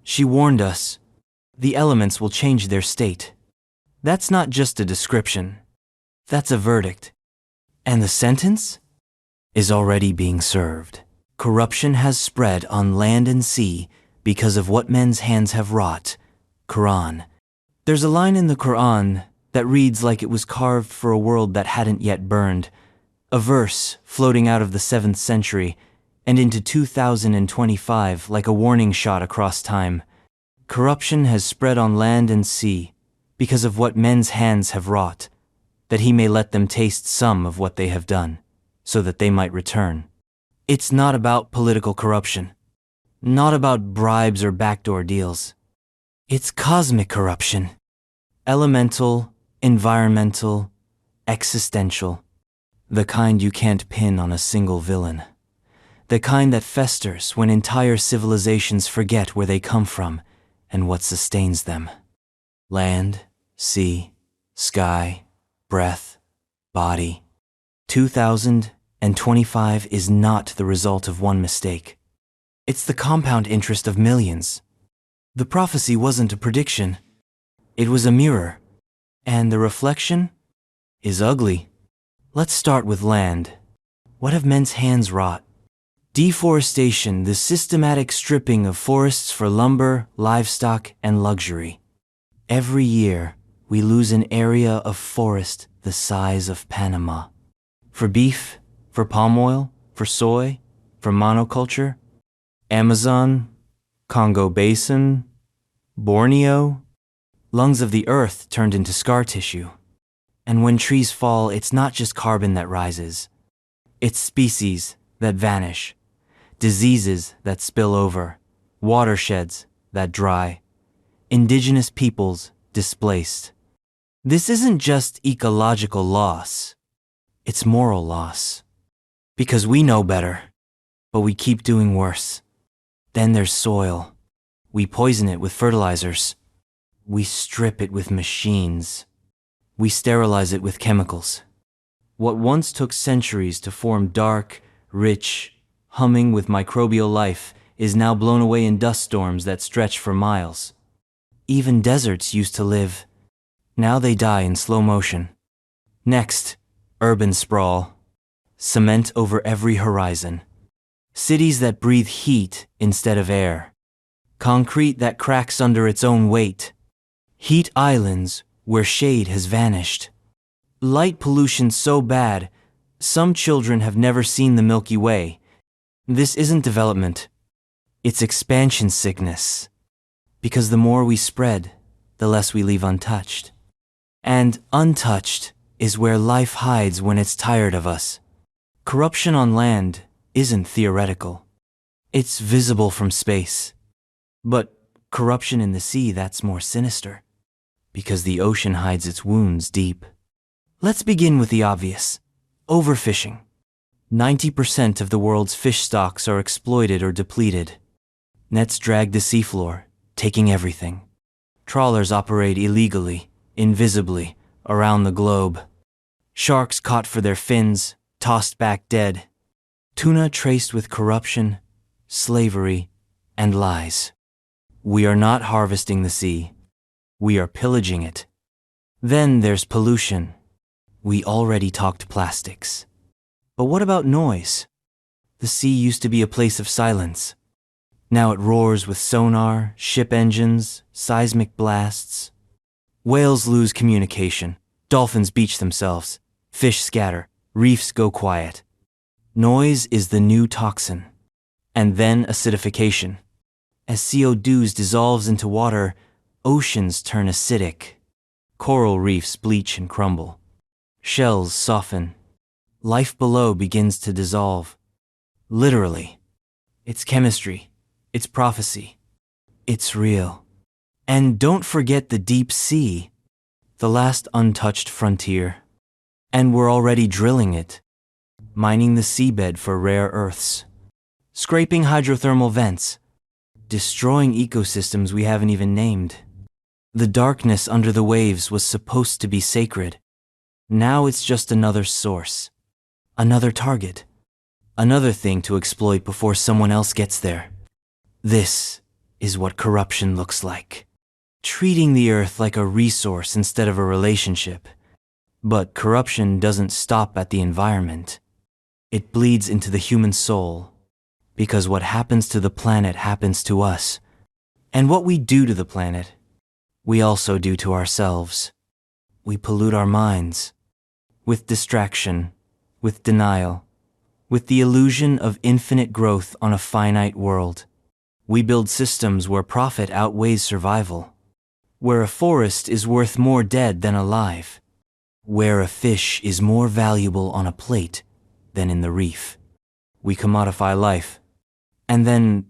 She warned us. The elements will change their state. That's not just a description. That's a verdict. And the sentence is already being served. Corruption has spread on land and sea because of what men's hands have wrought. Quran. There's a line in the Quran that reads like it was carved for a world that hadn't yet burned. A verse floating out of the 7th century and into 2025 like a warning shot across time. Corruption has spread on land and sea because of what men's hands have wrought, that he may let them taste some of what they have done, so that they might return. It's not about political corruption, not about bribes or backdoor deals. It's cosmic corruption. Elemental, environmental, existential. The kind you can't pin on a single villain. The kind that festers when entire civilizations forget where they come from and what sustains them. Land, sea, sky, breath, body. 2025 is not the result of one mistake. It's the compound interest of millions. The prophecy wasn't a prediction. It was a mirror. And the reflection is ugly. Let's start with land. What have men's hands wrought? Deforestation, the systematic stripping of forests for lumber, livestock, and luxury. Every year, we lose an area of forest the size of Panama. For beef, For palm oil? For soy? For monoculture? Amazon? Congo Basin? Borneo? Lungs of the earth turned into scar tissue. And when trees fall, it's not just carbon that rises. It's species that vanish, diseases that spill over, watersheds that dry, indigenous peoples displaced. This isn't just ecological loss, it's moral loss. Because we know better, but we keep doing worse. Then there's soil. We poison it with fertilizers. We strip it with machines. We sterilize it with chemicals. What once took centuries to form dark, rich, humming with microbial life is now blown away in dust storms that stretch for miles. Even deserts used to live. Now they die in slow motion. Next, urban sprawl. Cement over every horizon. Cities that breathe heat instead of air. Concrete that cracks under its own weight. Heat islands where shade has vanished. Light pollution so bad, some children have never seen the Milky Way. This isn't development. It's expansion sickness. Because the more we spread, the less we leave untouched. And untouched is where life hides when it's tired of us. Corruption on land isn't theoretical. It's visible from space. But corruption in the sea, that's more sinister. Because the ocean hides its wounds deep. Let's begin with the obvious. Overfishing. 90% of the world's fish stocks are exploited or depleted. Nets drag the seafloor, taking everything. Trawlers operate illegally, invisibly, around the globe. Sharks caught for their fins, tossed back dead. Tuna traced with corruption, slavery, and lies. We are not harvesting the sea. We are pillaging it. Then there's pollution. We already talked plastics. But what about noise? The sea used to be a place of silence. Now it roars with sonar, ship engines, seismic blasts. Whales lose communication. Dolphins beach themselves. Fish scatter. Reefs go quiet. Noise is the new toxin. And then acidification. As CO2 dissolves into water, oceans turn acidic. Coral reefs bleach and crumble. Shells soften. Life below begins to dissolve. Literally. It's chemistry. It's prophecy. It's real. And don't forget the deep sea, the last untouched frontier. And we're already drilling it, mining the seabed for rare earths, scraping hydrothermal vents, destroying ecosystems we haven't even named. The darkness under the waves was supposed to be sacred. Now it's just another source, another target, another thing to exploit before someone else gets there. This is what corruption looks like. Treating the earth like a resource instead of a relationship. But corruption doesn't stop at the environment. It bleeds into the human soul. Because what happens to the planet happens to us. And what we do to the planet, we also do to ourselves. We pollute our minds. With distraction, with denial, with the illusion of infinite growth on a finite world. We build systems where profit outweighs survival. Where a forest is worth more dead than alive. Where a fish is more valuable on a plate than in the reef. We commodify life, and then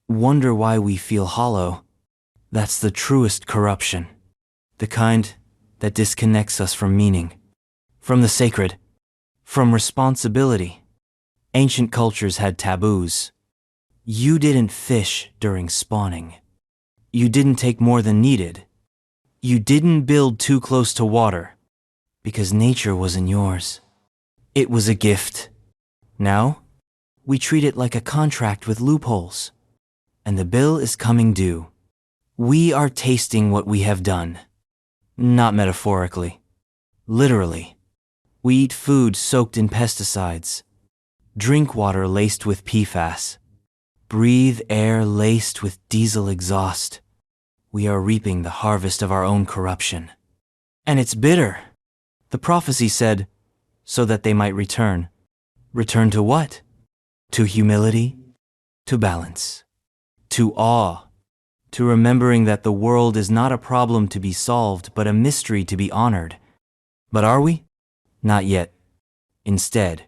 wonder why we feel hollow. That's the truest corruption, the kind that disconnects us from meaning, from the sacred, from responsibility. Ancient cultures had taboos. You didn't fish during spawning. You didn't take more than needed. You didn't build too close to water. Because nature wasn't yours. It was a gift. Now, we treat it like a contract with loopholes. And the bill is coming due. We are tasting what we have done. Not metaphorically. Literally. We eat food soaked in pesticides. Drink water laced with PFAS. Breathe air laced with diesel exhaust. We are reaping the harvest of our own corruption. And it's bitter. The prophecy said, so that they might return. Return to what? To humility? To balance? To awe? To remembering that the world is not a problem to be solved, but a mystery to be honored. But are we? Not yet. Instead,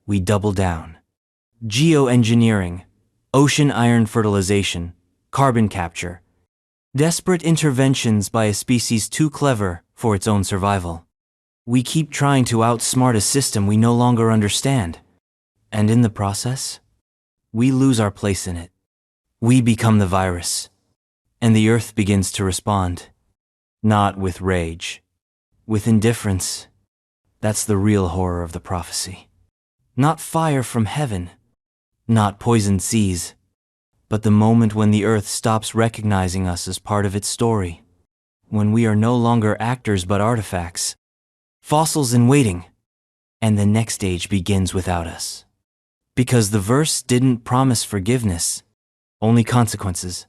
we double down. Geoengineering, ocean iron fertilization, carbon capture. Desperate interventions by a species too clever for its own survival. We keep trying to outsmart a system we no longer understand. And in the process, we lose our place in it. We become the virus. And the earth begins to respond. Not with rage, with indifference. That's the real horror of the prophecy. Not fire from heaven, not poisoned seas, but the moment when the earth stops recognizing us as part of its story. When we are no longer actors but artifacts, fossils in waiting, and the next age begins without us. Because the verse didn't promise forgiveness, only consequences.